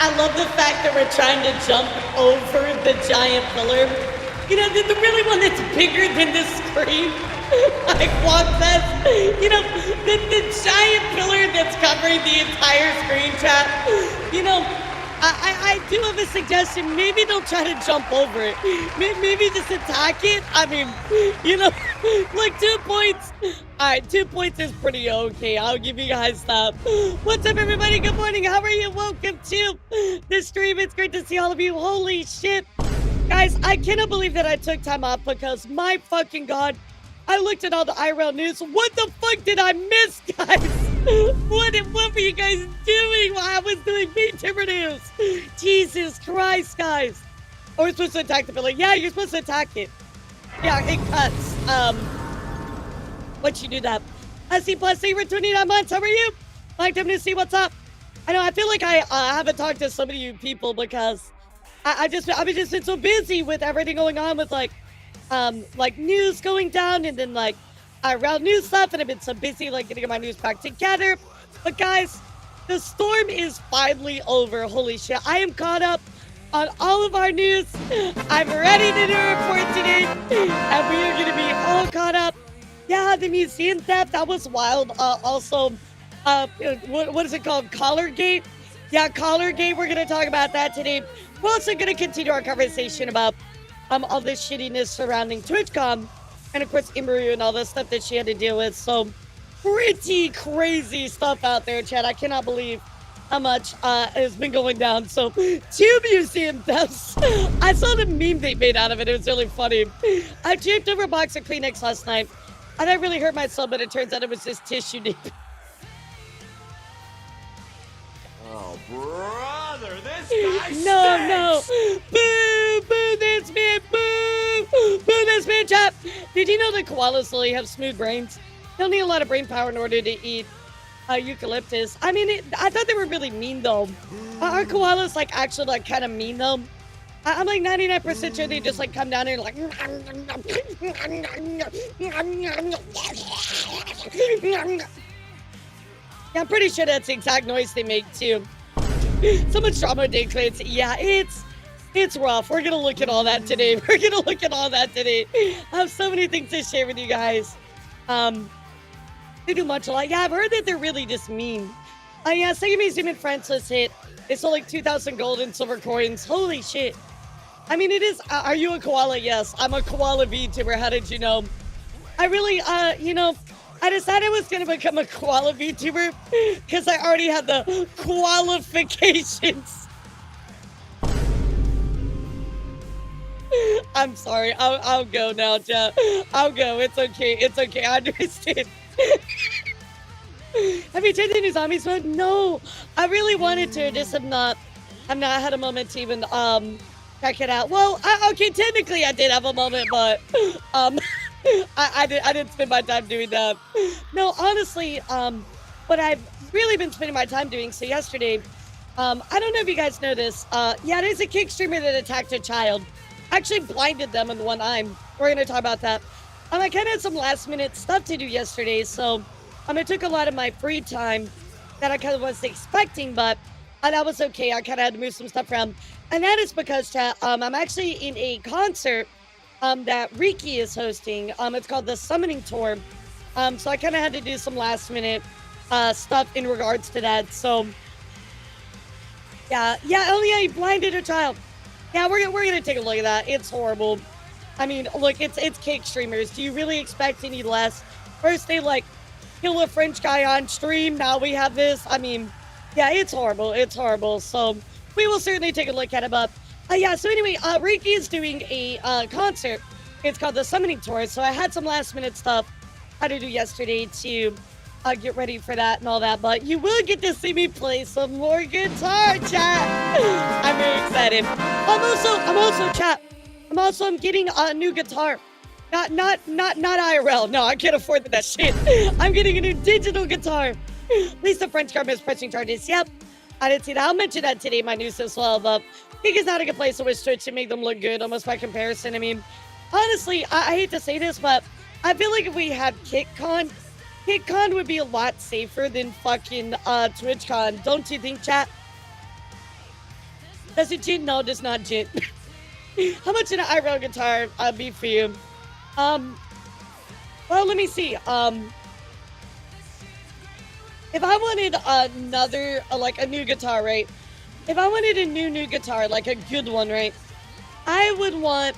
I love the fact that we're trying to jump over the giant pillar. You know, the really one that's bigger than the screen. Like walk past, you know, the giant pillar that's covering the entire screen, chat. You know, I do have a suggestion. Maybe don't try to jump over it. Maybe just attack it. I mean, you know, like 2 points. All right, 2 points is pretty okay. I'll give you guys that. What's up, everybody? Good morning. How are you? Welcome to the stream. It's great to see all of you. Holy shit. Guys, I cannot believe that I took time off because my fucking God, I looked at all the IRL news. What the fuck did I miss, guys? What were you guys doing while I was doing vtuber news? Jesus Christ, guys. Oh, we're supposed to attack the building. Yeah, you're supposed to attack it. Yeah, it cuts. Once you do that. SC Plus, thank you for 29 months. How are you? Like them to see what's up. I know, I feel like I haven't talked to so many of you people because I've just been so busy with everything going on with like news going down and then like IRL news stuff, and I've been so busy like getting my news back together. But guys, the storm is finally over. Holy shit, I am caught up on all of our news. I'm ready to do a report today, and we are gonna be all caught up. Yeah, the museum theft, that was wild. Also, what is it called? Collargate? Yeah, Collargate, we're gonna talk about that today. We're also gonna continue our conversation about all the shittiness surrounding Twitchcon, and of course Imru and all the stuff that she had to deal with. So pretty crazy stuff out there, chat. I cannot believe how much has been going down. So 2 museum thefts. I saw the meme they made out of it. It was really funny. I tripped over a box of Kleenex last night, and I really hurt myself, but it turns out it was just tissue deep. Oh, brother, this guy No. stinks. Boo this man. Boo this man, chat. Did you know that koalas literally have smooth brains? They'll need a lot of brain power in order to eat eucalyptus. I mean, I thought they were really mean, though. Are koalas, like, actually, like, kind of mean, though? I'm, like, 99% sure they just, like, come down here and, like... Yeah, I'm pretty sure that's the exact noise they make, too. So much drama, Day Clays. Yeah, it's rough. We're gonna look at all that today. I have so many things to share with you guys. They do much a lot. Yeah, I've heard that they're really just mean. Yeah, second museum in France was hit. They sold like 2,000 gold and silver coins. Holy shit. I mean, it is. Are you a koala? Yes, I'm a koala VTuber. How did you know? I really, you know, I decided I was gonna become a koala VTuber because I already had the qualifications. I'm sorry. I'll go now, Jeff. I'll go. It's okay. I understand. Have you tried the new zombies mode? No. I really wanted to. Just have not had a moment to even check it out. Well, okay. Technically, I did have a moment, but I didn't spend my time doing that. No, honestly, what I've really been spending my time doing. So yesterday, I don't know if you guys know this. Yeah, there's a kick streamer that attacked a child. Actually blinded them in one eye. We're gonna talk about that. I kind of had some last minute stuff to do yesterday, so it took a lot of my free time that I kind of wasn't expecting, but that was okay. I kind of had to move some stuff around, and that is because, chat, I'm actually in a concert that Riki is hosting. It's called the Summoning Tour. So I kind of had to do some last minute stuff in regards to that. So yeah, he blinded a child. Yeah, we're gonna take a look at that. It's horrible. I mean, look, it's cake streamers. Do you really expect any less? First they like kill a French guy on stream. Now we have this. I mean, yeah, it's horrible. So we will certainly take a look at it. But yeah. So anyway, Riki is doing a concert. It's called the Summoning Tour. So I had some last minute stuff I had to do yesterday to get ready for that and all that, but you will get to see me play some more guitar, chat. I'm very excited. I'm getting a new guitar. Not IRL. No, I can't afford that shit. I'm getting a new digital guitar. At least the French government is pressing charges. Yep. I didn't see that. I'll mention that today in my news as well, but I think it's not a good place to wish Twitch to make them look good, almost by comparison. I mean, honestly, I hate to say this, but I feel like if we had KitCon would be a lot safer than fucking TwitchCon. Don't you think, chat? Does it gin? No, it does not gin. How much an IRL guitar be for you? Well, let me see. If I wanted another, like a new guitar, right? If I wanted a new guitar, like a good one, right? I would want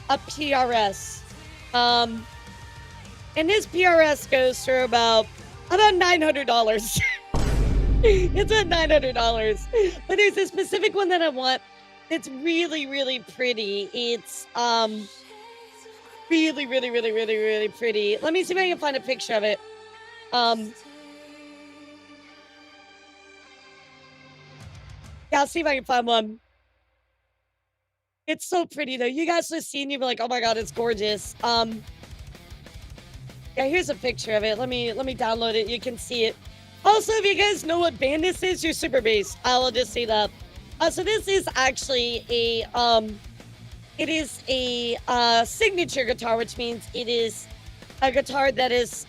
a PRS. And this PRS goes for about $900. It's at $900. But there's a specific one that I want. It's really, really pretty. It's really, really, really, really, really pretty. Let me see if I can find a picture of it. Yeah, I'll see if I can find one. It's so pretty though. You guys have seen, you'll be like, oh my god, it's gorgeous. Yeah, here's a picture of it. Let me download it. You can see it. Also, if you guys know what band this is, you're super bass. I'll just say that. So this is actually a it is a signature guitar, which means it is a guitar that is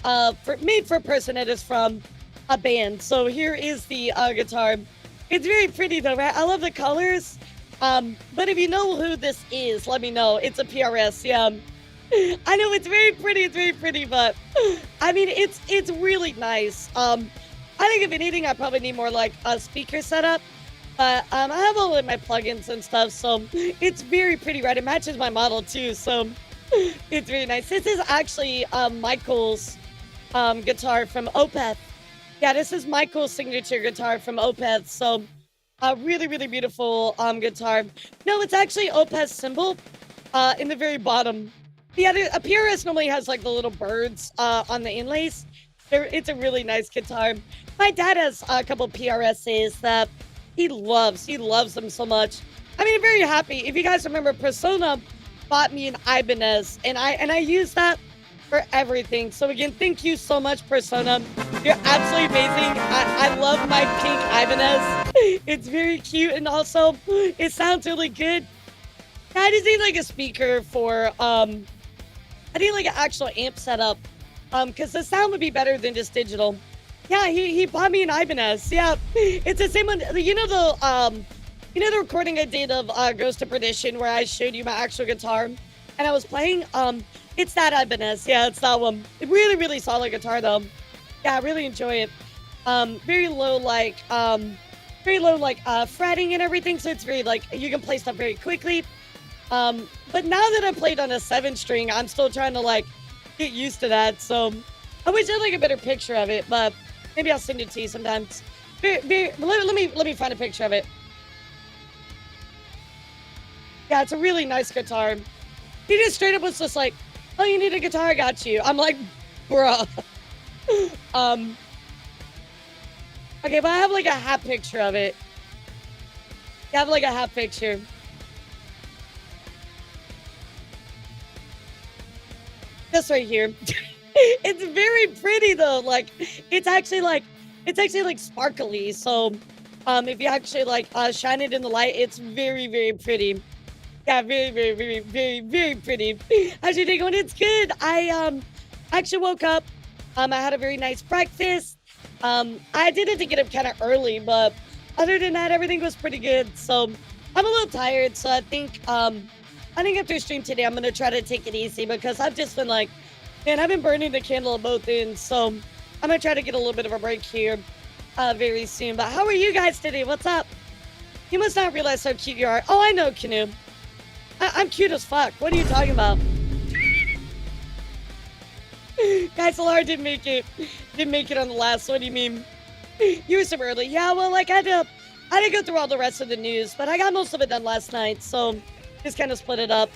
made for a person that is from a band. So here is the guitar. It's very pretty though, right? I love the colors. But if you know who this is, let me know. It's a PRS, yeah. I know it's very pretty, but I mean, it's really nice. I think if anything, I probably need more like a speaker setup. But I have all of my plugins and stuff, so it's very pretty, right? It matches my model too, so it's very nice. This is actually Michael's guitar from Opeth. Yeah, this is Michael's signature guitar from Opeth, so a really, really beautiful guitar. No, it's actually Opeth's symbol in the very bottom. Yeah, a PRS normally has like the little birds on the inlays. It's a really nice guitar. My dad has a couple PRSs that he loves them so much. I mean, I'm very happy. If you guys remember, Persona bought me an Ibanez, and I use that for everything. So again, thank you so much, Persona. You're absolutely amazing. I love my pink Ibanez. It's very cute, and also it sounds really good. I just need like a speaker for I need like an actual amp setup, because the sound would be better than just digital. Yeah, he bought me an Ibanez. Yeah, it's the same one. You know the recording I did of Ghost of Perdition where I showed you my actual guitar and I was playing. It's that Ibanez. Yeah, it's that one. Really, really solid guitar though. Yeah, I really enjoy it. Very low like fretting and everything, so it's very like you can play stuff very quickly. But now that I played on a 7-string, I'm still trying to like get used to that. So I wish I had like a better picture of it, but maybe I'll send it to you sometimes. Let me find a picture of it. Yeah, it's a really nice guitar. He just straight up was just like, oh, you need a guitar? I got you. I'm like, bruh. Okay, but I have like a half picture of it. I have like a half picture. This right here. It's very pretty though. Like it's actually like sparkly. So if you actually like shine it in the light, it's very, very pretty. Yeah, very, very, very, very, very pretty. How's your day going? It's good. I actually woke up. I had a very nice breakfast. I did have to get up kind of early, but other than that, everything was pretty good. So I'm a little tired. So I think after stream today, I'm gonna try to take it easy because I've just been like, man, I've been burning the candle at both ends. So I'm gonna try to get a little bit of a break here very soon. But how are you guys today? What's up? You must not realize how cute you are. Oh, I know, Canoe. I'm cute as fuck. What are you talking about? Guys, Elara didn't make it. Didn't make it on the last. What do you mean? You were so early. Yeah, well, like I had to go through all the rest of the news, but I got most of it done last night, so just kind of split it up.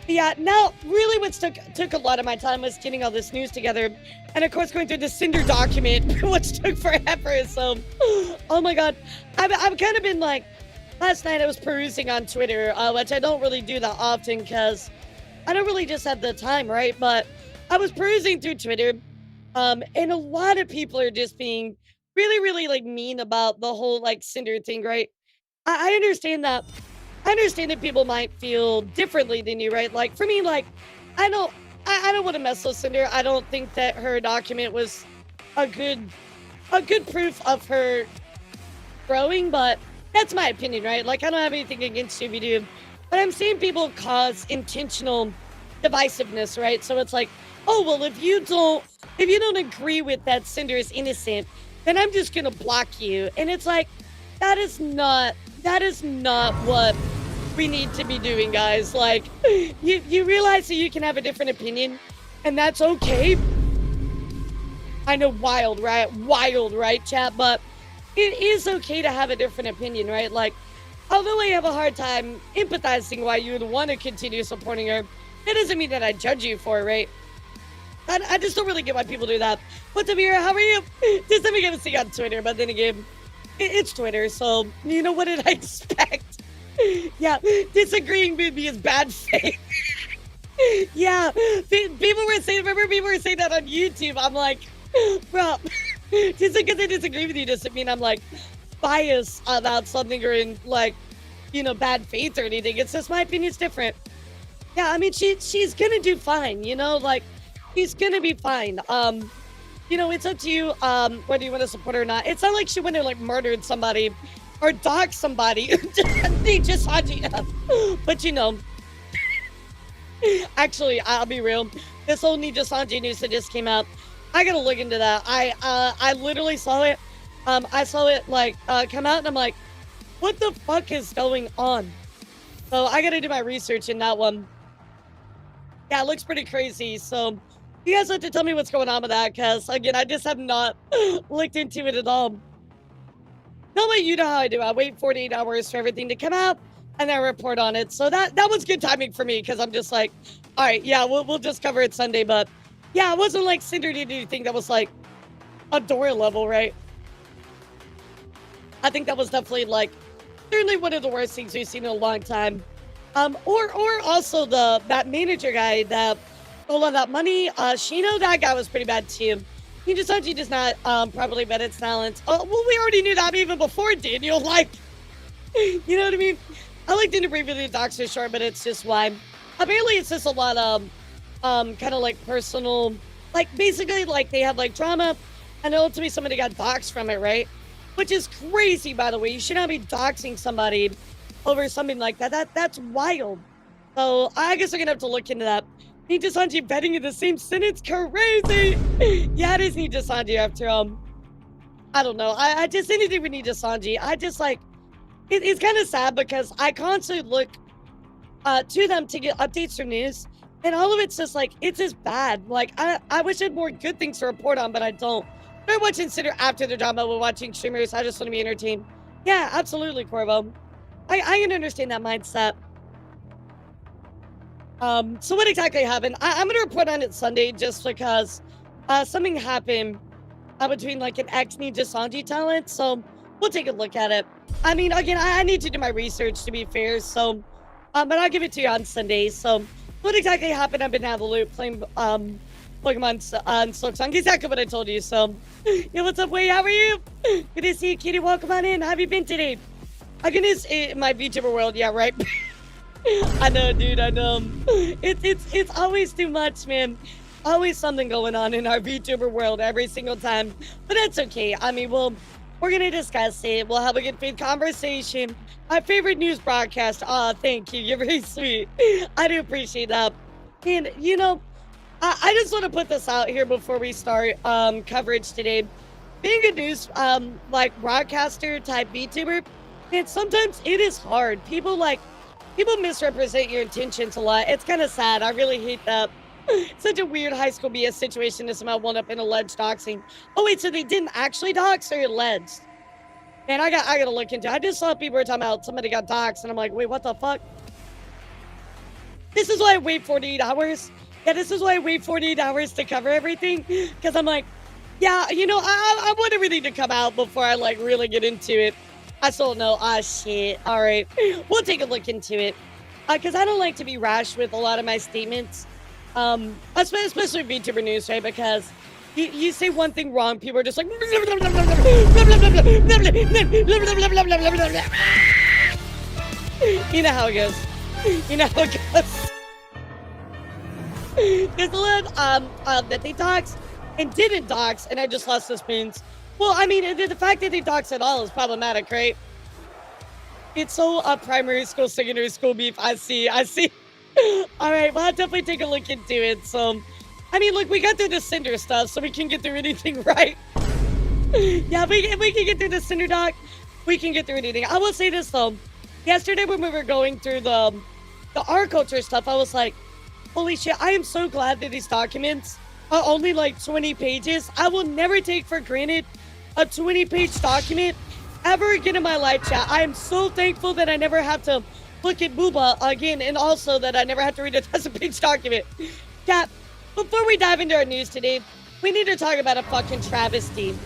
But yeah, now really what took a lot of my time was getting all this news together, and of course going through the Cinder document, which took forever. So, oh my god, I've kind of been like. Last night I was perusing on Twitter, which I don't really do that often because I don't really just have the time, right? But I was perusing through Twitter, and a lot of people are just being really, really like mean about the whole like Cinder thing, right? I understand that. I understand that people might feel differently than you, right? Like for me, like I don't want to mess with Cinder. I don't think that her document was a good proof of her growing, but that's my opinion, right? Like, I don't have anything against you if you do, but I'm seeing people cause intentional divisiveness, right? So it's like, oh, well, if you don't agree with that Cinder is innocent, then I'm just gonna block you. And it's like, that is not what we need to be doing, guys. Like, you realize that you can have a different opinion, and that's okay. I know, wild, right, chat? But it is okay to have a different opinion, right? Like, although I have a hard time empathizing why you would want to continue supporting her, that doesn't mean that I judge you for it, right? I just don't really get why people do that. What's up, Mira? How are you? Just let me get a see on Twitter, but then again, it's Twitter, so you know, what did I expect? Yeah, disagreeing with me is bad faith. Yeah, people were saying, remember people were saying that on YouTube. I'm like, bro, just because I disagree with you doesn't mean I'm like biased about something or in like, you know, bad faith or anything. It's just my opinion's different. Yeah, I mean, she's gonna do fine, you know, like, she's gonna be fine. You know, it's up to you, whether you want to support her or not. It's not like she went and like murdered somebody or doxed somebody. They just but you know, actually, I'll be real. This whole Ninja Sanji news that just came out, I gotta look into that. I literally saw it. I saw it like come out, and I'm like, what the fuck is going on? So I gotta do my research in that one. Yeah, it looks pretty crazy. So you guys have to tell me what's going on with that, because again, I just have not looked into it at all. No, but you know how I do. I wait 48 hours for everything to come out, and then report on it. So that was good timing for me, because I'm just like, all right, yeah, we'll just cover it Sunday. But yeah, it wasn't like Cinder did anything that was like a door level, right? I think that was definitely like certainly one of the worst things we've seen in a long time. Or also that manager guy that stole all that money. Shino, that guy was pretty bad too. He just thought he does not properly vet its talents. Oh, well, we already knew that even before Daniel. Like, you know what I mean? I looked into briefly the docs for short, but it's just why. Apparently, it's just a lot of kind of like personal, like basically like they have like drama, and ultimately somebody got doxxed from it, right? Which is crazy, by the way. You should not be doxing somebody over something like that. That's wild. So I guess we're gonna have to look into that. Ninja Sanji betting in the same sentence, crazy. Yeah, it is Ninja Sanji after I don't know. I just anything with Ninja Sanji. I just like it's kind of sad because I constantly look to them to get updates from news, and all of it's just like it's just bad. Like I wish I had more good things to report on, but I don't. Very much consider after the drama we're watching streamers. I just want to be entertained. Yeah, absolutely, Corvo. I can understand that mindset. So what exactly happened? I'm gonna report on it Sunday just because something happened between like an ex Ninja Sanji talent. So we'll take a look at it. I mean, again, I need to do my research to be fair. So, but I'll give it to you on Sunday. So what exactly happened? I've been out of the loop playing Pokemon on Silksong. Exactly what I told you. So, yeah, what's up, Wei? How are you? Good to see you, Kitty. Welcome on in. How have you been today? I goodness, my VTuber world. Yeah, right. I know, dude. I know. It's always too much, man. Always something going on in our VTuber world every single time. But that's okay. I mean, we're gonna discuss it. We'll have a good faith conversation. My favorite news broadcast. Aw, thank you. You're very sweet. I do appreciate that. And you know, I just want to put this out here before we start coverage today. Being a news like broadcaster type VTuber, and sometimes it is hard. People misrepresent your intentions a lot. It's kind of sad. I really hate that. Such a weird high school BS situation to somehow wound up in alleged doxing. Oh wait, so they didn't actually dox or alleged? Man, I gotta look into it. I just saw people were talking about somebody got doxed, and I'm like, wait, what the fuck? This is why I wait 48 hours. Yeah, this is why I wait 48 hours to cover everything. Because I'm like, yeah, you know, I want everything to come out before I like really get into it. I still don't know. Ah, shit. All right. We'll take a look into it. Because I don't like to be rash with a lot of my statements. Especially VTuber news, right? Because you say one thing wrong, people are just like... You know how it goes. You know how it goes. There's a lot that they doxed and didn't dox, and I just lost the spoons. Well, I mean, the fact that they doxed at all is problematic, right? It's so primary school, secondary school beef. I see. All right, well, I'll definitely take a look into it. So, I mean, look, we got through the Cinder stuff, so we can get through anything, right? Yeah, we can get through the Cinder doc. We can get through anything. I will say this, though. Yesterday when we were going through the art culture stuff, I was like, holy shit, I am so glad that these documents are only like 20 pages. I will never take for granted a 20-page document ever again in my life, chat. I am so thankful that I never have to look at Booba again, and also that I never have to read a 1,000-page document. Chat, before we dive into our news today, we need to talk about a fucking travesty.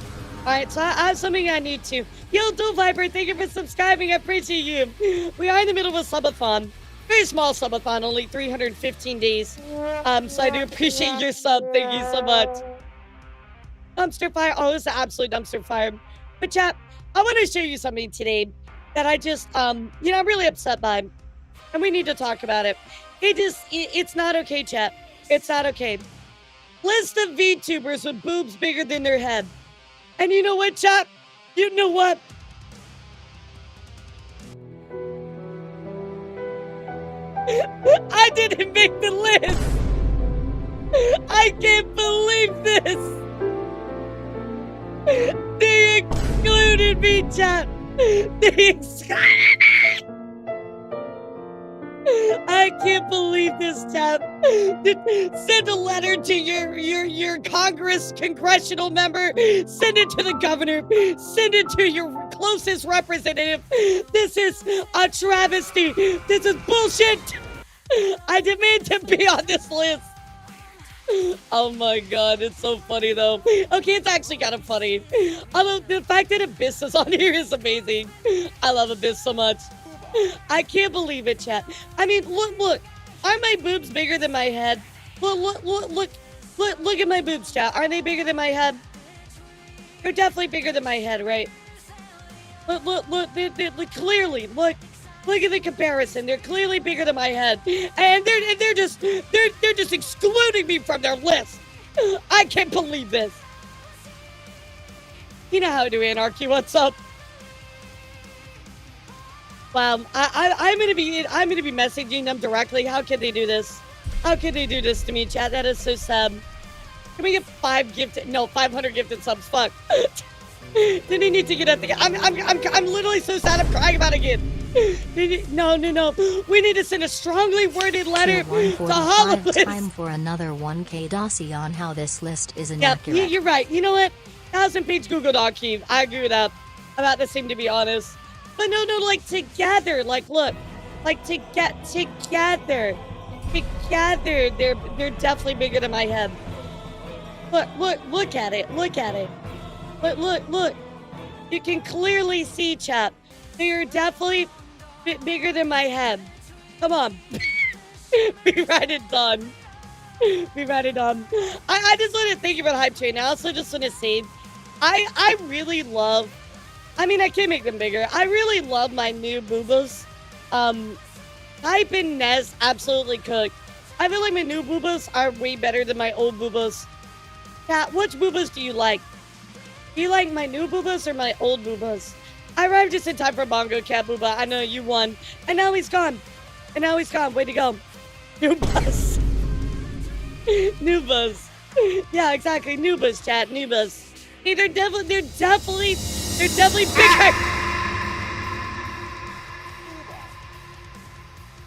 Alright, so I have something I need to. Yo, Do Viper, thank you for subscribing. I appreciate you. We are in the middle of a subathon. Very small subathon, only 315 days. So I do appreciate your sub. Thank you so much. Dumpster fire. Oh, it's an absolute dumpster fire. But chat, I want to show you something today that I just, I'm really upset by. And we need to talk about it. It's not okay, chat. It's not okay. List of VTubers with boobs bigger than their head. And you know what, chat? You know what? I didn't make the list. I can't believe this. They excluded me, chat. They excluded me. I can't believe this, chat. Send a letter to your congressional member. Send it to the governor. Send it to your closest representative. This is a travesty. This is bullshit. I demand to be on this list. Oh my god, it's so funny though. Okay, it's actually kind of funny. Although the fact that Abyss is on here is amazing. I love Abyss so much. I can't believe it, chat. I mean, look. Are my boobs bigger than my head? Look at my boobs, chat. Are they bigger than my head? They're definitely bigger than my head, right? Look, they're clearly, look at the comparison. They're clearly bigger than my head. And they're just excluding me from their list. I can't believe this. You know how to do Anarchy, what's up? Wow, I'm gonna be messaging them directly. How can they do this? How can they do this to me, chat? That is so sad. Can we get 500 gifted subs? Fuck. Then they need to get at the. I'm literally so sad. I'm crying about it again. No. We need to send a strongly worded letter to Hollywood. Time for another 1K dossier on how this list is inaccurate. Yeah, you're right. You know what? 1,000-page Google Doc, Keith. I agree with that. About the same, to be honest. But no, like together. Like, look, like together. They're definitely bigger than my head. Look at it. Look. You can clearly see, chat. They are definitely bigger than my head. Come on. We write it done. I just want to thank you for the hype train. I also just want to say, I really love, I mean, I can't make them bigger. I really love my new boobas. Type in Nez absolutely cooked. I feel like my new boobas are way better than my old boobas. Cat, which boobas do you like? Do you like my new boobas or my old boobas? I arrived just in time for Bongo Cat Booba. I know you won. And now he's gone. Way to go. New buzz. New buzz. Yeah, exactly. New buzz, chat. New buzz. Hey, they're definitely bigger.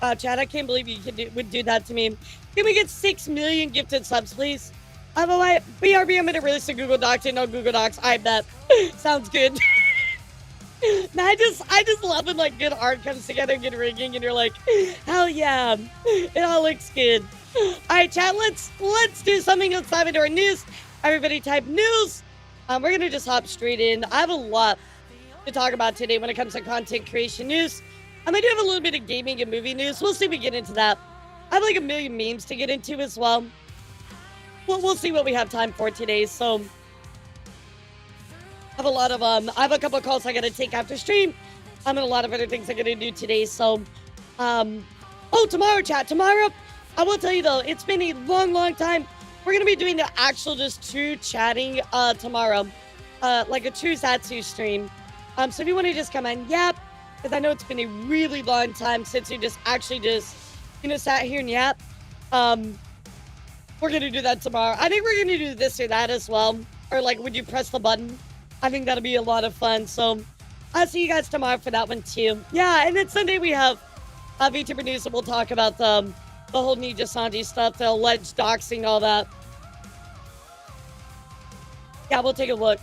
Wow, chat, I can't believe you would do that to me. Can we get 6 million gifted subs, please? Otherwise, BRB, I'm gonna release a Google Docs and no Google Docs. I bet. Sounds good. No, I just love when like good art comes together, good rigging, and you're like, hell yeah, it all looks good. All right, chat, let's do something. Let's dive into our news. Everybody type news. We're gonna just hop straight in. I have a lot to talk about today when it comes to content creation news. I do have a little bit of gaming and movie news. We'll see if we get into that. I have like a million memes to get into as well. We'll see what we have time for today. So I have a lot of I have a couple of calls I gotta take after stream. And a lot of other things I gotta do today. So tomorrow, chat. Tomorrow, I will tell you though, it's been a long time. We're gonna be doing the actual just true chatting tomorrow. Like a true Zatsu stream. So if you want to just come in, yep. because I know it's been a really long time since you just actually just, sat here and yap. We're gonna do that tomorrow. I think we're gonna do this or that as well. Or like, would you press the button? I think that'll be a lot of fun. So I'll see you guys tomorrow for that one too. Yeah, and then Sunday we have VTuber News, and we'll talk about the whole Ninja Sanji stuff, the alleged doxing, all that. Yeah, we'll take a look.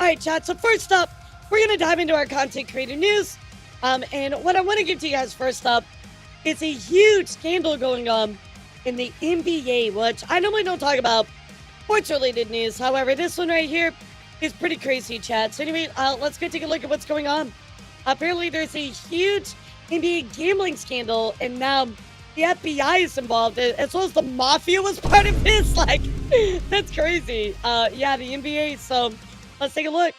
All right, chat. So first up, we're gonna dive into our content creator news. And what I want to give to you guys first up is a huge scandal going on in the NBA, which I normally don't talk about sports-related news. However, this one right here is pretty crazy, chat. So anyway, let's go take a look at what's going on. Apparently, there's a huge NBA gambling scandal, and now the FBI is involved, as well as the mafia was part of this. Like, that's crazy. Yeah, the NBA. So let's take a look.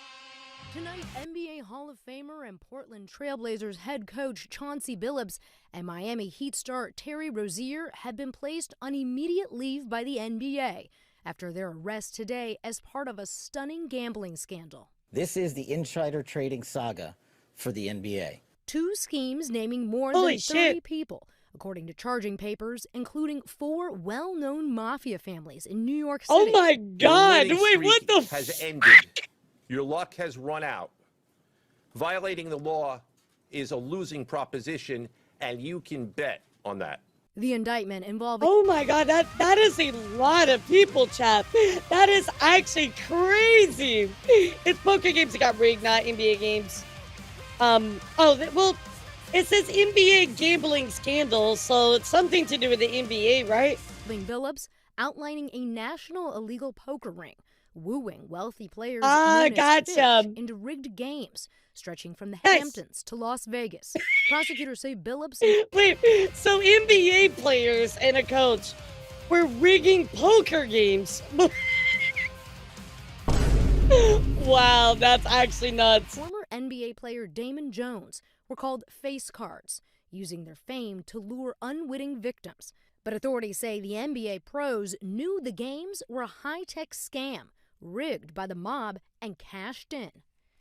Tonight, NBA Hall of Famer and Portland Trailblazers head coach Chauncey Billups and Miami Heat star Terry Rozier have been placed on immediate leave by the NBA after their arrest today as part of a stunning gambling scandal. This is the insider trading saga for the NBA. Two schemes naming more Holy than 30 shit. people, according to charging papers, including 4 well-known mafia families in New York City. Oh my God! Your Wait, winning what the? streak has ended. Your luck has run out. Violating the law is a losing proposition, and you can bet on that. The indictment involving Oh my God! That is a lot of people, chat. That is actually crazy. It's poker games that got rigged, not NBA games. Well, it says NBA gambling scandal, so it's something to do with the NBA, right? Billups outlining a national illegal poker ring, wooing wealthy players Ah, known as gotcha. fish into rigged games, stretching from the Nice. Hamptons to Las Vegas. Prosecutors say Billups Wait, so NBA players and a coach were rigging poker games. Wow, that's actually nuts. former NBA player Damon Jones were called face cards, using their fame to lure unwitting victims. But authorities say the NBA pros knew the games were a high-tech scam, rigged by the mob and cashed in.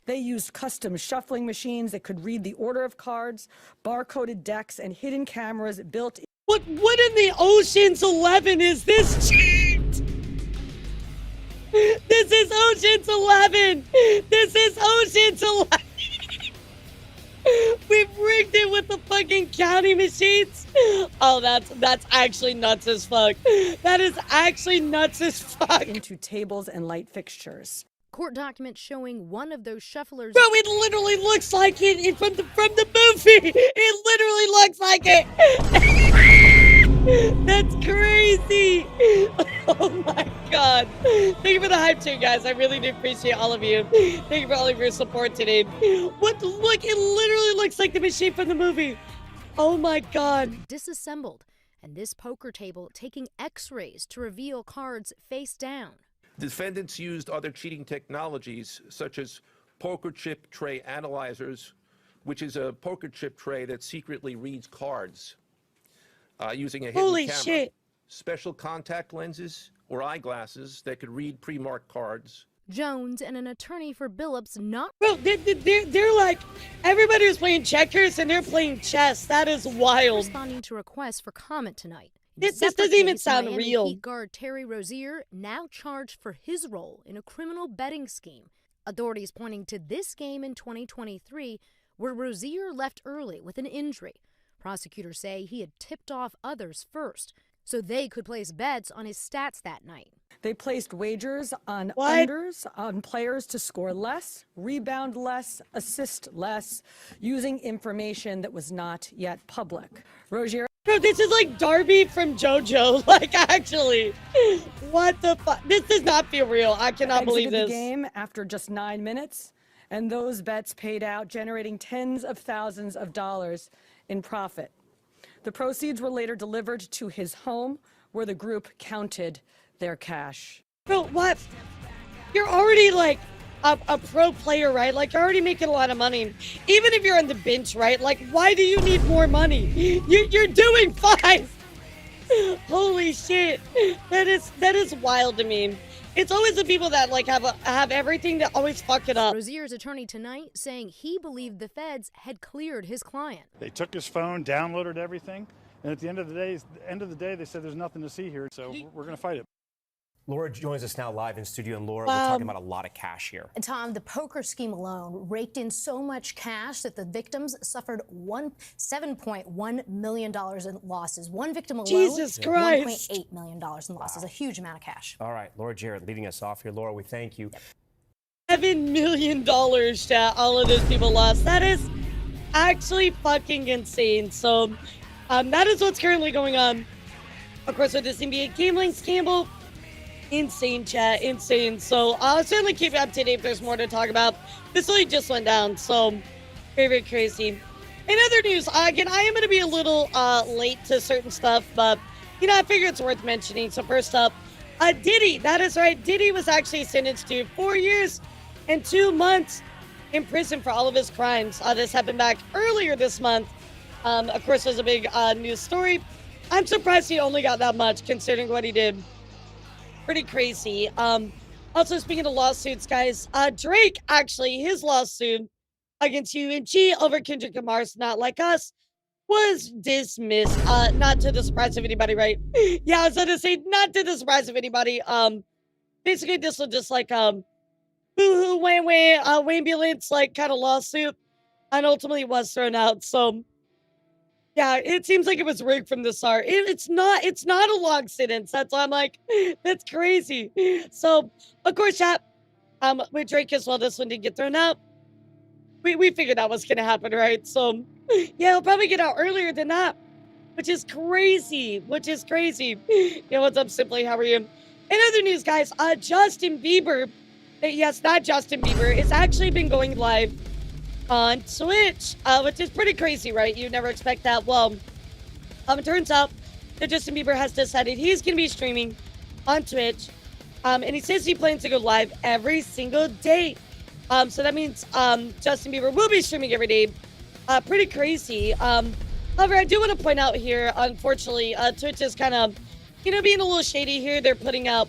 They used custom shuffling machines that could read the order of cards, barcoded decks, and hidden cameras built. What in the Ocean's 11 is this shit? This is Ocean's 11. This is Ocean's 11. We've rigged it with the fucking county machines. Oh, that's actually nuts as fuck. That is actually nuts as fuck. Into tables and light fixtures. Court documents showing one of those shufflers Bro, it literally looks like it from the movie. It literally looks like it. That's crazy. Oh my God. Thank you for the hype too, guys. I really do appreciate all of you. Thank you for all of your support today. What? Look, it literally looks like the machine from the movie. Oh my God. disassembled, and this poker table taking x-rays to reveal cards face down. Defendants used other cheating technologies, such as poker chip tray analyzers, which is a poker chip tray that secretly reads cards using a hidden Holy camera. shit. Special contact lenses or eyeglasses that could read pre-marked cards. Jones and an attorney for Billups not Bro, they're like, everybody was playing checkers and they're playing chess. That is wild. responding to requests for comment tonight. In This separate doesn't even case, sound Miami real. Heat guard Terry Rozier now charged for his role in a criminal betting scheme. Authorities pointing to this game in 2023 where Rozier left early with an injury. Prosecutors say he had tipped off others first, so they could place bets on his stats that night. They placed wagers on What? unders on players to score less, rebound less, assist less, using information that was not yet public. Rozier Bro, this is like Darby from JoJo. Like, actually. What the fuck? This does not feel real. I cannot believe exited this. the game after just 9 minutes, and those bets paid out, generating tens of thousands of dollars in profit. The proceeds were later delivered to his home, where the group counted their cash. Bro, what? You're already like a pro player, right? Like, you're already making a lot of money. Even if you're on the bench, right? Like, why do you need more money? You're doing fine. Holy shit. That is wild to me. it's always the people that like have everything that always fuck it up. Rozier's attorney tonight saying he believed the feds had cleared his client. They took his phone, downloaded everything, and at the end of the day, they said there's nothing to see here, so we're going to fight it. Laura joins us now live in studio, and Laura, we're talking about a lot of cash here. And Tom, the poker scheme alone raked in so much cash that the victims suffered $7.1 million in losses. One victim alone, Jesus Christ. $1.8 million in losses, a huge amount of cash. All right, Laura Jarrett leading us off here. Laura, we thank you. $7 million that all of those people lost. That is actually fucking insane. So that is what's currently going on. Of course, with this NBA gambling scandal. Insane, chat. Insane. So I'll certainly keep you up to date if there's more to talk about. This really just went down. So very, very crazy. In other news, again, I am going to be a little late to certain stuff, but, you know, I figure it's worth mentioning. So first up, Diddy. That is right. Diddy was actually sentenced to 4 years and 2 months in prison for all of his crimes. This happened back earlier this month. Of course, it was a big news story. I'm surprised he only got that much considering what he did. Pretty crazy. Also, speaking of lawsuits, guys, Drake, actually, his lawsuit against UNG over Kendrick Lamar's Not Like Us was dismissed. Not to the surprise of anybody, right? Yeah, I was going to say, not to the surprise of anybody. Basically, this was just like, boo-hoo, wah-wah, ambulance, like, kind of lawsuit, and ultimately was thrown out, so... Yeah, it seems like it was rigged from the start. It's not a long sentence. That's why I'm like, that's crazy. So, of course, chat, with Drake as well, this one did get thrown out. We figured that was going to happen, right? So, yeah, he'll probably get out earlier than that, which is crazy. Yeah, what's up, Simply? How are you? In other news, guys, Justin Bieber, yes, not Justin Bieber, it's actually been going live on Twitch, which is pretty crazy, right? You never expect that. Well, it turns out that Justin Bieber has decided he's going to be streaming on Twitch, and he says he plans to go live every single day. So that means Justin Bieber will be streaming every day. Pretty crazy. However, I do want to point out here, unfortunately, Twitch is kind of, you know, being a little shady here. They're putting out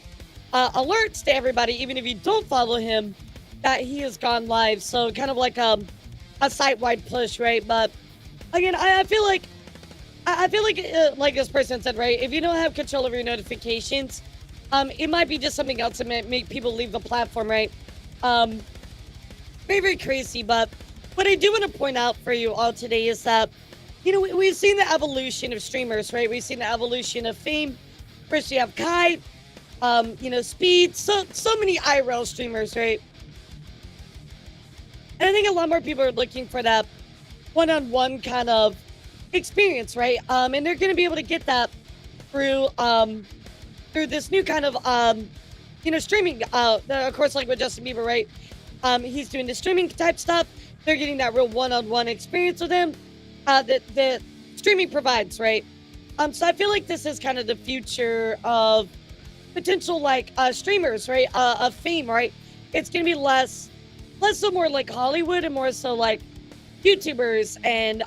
alerts to everybody, even if you don't follow him, that he has gone live. So kind of like a site-wide push, right? But again, I feel like like this person said, right? If you don't have control over your notifications, it might be just something else that may make people leave the platform, right? Very, very crazy. But what I do want to point out for you all today is that, you know, we've seen the evolution of streamers, right? We've seen the evolution of fame. First, you have Kai, you know, Speed, so many IRL streamers, right? And I think a lot more people are looking for that one-on-one kind of experience, right? And they're going to be able to get that through this new kind of, you know, streaming. Of course, like with Justin Bieber, right? He's doing the streaming type stuff. They're getting that real one-on-one experience with him that streaming provides, right? So I feel like this is kind of the future of potential, like, streamers, right? Of fame, right? It's going to be less so more like Hollywood and more so like YouTubers and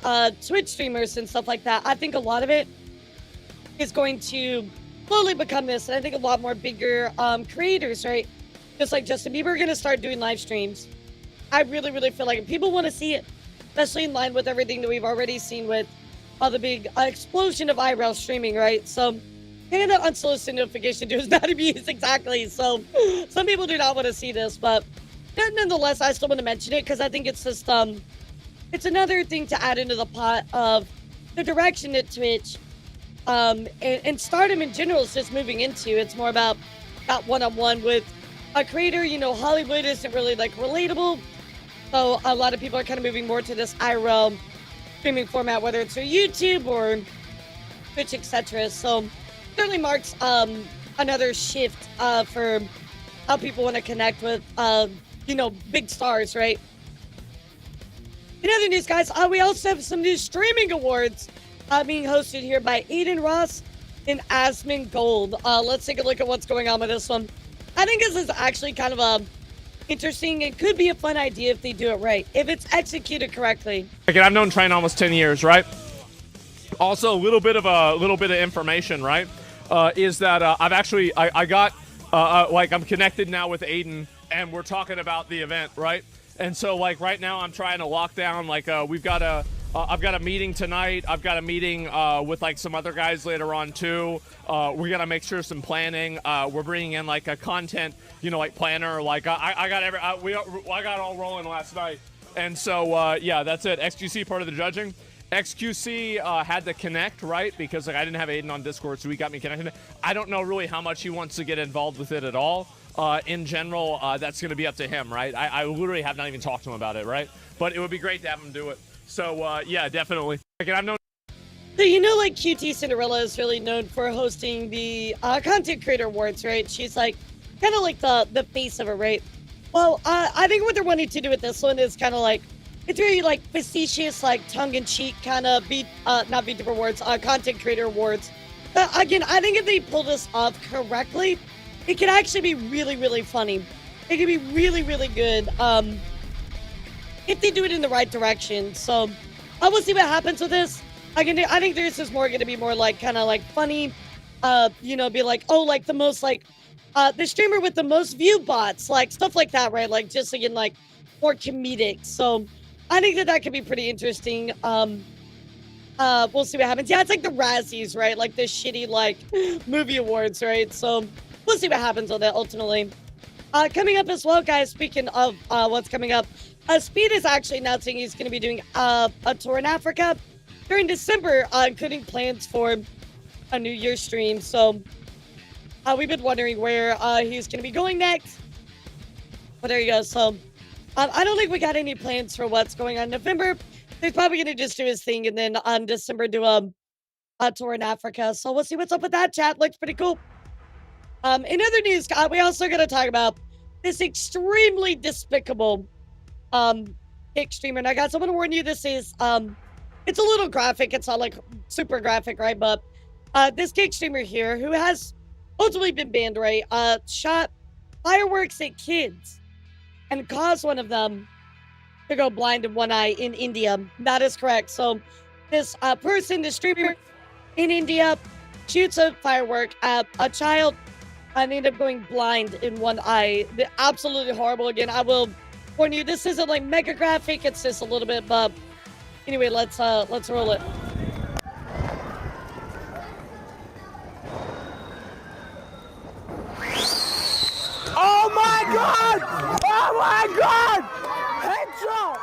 Twitch streamers and stuff like that. I think a lot of it is going to slowly become this. And I think a lot more bigger creators, right? Just like Justin Bieber are going to start doing live streams. I really, really feel like people want to see it, especially in line with everything that we've already seen with the big explosion of IRL streaming, right? So, and that unsolicited notification is not abused exactly. So, some people do not want to see this, but nonetheless, I still want to mention it because I think it's just it's another thing to add into the pot of the direction that Twitch and stardom in general is just moving into. It's more about that one-on-one with a creator. You know, Hollywood isn't really like relatable, so a lot of people are kind of moving more to this IRL streaming format, whether it's through YouTube or Twitch, etc. So certainly marks another shift for how people want to connect with you know, big stars, right? In other news, guys, we also have some new streaming awards being hosted here by Aiden Ross and Asmon Gold. Let's take a look at what's going on with this one. I think this is actually kind of interesting. It could be a fun idea if they do it right, if it's executed correctly. Again, I've known Train almost 10 years, right? Also, a little bit of information, right? Is that I've actually I got like I'm connected now with Aiden, and we're talking about the event, right? And so like right now I'm trying to lock down, like I've got a meeting tonight. I've got a meeting with like some other guys later on too. We gotta make sure some planning. We're bringing in like a content, like planner. Like I got all rolling last night, and so yeah, that's it. XQC part of the judging. XQC had to connect, right? Because like I didn't have Aiden on Discord, so he got me connected. I don't know really how much he wants to get involved with it at all. In general, that's going to be up to him, right? I literally have not even talked to him about it, right? But it would be great to have him do it. So, yeah, definitely. Again, I've known... So, like, QT Cinderella is really known for hosting the Content Creator Awards, right? She's, like, kind of like the face of it, right? Well, I think what they're wanting to do with this one is kind of like, it's really, like, facetious, like, tongue-in-cheek kind of not VTuber Awards, Content Creator Awards. But, again, I think if they pull this off correctly, it can actually be really, really funny. It can be really, really good if they do it in the right direction. So I will see what happens with this. I think this is more going to be more like kind of like funny. Be like, oh, like the most like the streamer with the most view bots, like stuff like that, right? Like just again like more comedic. So I think that could be pretty interesting. We'll see what happens. Yeah, it's like the Razzies, right? Like the shitty like movie awards, right? So we'll see what happens with it ultimately. Coming up as well, guys, speaking of what's coming up, Speed is actually announcing he's going to be doing a tour in Africa during December, including plans for a New Year's stream. So we've been wondering where he's going to be going next. But there you go. So I don't think we got any plans for what's going on in November. He's probably going to just do his thing and then on December do a tour in Africa. So we'll see what's up with that, chat. Looks pretty cool. In other news, we also got to talk about this extremely despicable kick streamer. And I got someone to warn you, this is it's a little graphic. It's not like super graphic, right? But this kick streamer here, who has ultimately been banned, right, shot fireworks at kids and caused one of them to go blind in one eye in India. That is correct. So this this streamer in India shoots a firework at a child and ended up going blind in one eye. Absolutely horrible. Again, I will warn you, this isn't like mega graphic. It's just a little bit, but anyway, let's roll it. Oh my god! Oh my god! Headshot!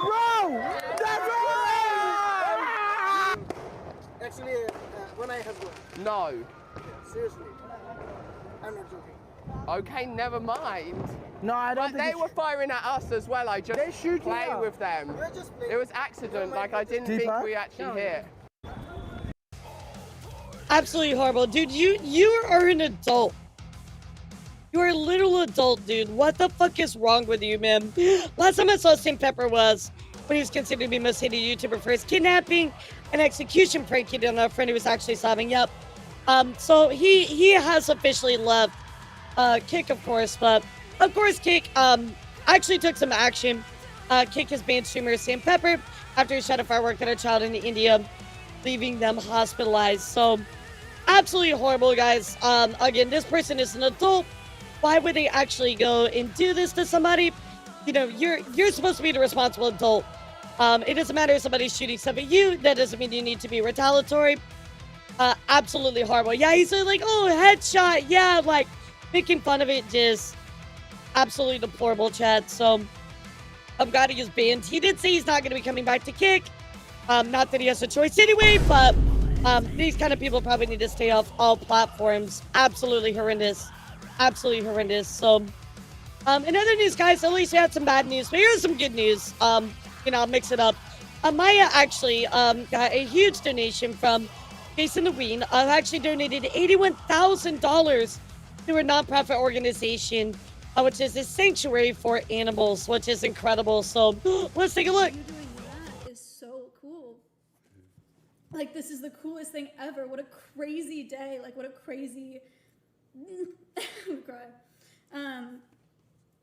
Bro! That's Actually, one eye has one. No. Yeah, seriously. I'm not joking. Okay, never mind. No, I don't think they were firing at us as well. I just play with them. It was accident. Like I didn't think we actually hit. Absolutely horrible, dude. You are an adult. You are a literal adult, dude. What the fuck is wrong with you, man? Last time I saw St. Pepper was when he was considered to be most hated YouTuber for his kidnapping and execution prank he did on a friend who was actually solving. Yep. So he has officially left Kick, of course, but of course Kick actually took some action. Kick has banned streamer St. Pepper after he shot a firework at a child in India, leaving them hospitalized. So absolutely horrible, guys. Again, this person is an adult. Why would they actually go and do this to somebody? You know, you're supposed to be the responsible adult. It doesn't matter if somebody's shooting stuff at you. That doesn't mean you need to be retaliatory. Absolutely horrible. Yeah, he's like, oh, headshot. Yeah, like making fun of it. Just absolutely deplorable, chat. So I'm glad he is banned. He did say he's not going to be coming back to Kick. Not that he has a choice anyway, but these kind of people probably need to stay off all platforms. Absolutely horrendous. Absolutely horrendous. So in other news, guys, at least we had some bad news, but here's some good news. I'll mix it up. Maya actually got a huge donation from Jason the Ween. Actually donated $81,000 to a nonprofit organization, which is a sanctuary for animals, which is incredible. So let's take a look. You doing that is so cool. Like, this is the coolest thing ever. What a crazy day. Like, what a crazy... I'm gonna cry.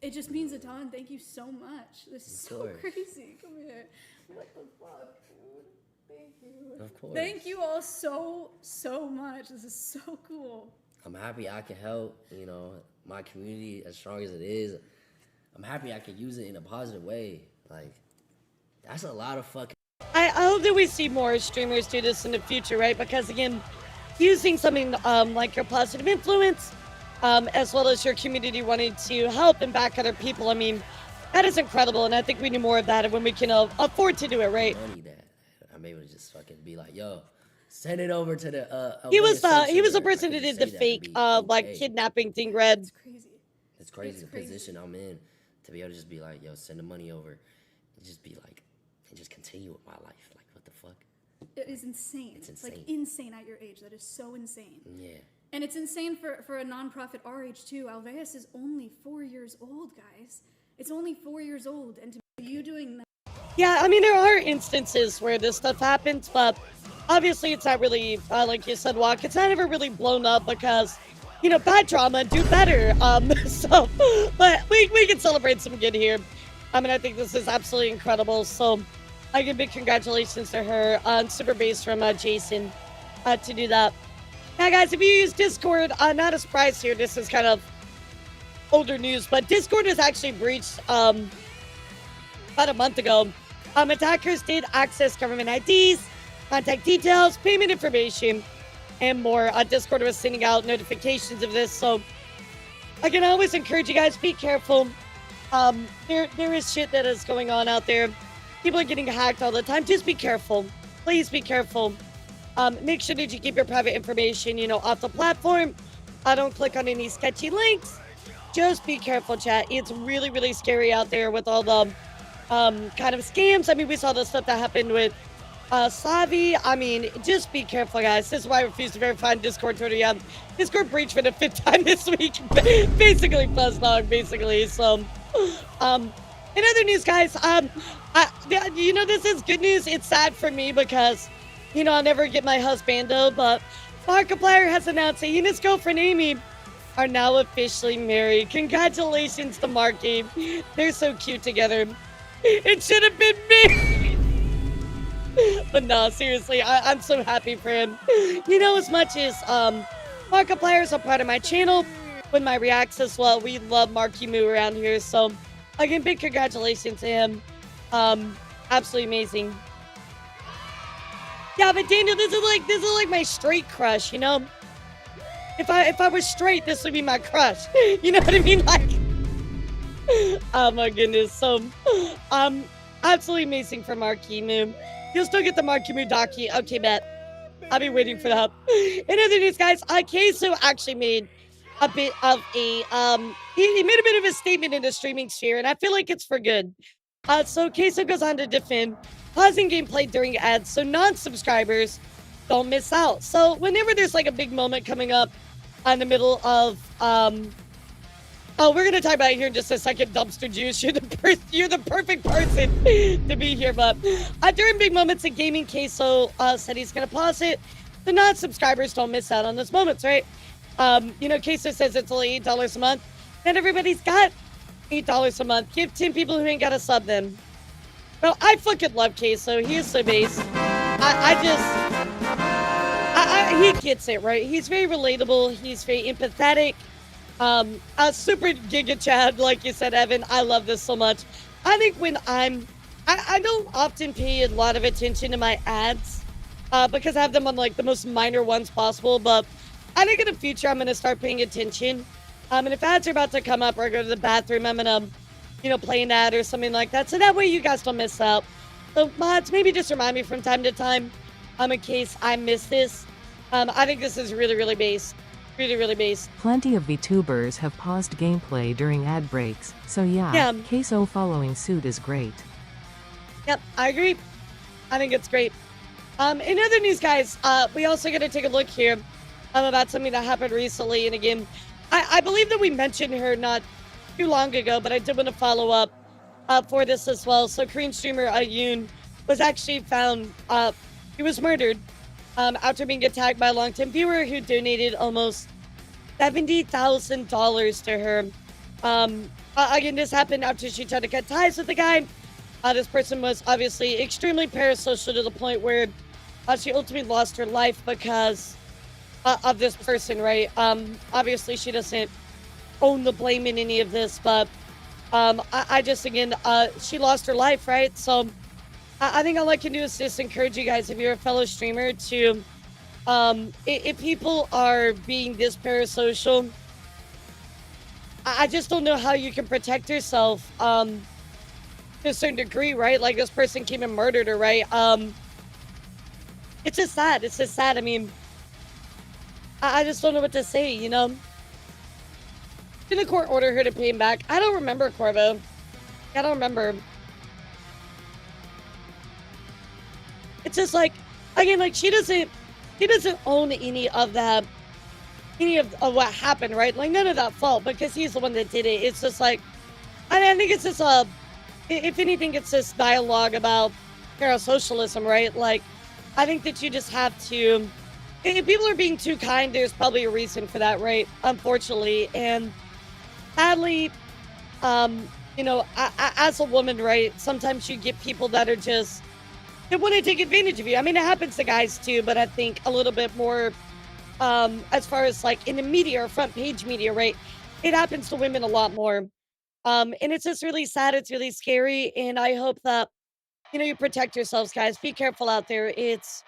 It just means a ton. Thank you so much. This is so crazy. Come here. What the fuck, dude? Thank you. Of course. Thank you all so much. This is so cool. I'm happy I can help, you know, my community as strong as it is. I'm happy I can use it in a positive way. Like, that's a lot of fucking... I hope that we see more streamers do this in the future, right? Because again, using something like your positive influence, as well as your community wanting to help and back other people, I mean, that is incredible, and I think we need more of that, and when we can afford to do it, right? Money that I'm able to just fucking be like, yo, send it over to the. He was the person that did the fake like kidnapping thing, Red. It's crazy. It's crazy the position I'm in to be able to just be like, yo, send the money over, and just be like, and just continue with my life. Like, what the fuck? It is insane. It's insane. Like insane at your age. That is so insane. Yeah. And it's insane for a nonprofit our age too. Alveus is only 4 years old, guys. It's only 4 years old, and to be you doing that. Yeah, I mean, there are instances where this stuff happens, but obviously it's not really, like you said, Walk, it's not ever really blown up because, you know, bad drama, do better. So, but we can celebrate some good here. I mean, I think this is absolutely incredible. So, I give big congratulations to her on Super Bass from Jason to do that. Now, guys, if you use Discord, not a surprise here, this is kind of older news, but Discord was actually breached about a month ago. Attackers did access government IDs, contact details, payment information, and more. Discord was sending out notifications of this, so I can always encourage you guys, be careful. There is shit that is going on out there. People are getting hacked all the time. Just be careful. Please be careful. Make sure that you keep your private information, you know, off the platform. Don't click on any sketchy links. Just be careful, chat. It's really, really scary out there with all the kind of scams. I mean, we saw the stuff that happened with Savi. I mean, just be careful, guys. This is why I refuse to verify on Discord Twitter. Yeah, Discord breached for the 5th time this week. Basically, plus dog, basically. So, in other news, guys, you know, this is good news. It's sad for me because, you know, I'll never get my husbando, but Markiplier has announced that he and his girlfriend, Amy, are now officially married. Congratulations to Marky. They're so cute together. It should have been me. But no, seriously, I'm so happy for him. You know, as much as Markiplier is a part of my channel, with my reacts as well, we love Marky Moo around here. So, again, big congratulations to him. Absolutely amazing. Yeah, but Daniel, this is like my straight crush, you know? If I was straight, this would be my crush. You know what I mean? Like, oh my goodness. So, absolutely amazing for Marky Moo. You'll still get the Marky Moo docu. Okay, bet. I'll be waiting for that. In other news, guys, Queso actually made a bit of a, he made a bit of a statement in the streaming sphere, and I feel like it's for good. So Queso goes on to defend pausing gameplay during ads so non-subscribers don't miss out. So whenever there's like a big moment coming up in the middle of, we're gonna talk about it here in just a second. Dumpster Juice, you're the perfect person to be here. But during big moments in gaming, Queso said he's gonna pause it. The non-subscribers don't miss out on those moments, right? You know, Queso says it's only $8 a month. Not everybody's got $8 a month. Give 10 people who ain't got a sub then. Well, I fucking love Queso. He is so base. He gets it, right? He's very relatable. He's very empathetic. A super giga Chad, like you said, Evan. I love this so much. I think when I don't often pay a lot of attention to my ads because I have them on like the most minor ones possible. But I think in the future, I'm going to start paying attention. And if ads are about to come up or I go to the bathroom, I'm going to, you know, play an ad or something like that. So that way you guys don't miss out. So mods, maybe just remind me from time to time in case I miss this. I think this is really, really base. Really, really base. Plenty of VTubers have paused gameplay during ad breaks, so yeah, Queso following suit is great. Yep, I agree. I think it's great. In other news, guys, we also got to take a look here about something that happened recently. And again, I believe that we mentioned her not too long ago, but I did want to follow up for this as well. So Korean streamer Yoon was actually found, he was murdered after being attacked by a long-time viewer who donated almost $70,000 to her. Again, this happened after she tried to cut ties with the guy. This person was obviously extremely parasocial to the point where she ultimately lost her life because of this person, right? Obviously she doesn't own the blame in any of this, but I just, again, she lost her life, right? So I think all I can do is just encourage you guys, if you're a fellow streamer, to if people are being this parasocial, I just don't know how you can protect yourself to a certain degree, right? Like, this person came and murdered her, right? It's just sad. It's just sad. I mean, I just don't know what to say, you know? Did the court order her to pay him back? I don't remember, Corvo. I don't remember. It's just like, again, like, she doesn't own any of that, any of what happened, right? Like, none of that fault, because he's the one that did it. It's just like, I think it's just if anything, it's this dialogue about parasocialism, right? Like, I think that you just have to, if people are being too kind, there's probably a reason for that, right? Unfortunately. And sadly, you know, as a woman, right, sometimes you get people that are just, they want to take advantage of you. I mean, it happens to guys too, but I think a little bit more, as far as like in the media or front page media, right? It happens to women a lot more. And it's just really sad. It's really scary. And I hope that, you know, you protect yourselves, guys. Be careful out there. It's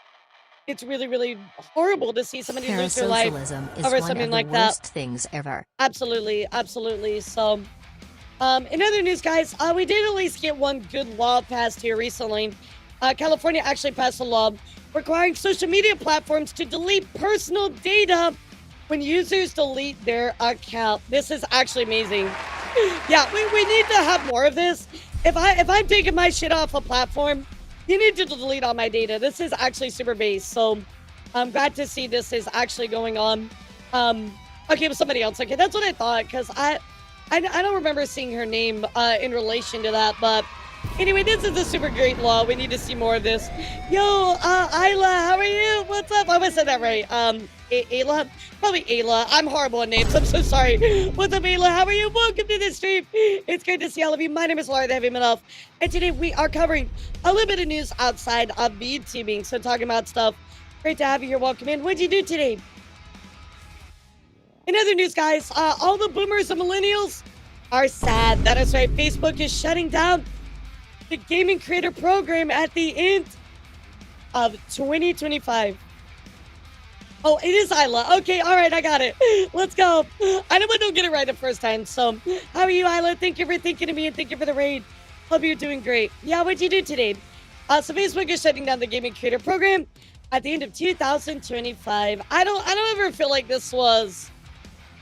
really, really horrible to see somebody lose their life over something like that. Worst things ever. Absolutely, absolutely. So, in other news, guys, we did at least get one good law passed here recently. California actually passed a law requiring social media platforms to delete personal data when users delete their account. This is actually amazing. Yeah, we need to have more of this. If I'm taking my shit off a platform, you need to delete all my data. This is actually super base. So I'm glad to see this is actually going on. Okay, with somebody else. Okay, that's what I thought, because I don't remember seeing her name in relation to that. But anyway, this is a super great law. We need to see more of this. Yo, Ayla, how are you? What's up? I almost said that right. Ayla? Probably Ayla. I'm horrible at names. I'm so sorry. What's up, Ayla? How are you? Welcome to the stream. It's great to see all of you. My name is Laura the Heavy Metal, and today we are covering a little bit of news outside of VTubing. So talking about stuff. Great to have you here. Welcome in. What'd you do today? In other news, guys, all the boomers and millennials are sad. That is right. Facebook is shutting down the gaming creator program at the end of 2025. Oh, it is Isla. Okay, all right, I got it. Let's go. I know I don't get it right the first time. So, how are you, Isla? Thank you for thinking of me, and thank you for the raid. Hope you're doing great. Yeah, what'd you do today? So Facebook is shutting down the gaming creator program at the end of 2025. I don't ever feel like this was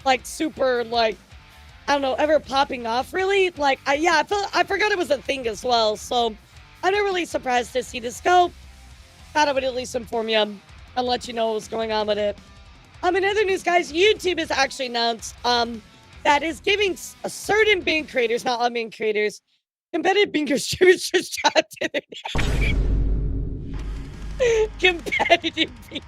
like super, like, I don't know, ever popping off really. Like, I forgot it was a thing as well. So I'm not really surprised to see this go. Thought I would at least inform you and let you know what was going on with it. In other news, guys, YouTube has actually announced that is giving a certain band creators, not all band creators, competitive bingo streamers just trapped in their competitive bingo.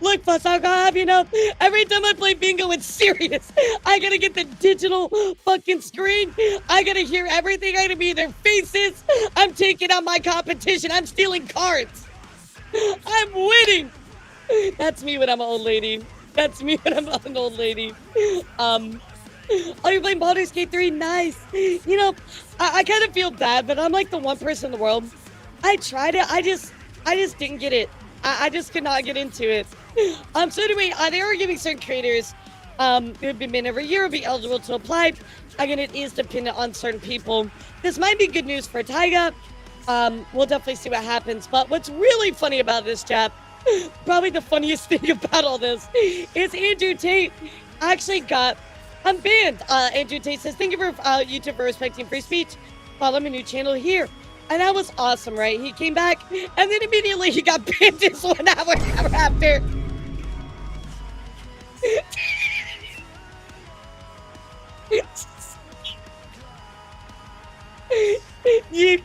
Look, Fuss, I'll have you know, every time I play bingo, it's serious. I gotta get the digital fucking screen. I gotta hear everything. I gotta be in their faces. I'm taking out my competition. I'm stealing cards. I'm winning. That's me when I'm an old lady. That's me when I'm an old lady. Oh, you're playing Baldur's Gate 3? Nice. You know, I kind of feel bad, but I'm like the one person in the world. I tried it. I just didn't get it. I just could not get into it. So anyway, they are giving certain creators who have been banned every year will be eligible to apply. Again, it is dependent on certain people. This might be good news for Tyga. We'll definitely see what happens. But what's really funny about this, chap, probably the funniest thing about all this, is Andrew Tate actually got unbanned. Andrew Tate says, thank you for YouTube for respecting free speech. Follow my new channel here. And that was awesome, right? He came back, and then immediately he got banned just 1 hour after. You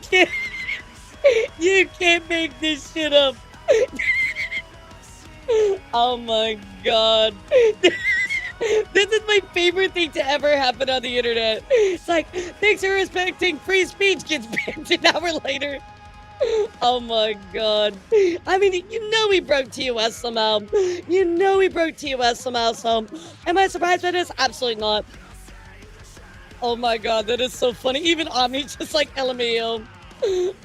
can't make this shit up. Oh my god. This is my favorite thing to ever happen on the internet. It's like, thanks for respecting free speech, gets banned an hour later. Oh my god. I mean, you know he broke TOS somehow. You know he broke TOS somehow, so am I surprised by this? Absolutely not. Oh my god, that is so funny. Even Omni just like LMAO.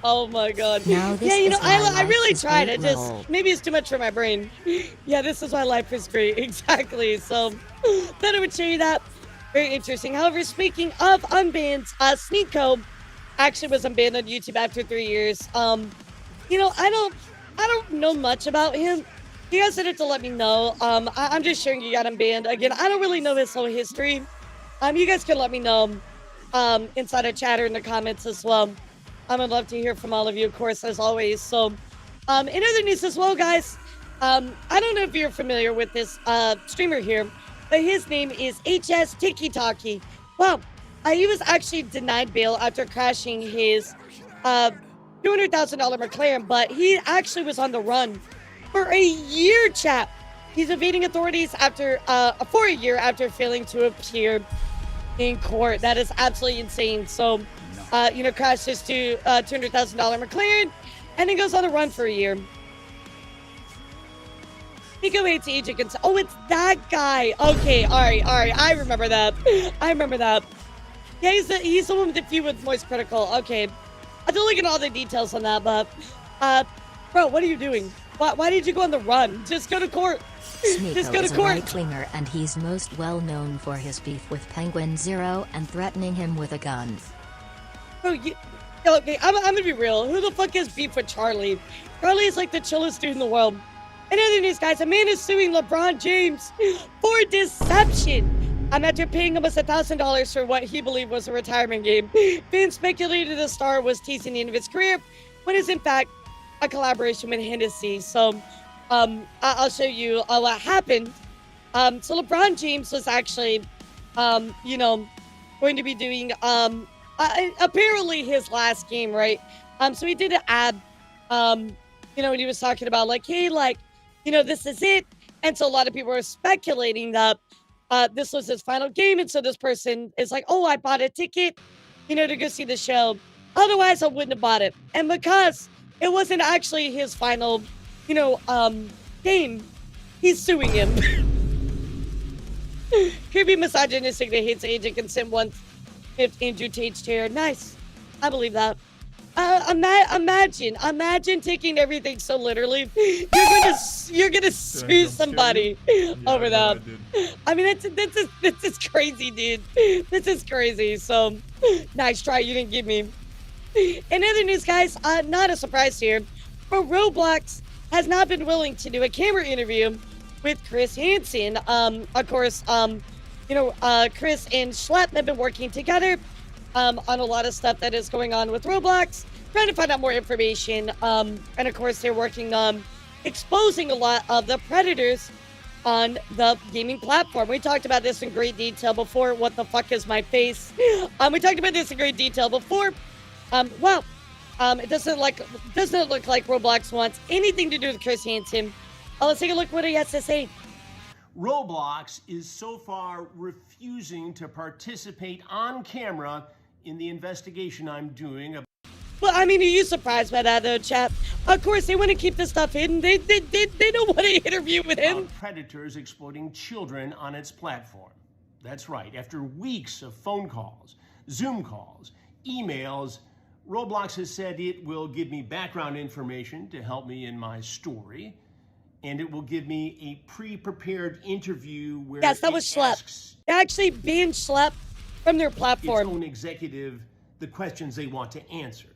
Oh my god. Now this Yeah, you know, is why I really life is tried. great I just level. maybe it's too much for my brain. Yeah, this is why life is great. Exactly. So thought I would show you that. Very interesting. However, speaking of unbanned, Sneeko actually was unbanned on YouTube after 3 years. You know, I don't know much about him. You guys didn't have to let me know. I'm just sharing you got unbanned. Again, I don't really know his whole history. You guys can let me know inside of chat or in the comments as well. I would love to hear from all of you, of course, as always. So, in other news as well, guys, I don't know if you're familiar with this streamer here, but his name is HS Tiki Taki. Well, he was actually denied bail after crashing his $200,000 McLaren, but he actually was on the run for a year, chat. He's evading authorities after for a year after failing to appear in court. That is absolutely insane. So, you know, crashed his $200,000 McLaren, and he goes on a run for a year. Nico hates agent consent. Oh, it's that guy. Okay, all right. I remember that. Yeah, he's the one with the feud with Moist Critical. Okay, I don't look at all the details on that, but bro, what are you doing? Why did you go on the run? Just go to court. Just go to is court. a right-winger, and he's most well known for his beef with Penguin Zero and threatening him with a gun. Bro, okay, I'm gonna be real. Who the fuck is beef with Charlie? Charlie is like the chillest dude in the world. In other news, guys, a man is suing LeBron James for deception. After paying almost $1,000 for what he believed was a retirement game. Fans speculated the star was teasing the end of his career, when it's in fact a collaboration with Hennessy. So, I'll show you what happened. So LeBron James was actually, you know, going to be doing, apparently his last game, right? So he did an ad, you know, when he was talking about like, hey, like, you know, this is it. And so a lot of people were speculating that this was his final game. And so this person is like, oh, I bought a ticket, you know, to go see the show. Otherwise, I wouldn't have bought it. And because it wasn't actually his final, you know, game, he's suing him. Could be misogynistic that hates agent consent once if Andrew Tate's chair. Nice. I believe that. Imagine taking everything so literally. You're gonna sue somebody over that. I mean, this is crazy, dude. This is crazy. So, nice try. You didn't give me. In other news, guys, not a surprise here, but Roblox has not been willing to do a camera interview with Chris Hansen. Of course, you know, Chris and Schlepp have been working together on a lot of stuff that is going on with Roblox, trying to find out more information. And of course, they're working on exposing a lot of the predators on the gaming platform. We talked about this in great detail before. What the fuck is my face? We talked about this in great detail before. Well, it doesn't look like Roblox wants anything to do with Chris Hansen. Let's take a look what he has to say. Roblox is so far refusing to participate on camera in the investigation I'm doing. Well, I mean, are you surprised by that, though, chap? Of course, they want to keep this stuff hidden. They don't want to interview with him. Predators exploiting children on its platform. That's right. After weeks of phone calls, Zoom calls, emails, Roblox has said it will give me background information to help me in my story, and it will give me a pre-prepared interview where yes, that was Schlepp. They actually banned Schlepp from their platform. Its own executive, the questions they want to answer.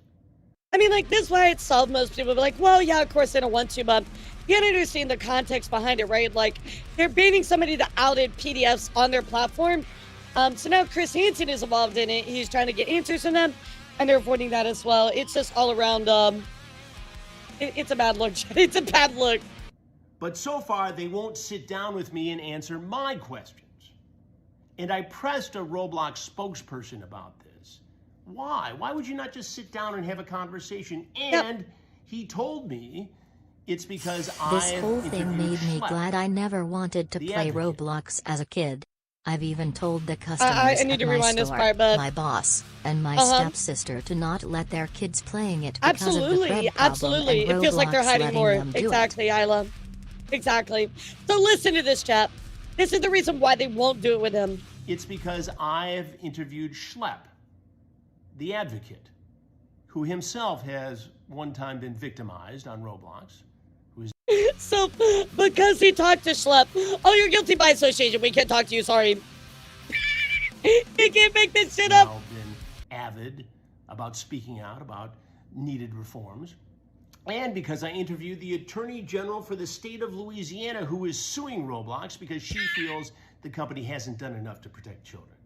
I mean, like, this way it's solved. Most people be like, well, yeah, of course they don't want to, but you gotta understand the context behind it, right? Like, they're banning somebody that outed PDFs on their platform. So now Chris Hansen is involved in it. He's trying to get answers from them, and they're avoiding that as well. It's just all around, it's a bad look. It's a bad look. But so far, they won't sit down with me and answer my questions. And I pressed a Roblox spokesperson about this. Why? Why would you not just sit down and have a conversation? And he told me it's because this whole thing made me glad I never wanted to play Roblox as a kid. I've even told the customers I need at to my rewind this store, part, but my boss, and my stepsister to not let their kids playing it because of the absolutely, thread problem absolutely. and It feels like they're Roblox hiding letting more. them do it. Exactly, Isla. Exactly. So listen to this, chap. This is the reason why they won't do it with him. It's because I've interviewed Schlepp, the advocate, who himself has one time been victimized on Roblox. So, because he talked to Schlepp, oh, you're guilty by association. We can't talk to you. Sorry. You can't make this shit up. Now been avid about speaking out about needed reforms. And because I interviewed the Attorney General for the state of Louisiana, who is suing Roblox because she feels the company hasn't done enough to protect children.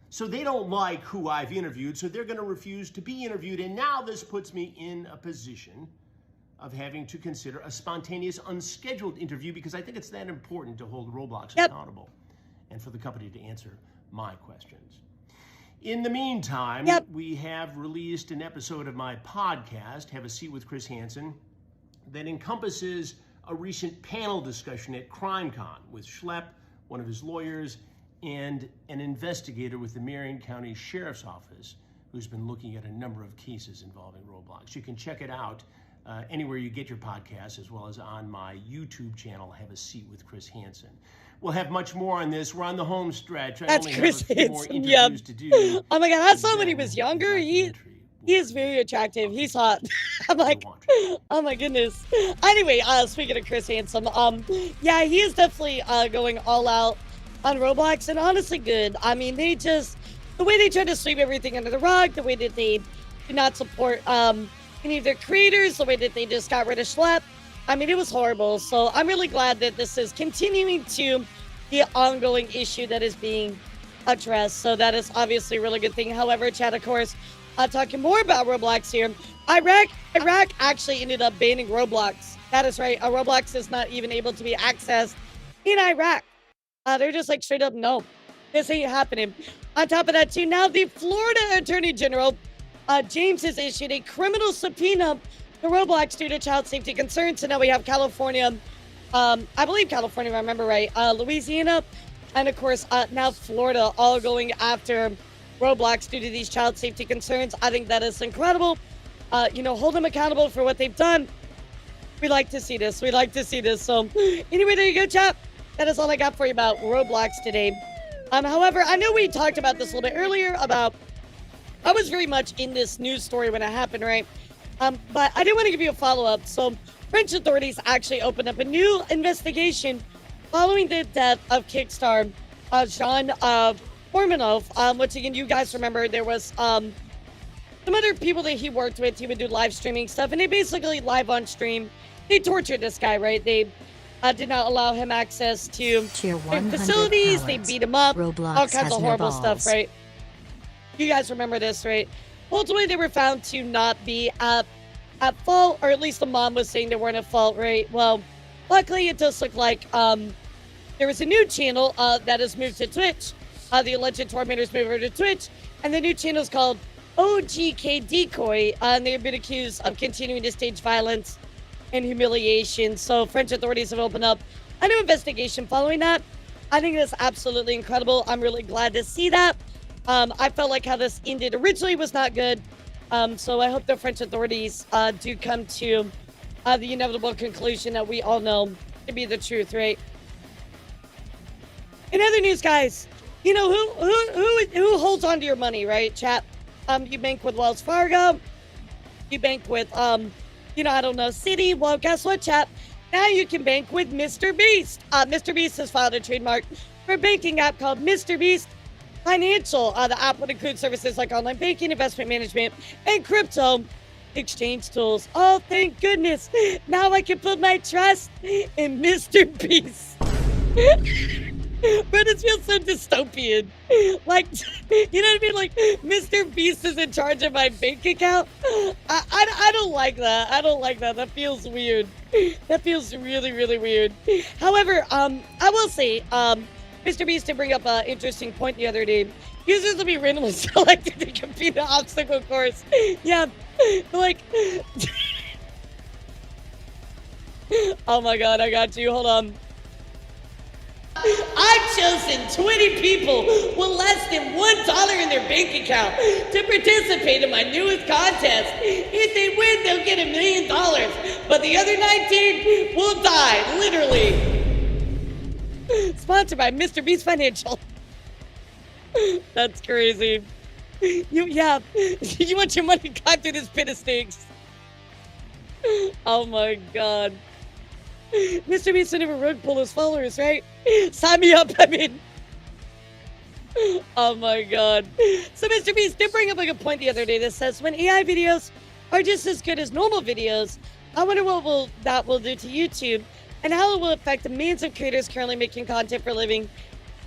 So they don't like who I've interviewed, so they're going to refuse to be interviewed. And now this puts me in a position of having to consider a spontaneous, unscheduled interview because I think it's that important to hold Roblox accountable and for the company to answer my questions. In the meantime, we have released an episode of my podcast, Have a Seat with Chris Hansen, that encompasses a recent panel discussion at CrimeCon with Schlepp, one of his lawyers, and an investigator with the Marion County Sheriff's Office who's been looking at a number of cases involving Roblox. You can check it out anywhere you get your podcasts, as well as on my YouTube channel, Have a Seat with Chris Hansen. We'll have much more on this. We're on the home stretch. That's Chris Hansen. Yep. To do. Oh my God, I saw him when he was younger. He is very attractive. He's hot. I'm like, oh my goodness. Anyway, speaking of Chris Hansen, yeah, he is definitely going all out on Roblox, and honestly good. I mean, the way they try to sweep everything under the rug, the way that they do not support any of their creators, the way that they just got rid of Schlepp. I mean, it was horrible. So I'm really glad that this is continuing to be an ongoing issue that is being addressed. So that is obviously a really good thing. However, Chad, of course, talking more about Roblox here. Iraq actually ended up banning Roblox. That is right. Roblox is not even able to be accessed in Iraq. They're just like straight up, no, this ain't happening. On top of that, too, now the Florida Attorney General, James, has issued a criminal subpoena to Roblox due to child safety concerns. So now we have California, I believe California, if I remember right, Louisiana, and of course, now Florida, all going after Roblox due to these child safety concerns. I think that is incredible. Hold them accountable for what they've done. We like to see this. We like to see this. So anyway, there you go, chat. That is all I got for you about Roblox today. However, I know we talked about this a little bit earlier about I was very much in this news story when it happened, right? But I did want to give you a follow-up. So French authorities actually opened up a new investigation following the death of Kickstar Jean Formanov, which again, you guys remember there was some other people that he worked with. He would do live streaming stuff, and they basically live on stream. They tortured this guy, right? They did not allow him access to facilities. They beat him up. Roblox all kinds has of no horrible balls. stuff, right? You guys remember this, right? Ultimately, they were found to not be at fault, or at least the mom was saying they weren't at fault, right? Well, luckily, it does look like there was a new channel that has moved to Twitch. The alleged tormentors moved over to Twitch, and the new channel is called OGK Decoy, and they've been accused of continuing to stage violence and humiliation. So French authorities have opened up a new investigation following that. I think that's absolutely incredible. I'm really glad to see that. I felt like how this ended originally was not good. So I hope the French authorities do come to the inevitable conclusion that we all know to be the truth, right? In other news, guys, you know who holds on to your money, right, chat? You bank with Wells Fargo. You bank with I don't know, Citi. Well, guess what, chat? Now you can bank with Mr. Beast. Mr. Beast has filed a trademark for a banking app called Mr. Beast Financial. The app would include services like online banking, investment management, and crypto exchange tools. Oh, thank goodness. Now I can put my trust in Mr. Beast. But it feels so dystopian. Like, you know what I mean? Like, Mr. Beast is in charge of my bank account. I don't like that. I don't like that. That feels weird. That feels really, really weird. However, I will say, Mr. Beast did bring up an interesting point the other day. Users will be randomly selected to compete in an obstacle course. Yeah, like... Oh my god, I got you. Hold on. I've chosen 20 people with less than $1 in their bank account to participate in my newest contest. If they win, they'll get $1 million, but the other 19 will die, literally. Sponsored by Mr. Beast Financial. That's crazy. You want your money caught through this pit of snakes. Oh my god. Mr. Beast would never rug pull his followers, right? Sign me up, I mean. Oh my god. So Mr. Beast did bring up a good point the other day that says when AI videos are just as good as normal videos, I wonder what that will do to YouTube and how it will affect the millions of creators currently making content for a living.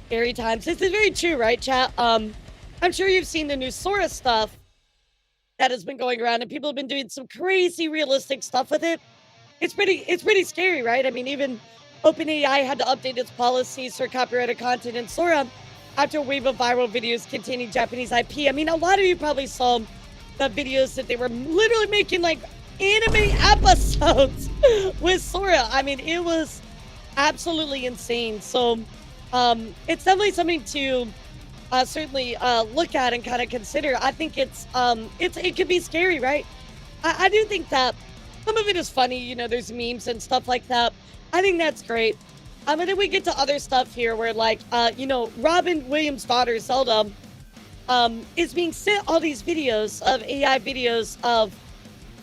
Scary times. This is very true, right, chat? I'm sure you've seen the new Sora stuff that has been going around, and people have been doing some crazy realistic stuff with it. It's pretty scary, right? I mean, even OpenAI had to update its policies for copyrighted content in Sora after a wave of viral videos containing Japanese IP. I mean, a lot of you probably saw the videos that they were literally making like anime episodes with Sora. I mean, it was absolutely insane. So it's definitely something to certainly look at and kind of consider. I think it could be scary, right? I do think that some of it is funny, you know, there's memes and stuff like that. I think that's great. And then we get to other stuff here where, like, you know, Robin Williams' daughter, Zelda, is being sent all these videos of AI videos of,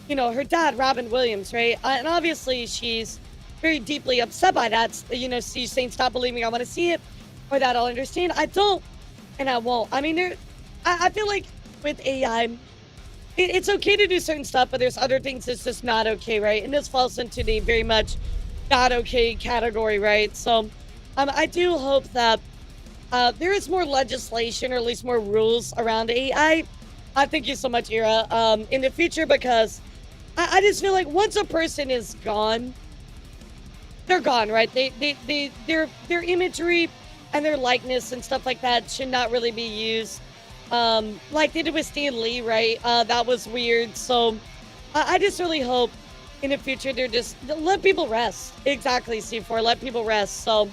you know, her dad, Robin Williams, right? And obviously she's very deeply upset by that. You know, she's saying, stop believing I want to see it, or that I'll understand. I don't, and I won't. I mean, I feel like with AI, it's okay to do certain stuff, but there's other things that's just not okay, right? And this falls into the very much not okay category, right? So I do hope that there is more legislation, or at least more rules around AI. Thank you so much, Ira, in the future, because I just feel like once a person is gone, they're gone, right? Their imagery and their likeness and stuff like that should not really be used. Like they did with Stan Lee, right? That was weird. So I just really hope in the future they're just let people rest. Exactly, C4, let people rest. So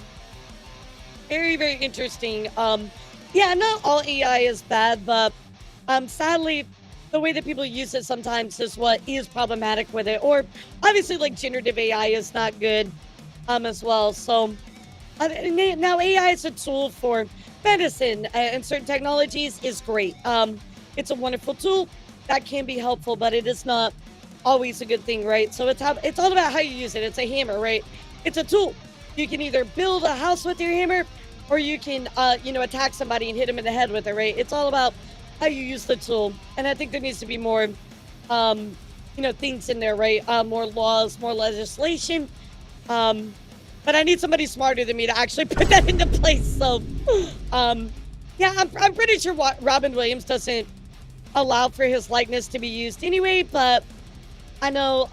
very, very interesting. Yeah, not all AI is bad, but sadly, the way that people use it sometimes is what is problematic with it. Or obviously, like generative AI is not good as well. So now AI is a tool for medicine and certain technologies is great. It's a wonderful tool that can be helpful, but it is not always a good thing, right? So it's all about how you use it. It's a hammer, right? It's a tool. You can either build a house with your hammer, or you can, you know, attack somebody and hit them in the head with it, right? It's all about how you use the tool. And I think there needs to be more, you know, things in there, right? More laws, more legislation. But I need somebody smarter than me to actually put that into place. So, yeah, I'm pretty sure Robin Williams doesn't allow for his likeness to be used anyway. But I know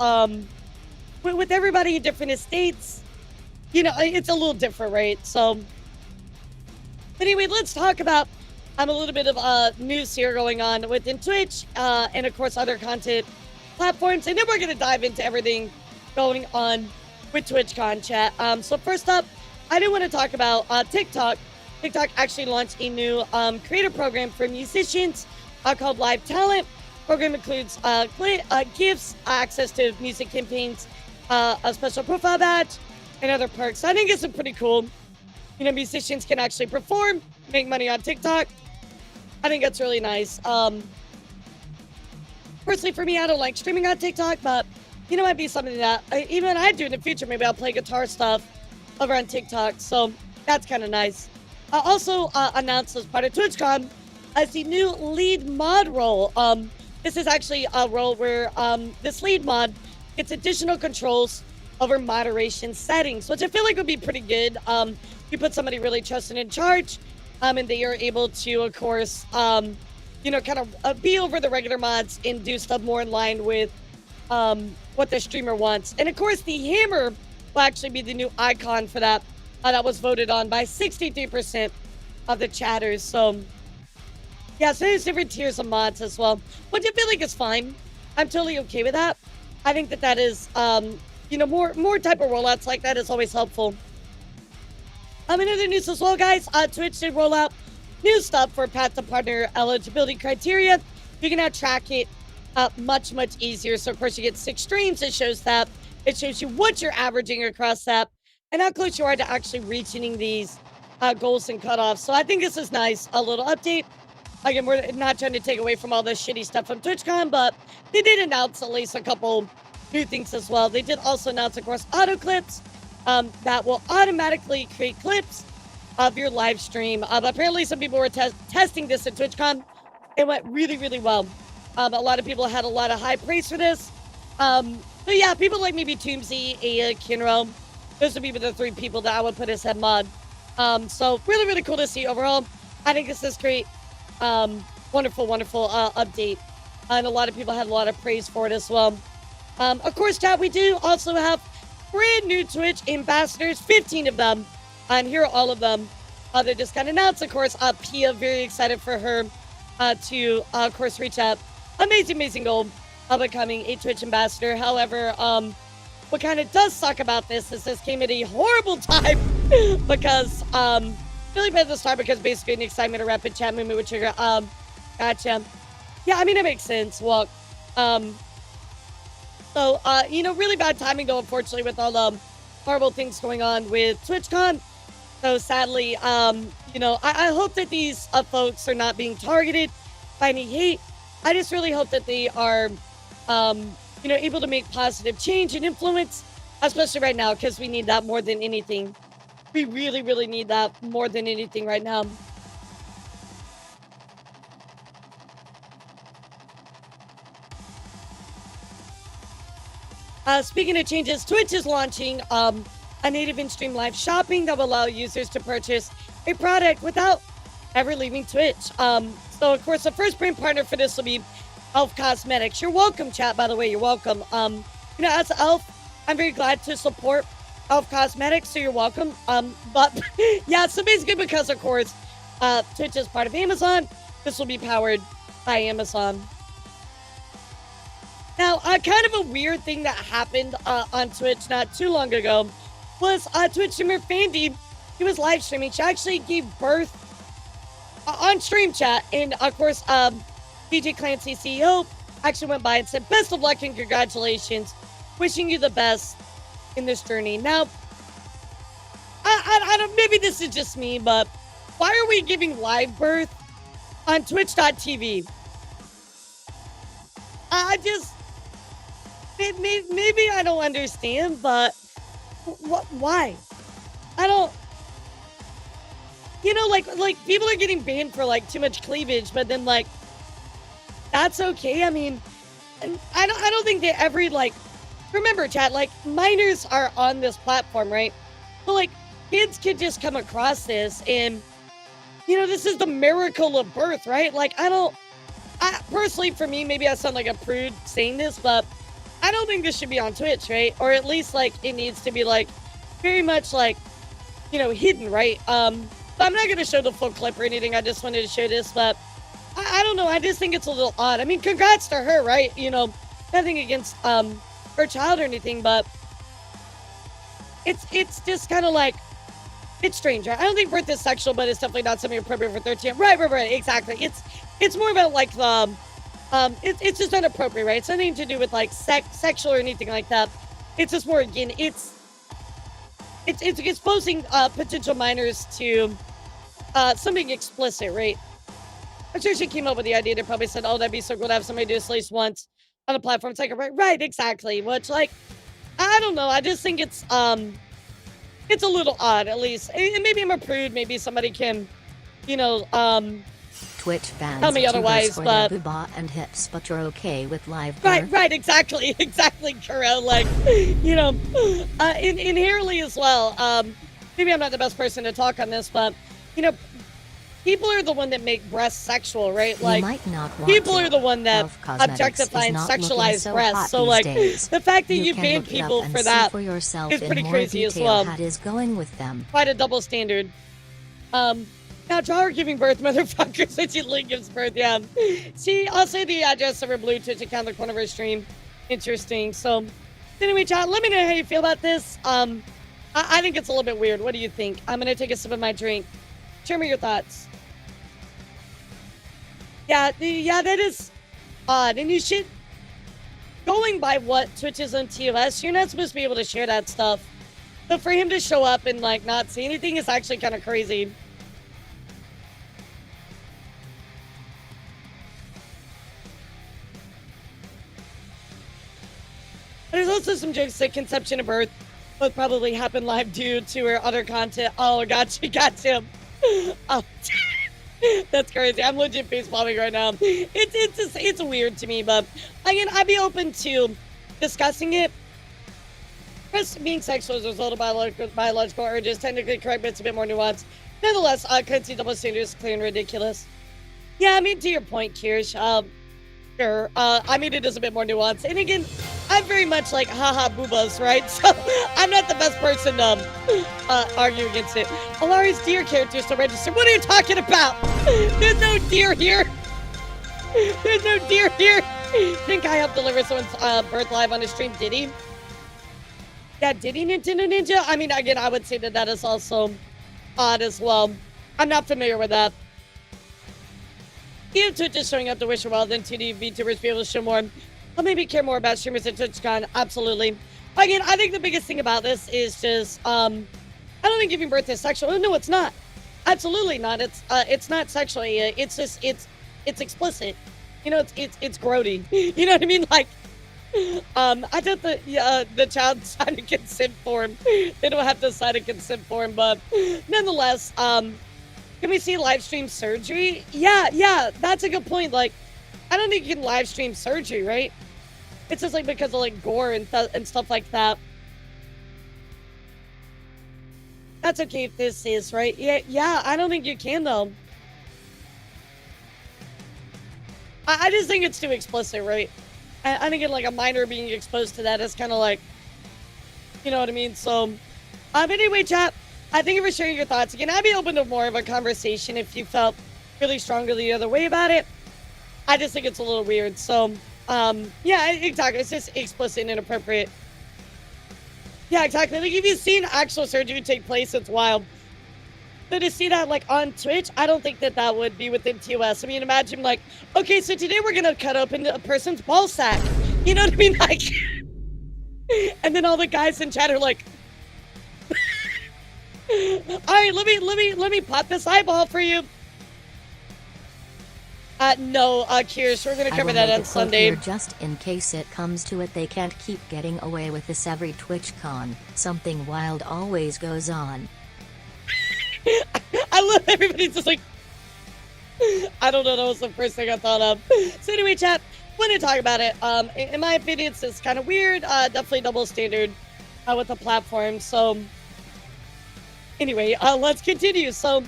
with everybody in different estates, you know, it's a little different, right? So, anyway, let's talk about a little bit of news here going on within Twitch and, of course, other content platforms. And then we're going to dive into everything going on with Twitchcon, chat. So first up, I do want to talk about TikTok. TikTok actually launched a new creator program for musicians called Live Talent. Program includes gifts, access to music campaigns, a special profile badge, and other perks. So I think it's pretty cool. You know, musicians can actually perform, make money on TikTok. I think that's really nice. Personally, for me, I don't like streaming on TikTok, but you know, it might be something that even I do in the future. Maybe I'll play guitar stuff over on TikTok. So that's kind of nice. Also announced as part of TwitchCon as the new lead mod role. This is actually a role where this lead mod gets additional controls over moderation settings, which I feel like would be pretty good. You put somebody really trusted in charge, and they are able to, of course, you know, kind of be over the regular mods and do stuff more in line with what the streamer wants. And of course, the hammer will actually be the new icon for that. That was voted on by 63% of the chatters. So, yeah, so there's different tiers of mods as well, which I feel like is fine. I'm totally okay with that. I think that is, you know, more type of rollouts like that is always helpful. In other news as well, guys, Twitch did roll out new stuff for Path to Partner eligibility criteria. You can now track it much, much easier. So, of course, you get 6 streams. It shows that. It shows you what you're averaging across that and how close you are to actually reaching these goals and cutoffs. So I think this is nice. A little update. Again, we're not trying to take away from all the shitty stuff from TwitchCon, but they did announce at least a couple new things as well. They did also announce, of course, auto clips that will automatically create clips of your live stream. Apparently, some people were testing this at TwitchCon. It went really, really well. A lot of people had a lot of high praise for this. But yeah, people like maybe Toomsy, Aya, Kinro, those would be the 3 people that I would put as head mod. So really, really cool to see overall. I think this is great. Wonderful, wonderful update. And a lot of people had a lot of praise for it as well. Of course, chat, we do also have brand new Twitch ambassadors, 15 of them. And here are all of them. They just got announced, of course. Pia, very excited for her to, of course, reach up. Amazing, amazing goal of becoming a Twitch ambassador. However, what kind of does suck about this is this came at a horrible time because, really bad at the start because basically an excitement or rapid chat movement would trigger. Gotcha. Yeah, I mean, it makes sense. Well, really bad timing though, unfortunately, with all the horrible things going on with TwitchCon. So sadly, I hope that these folks are not being targeted by any hate. I just really hope that they are, able to make positive change and influence, especially right now, because we need that more than anything. We really, really need that more than anything right now. Speaking of changes, Twitch is launching a native in-stream live shopping that will allow users to purchase a product without ever leaving Twitch. So, of course, the first brand partner for this will be Elf Cosmetics. You're welcome, chat, by the way. You're welcome. As Elf, I'm very glad to support Elf Cosmetics, so you're welcome. But, yeah, so basically because, of course, Twitch is part of Amazon, this will be powered by Amazon. Now, kind of a weird thing that happened on Twitch not too long ago was Twitch streamer Fandy. He was live streaming. She actually gave birth on stream, chat. And, of course, DJ Clancy, CEO, actually went by and said, best of luck and congratulations. Wishing you the best in this journey. Now, I don't, maybe this is just me, but why are we giving live birth on Twitch.tv? Maybe I don't understand, but why? I don't, like people are getting banned for like too much cleavage, but then like, that's okay. I mean, I don't think that every remember chat, like minors are on this platform, right? So like kids could just come across this and, this is the miracle of birth, right? Like I personally, for me, maybe I sound like a prude saying this, but I don't think this should be on Twitch, right? Or at least like it needs to be like very much like, hidden, right? But I'm not going to show the full clip or anything. I just wanted to show this, but I don't know. I just think it's a little odd. I mean, congrats to her, right? Nothing against her child or anything, but it's just kind of like, it's strange, right? I don't think birth is sexual, but it's definitely not something appropriate for 13. Right, exactly. It's more about like the, it's just inappropriate, right? It's nothing to do with like sexual or anything like that. It's just more, again, it's exposing potential minors to something explicit, right? I'm sure she came up with the idea. They probably said, oh, that'd be so cool to have somebody do this at least once on a platform. It's like, right, exactly. Which, like, I don't know. I just think it's a little odd, at least. And maybe I'm a prude. Maybe somebody can, Twitch bans tell me otherwise, but booba and hips, but you're okay with live birth. Right, exactly, Kuro. Like, inherently as well. Maybe I'm not the best person to talk on this, but people are the one that make breasts sexual, right? Like, people are the one that objectify and sexualize breasts. So, like, the fact that you ban people for that is pretty crazy as well. Is going with them. Quite a double standard. Now, draw her giving birth, motherfucker, since she literally gives birth, yeah. See, I'll say the address of her blue Twitch account in the corner of her stream. Interesting. So, anyway, John, let me know how you feel about this. I think it's a little bit weird. What do you think? I'm gonna take a sip of my drink. Share me your thoughts. Yeah, that is odd. And you should, going by what Twitch is on TOS, you're not supposed to be able to share that stuff. But for him to show up and like not say anything is actually kind of crazy. There's also some jokes that conception and birth both probably happened live due to her other content. Oh, gotcha. Oh, that's crazy. I'm legit face palming right now. It's weird to me, but again, I'd be open to discussing it. Chris being sexual as a result of biological urges, technically correct, but it's a bit more nuanced. Nonetheless, currency double standards is clear and ridiculous. Yeah, I mean, to your point, Kirsch, sure. I mean, it is a bit more nuanced. And again, I'm very much like haha boobas, right? So I'm not the best person to argue against it. Alari's deer character is still registered. What are you talking about? There's no deer here. There's no deer here. Think I helped deliver someone's birth live on a stream? Did he? Yeah, did he, Nintendo Ninja? I mean, again, I would say that is also odd as well. I'm not familiar with that. If Twitch is showing up to wish her well, then 2D VTubers be able to show more. I'll maybe care more about streamers at Twitchcon. Absolutely. Again, I think the biggest thing about this is just, I don't think giving birth is sexual. No, it's not. Absolutely not. It's not sexually. It's just, it's explicit. You know, it's grody. You know what I mean? Like, I thought the child signed a consent form. They don't have to sign a consent form, but nonetheless, can we see live stream surgery? Yeah, that's a good point. Like, I don't think you can live stream surgery, right? It's just like because of like gore and stuff like that. That's okay if this is, right? Yeah, I don't think you can though. I just think it's too explicit, right? I think like a minor being exposed to that is kind of like, you know what I mean? So, anyway, chat, thank you for sharing your thoughts. Again, I'd be open to more of a conversation if you felt really strongly the other way about it. I just think it's a little weird. So, yeah, exactly. It's just explicit and inappropriate. Yeah, exactly. Like, if you've seen actual surgery take place, it's wild. So to see that, like, on Twitch, I don't think that would be within TOS. I mean, imagine, like, okay, so today we're going to cut open a person's ball sack. You know what I mean? Like, and then all the guys in chat are like, all right, let me pop this eyeball for you. No, Kirsch, we're going to cover that on Sunday. Here just in case it comes to it, they can't keep getting away with this every TwitchCon. Something wild always goes on. I love everybody's just like, I don't know, that was the first thing I thought of. So anyway, chat, want to talk about it. In my opinion, it's just kind of weird. Definitely double standard with the platform. So anyway, let's continue. So,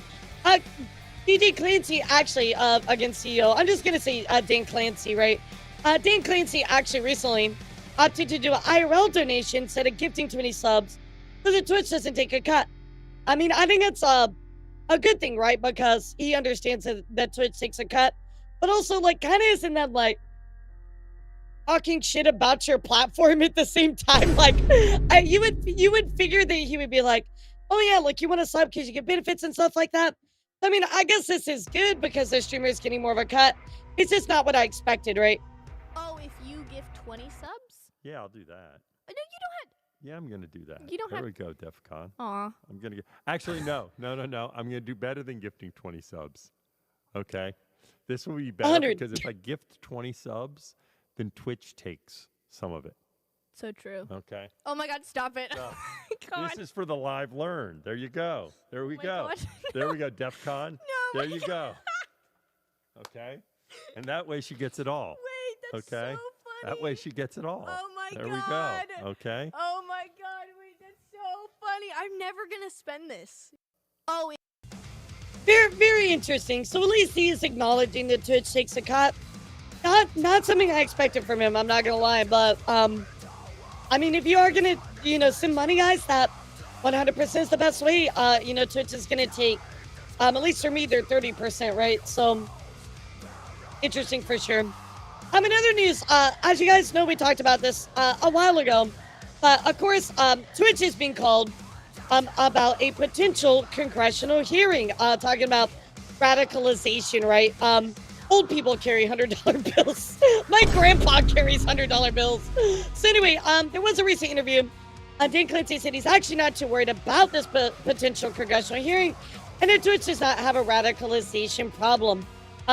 DJ Clancy actually, against CEO, I'm just going to say Dan Clancy, right? Dan Clancy actually recently opted to do an IRL donation instead of gifting too many subs so that Twitch doesn't take a cut. I mean, I think it's a good thing, right? Because he understands that Twitch takes a cut, but also, like, kind of isn't that, like, talking shit about your platform at the same time? Like, you would figure that he would be like, oh yeah, like, you want to sub because you get benefits and stuff like that. I mean, I guess this is good because the streamer is getting more of a cut. It's just not what I expected, right? Oh, if you give 20 subs? Yeah, I'll do that. No, you don't have... Yeah, I'm going to do that. You don't there have... we go, DEFCON. Aw. I'm going to get... Actually, no. I'm going to do better than gifting 20 subs. Okay? This will be better 100. because if I gift 20 subs, then Twitch takes some of it. So true. Okay? Oh my God, stop it. So, God. this is for the live learn. There you go. There we go. God. There we go, DEFCON. No, there you go. Okay? And that way she gets it all. Wait, that's okay? so funny. That way she gets it all. Oh my there God. we go. Okay? Oh my God, wait, that's so funny. I'm never gonna spend this. Oh, Very, very interesting. So at least he is acknowledging that Twitch takes a cut. Not something I expected from him, I'm not gonna lie, but I mean, if you are gonna, send money, guys, that 100% is the best way. Twitch is gonna take, at least for me, they're 30%, right? So interesting for sure. In other news, as you guys know, we talked about this a while ago, but of course, Twitch is being called about a potential congressional hearing, talking about radicalization, right? Old people carry $100 bills. My grandpa carries $100 bills. So anyway, there was a recent interview. Dan Clancy said he's actually not too worried about this potential congressional hearing, and that Twitch does not have a radicalization problem.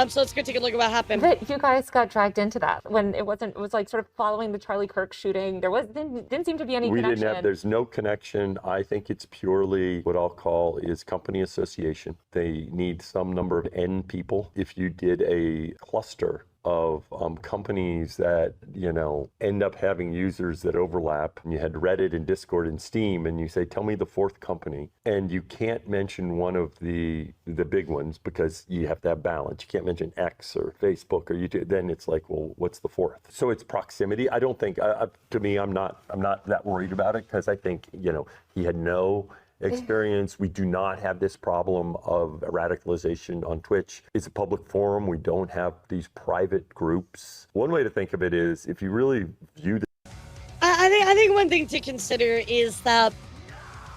So let's go take a look at what happened. That you guys got dragged into that when it was like sort of following the Charlie Kirk shooting. There didn't seem to be any connection. There's no connection. I think it's purely what I'll call is company association. They need some number of N people. If you did a cluster of companies that, end up having users that overlap, and you had Reddit and Discord and Steam, and you say, tell me the fourth company, and you can't mention one of the big ones because you have to have balance. You can't mention X or Facebook or YouTube. Then it's like, well, what's the fourth? So it's proximity. I don't think, to me, I'm not that worried about it, because I think, he had no experience. We do not have this problem of radicalization on Twitch. It's a public forum. We don't have these private groups. One way to think of it is, if you really view the I think one thing to consider is that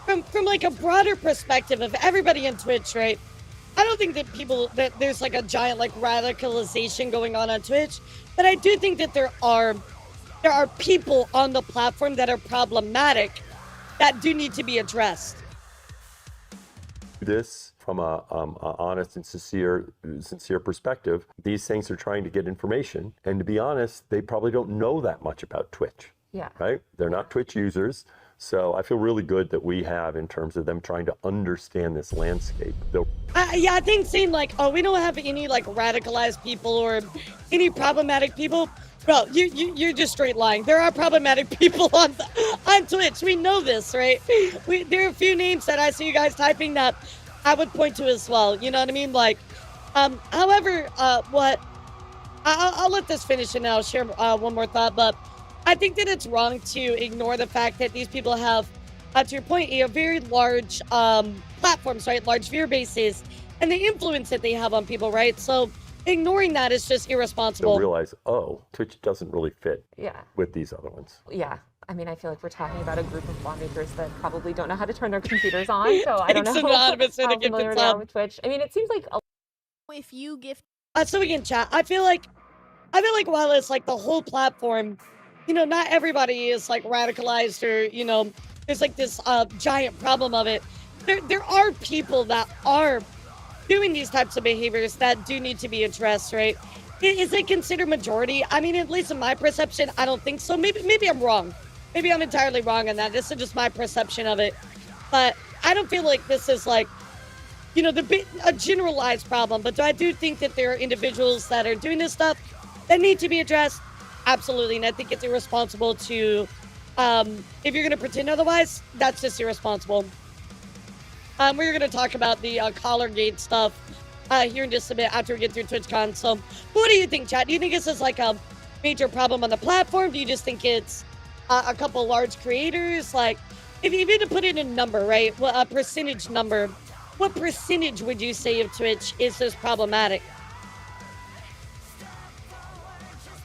from like a broader perspective of everybody in Twitch, right? I don't think that there's like a giant like radicalization going on Twitch, but I do think that there are people on the platform that are problematic that do need to be addressed. This from a honest and sincere perspective, these things are trying to get information, and to be honest, they probably don't know that much about Twitch. Yeah. Right? They're not Twitch users. So I feel really good that we have, in terms of them trying to understand this landscape. Yeah, I think saying like, oh, we don't have any like radicalized people or any problematic people. Bro, you're just straight lying. There are problematic people on Twitch. We know this, right? There are a few names that I see you guys typing that I would point to as well. You know what I mean? Like, however, I'll let this finish and I'll share one more thought. But I think that it's wrong to ignore the fact that these people have, to your point, very large platforms, right? Large viewer bases, and the influence that they have on people, right? So ignoring that is just irresponsible. They'll realize, oh, Twitch doesn't really fit with these other ones. Yeah. I mean, I feel like we're talking about a group of lawmakers that probably don't know how to turn their computers on, so I don't know how familiar they are with Twitch. I mean, it seems like if you gift. So again, chat, I feel like while it's like the whole platform, not everybody is like radicalized or, there's like this giant problem of it. There are people that are doing these types of behaviors that do need to be addressed, right? Is it considered majority? I mean, at least in my perception, I don't think so. Maybe I'm wrong. Maybe I'm entirely wrong on that. This is just my perception of it. But I don't feel like this is like, a generalized problem. But I do think that there are individuals that are doing this stuff that need to be addressed. Absolutely. And I think it's irresponsible to, if you're going to pretend otherwise, that's just irresponsible. We're going to talk about the Collargate stuff here in just a bit after we get through TwitchCon. So what do you think, chat? Do you think this is like a major problem on the platform? Do you just think it's a couple large creators? Like, if you had to put in a number, right? A percentage number, what percentage would you say of Twitch is this problematic?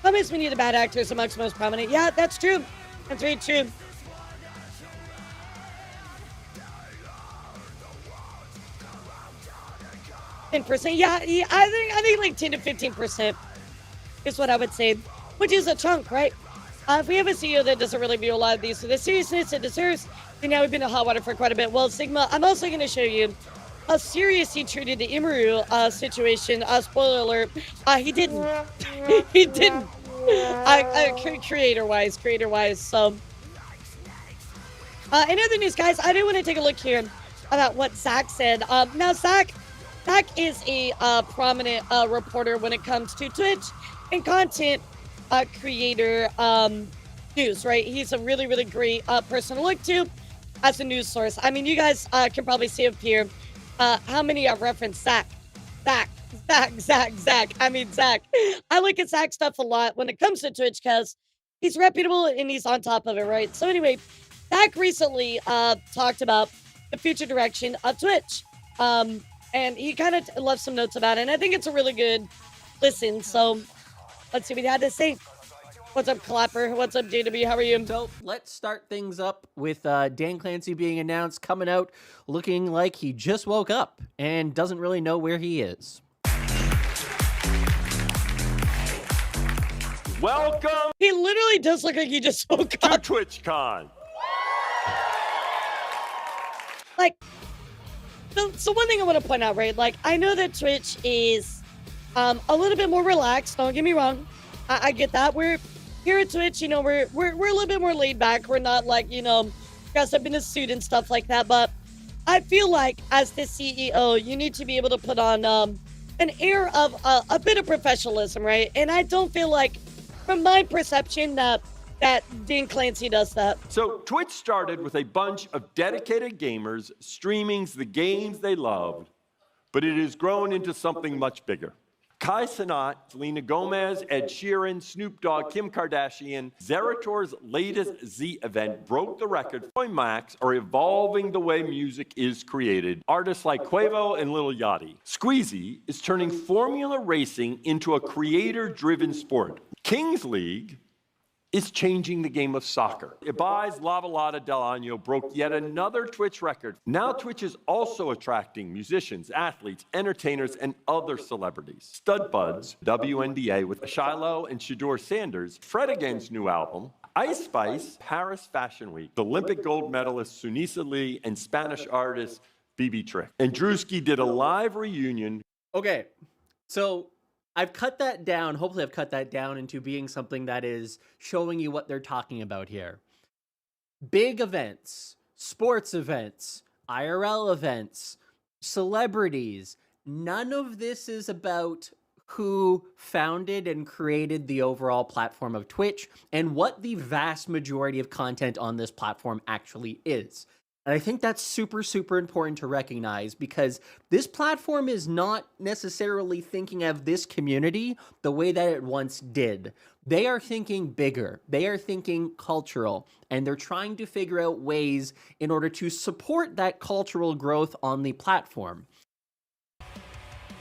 Comments, we need the bad actors amongst the most prominent. Yeah, that's true. That's very true. %. Yeah, I think like 10 to 15% is what I would say, which is a chunk, right? If we have a CEO that doesn't really view a lot of these for the seriousness it deserves, then now we've been in hot water for quite a bit. Well, Sigma, I'm also going to show you how serious he treated the Imaru situation. Spoiler alert, he didn't. He didn't. Creator-wise. So, in other news, guys, I do want to take a look here about what Zach said. Now, Zach is a prominent reporter when it comes to Twitch and content creator news, right? He's a really, really great person to look to as a news source. I mean, you guys can probably see up here how many I've referenced Zach. I mean, Zach. I look at Zach stuff a lot when it comes to Twitch because he's reputable and he's on top of it, right? So anyway, Zach recently talked about the future direction of Twitch. And he kind of left some notes about it. And I think it's a really good listen. So let's see what he had to say. What's up, Clapper? What's up, JW? How are you? So let's start things up with Dan Clancy being announced, coming out looking like he just woke up and doesn't really know where he is. Welcome. He literally does look like he just woke up. To TwitchCon. Like, so one thing I want to point out, right? Like, I know that Twitch is a little bit more relaxed. Don't get me wrong. I get that. We're here at Twitch, you know, we're a little bit more laid back. We're not like, you know, dressed up in a suit and stuff like that. But I feel like as the CEO, you need to be able to put on an air of a bit of professionalism, right? And I don't feel like, from my perception, that Dan Clancy does that. So Twitch started with a bunch of dedicated gamers streaming the games they loved, but it has grown into something much bigger. Kai Cenat, Selena Gomez, Ed Sheeran, Snoop Dogg, Kim Kardashian, Zerator's latest Z event broke the record. Max are evolving the way music is created. Artists like Quavo and Lil Yachty. Squeezy is turning Formula Racing into a creator-driven sport. Kings League is changing the game of soccer. Ibai's Lavalada Del Año broke yet another Twitch record. Now Twitch is also attracting musicians, athletes, entertainers, and other celebrities. Stud Buds, WNBA with Shiloh and Shador Sanders, Fred Again's new album, Ice Spice, Paris Fashion Week, the Olympic gold medalist Sunisa Lee, and Spanish artist BB Trick. And Drewski did a live reunion. Okay, so I've cut that down. Hopefully I've cut that down into being something that is showing you what they're talking about here. Big events, sports events, IRL events, celebrities. None of this is about who founded and created the overall platform of Twitch and what the vast majority of content on this platform actually is. And I think that's super, super important to recognize because this platform is not necessarily thinking of this community the way that it once did. They are thinking bigger. They are thinking cultural. And they're trying to figure out ways in order to support that cultural growth on the platform.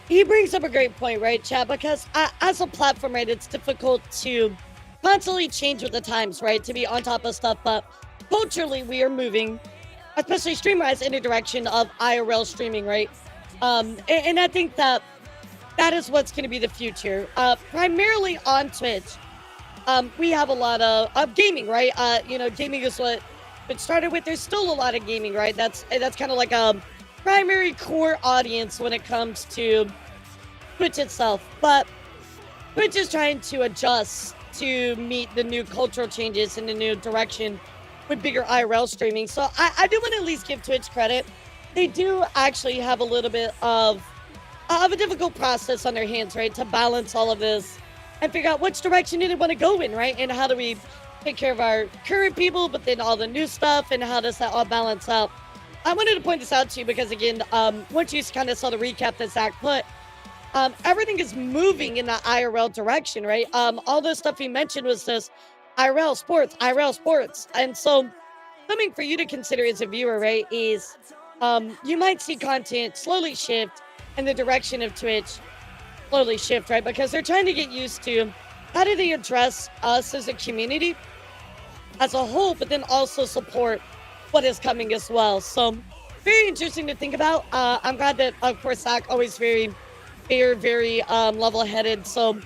He brings up a great point, right, Chad? Because as a platform, right, it's difficult to constantly change with the times, right, to be on top of stuff. But culturally, we are moving, especially stream-wise, in the direction of IRL streaming, right? And I think that is what's going to be the future. Primarily on Twitch, we have a lot of gaming, right? You know, gaming is what it started with. There's still a lot of gaming, right? That's kind of like a primary core audience when it comes to Twitch itself. But Twitch is trying to adjust to meet the new cultural changes in the new direction with bigger IRL streaming. So I do want to at least give Twitch credit. They do actually have a little bit of a difficult process on their hands, right? To balance all of this and figure out which direction do they want to go in, right? And how do we take care of our current people, but then all the new stuff, and how does that all balance out? I wanted to point this out to you because, again, once you kind of saw the recap that Zach put, everything is moving in the IRL direction, right? All the stuff he mentioned was this IRL sports. And so something for you to consider as a viewer, right, is you might see content slowly shift in the direction of Twitch, slowly shift, right? Because they're trying to get used to how do they address us as a community as a whole, but then also support what is coming as well. So very interesting to think about. I'm glad that, of course, Zach always very level-headed. So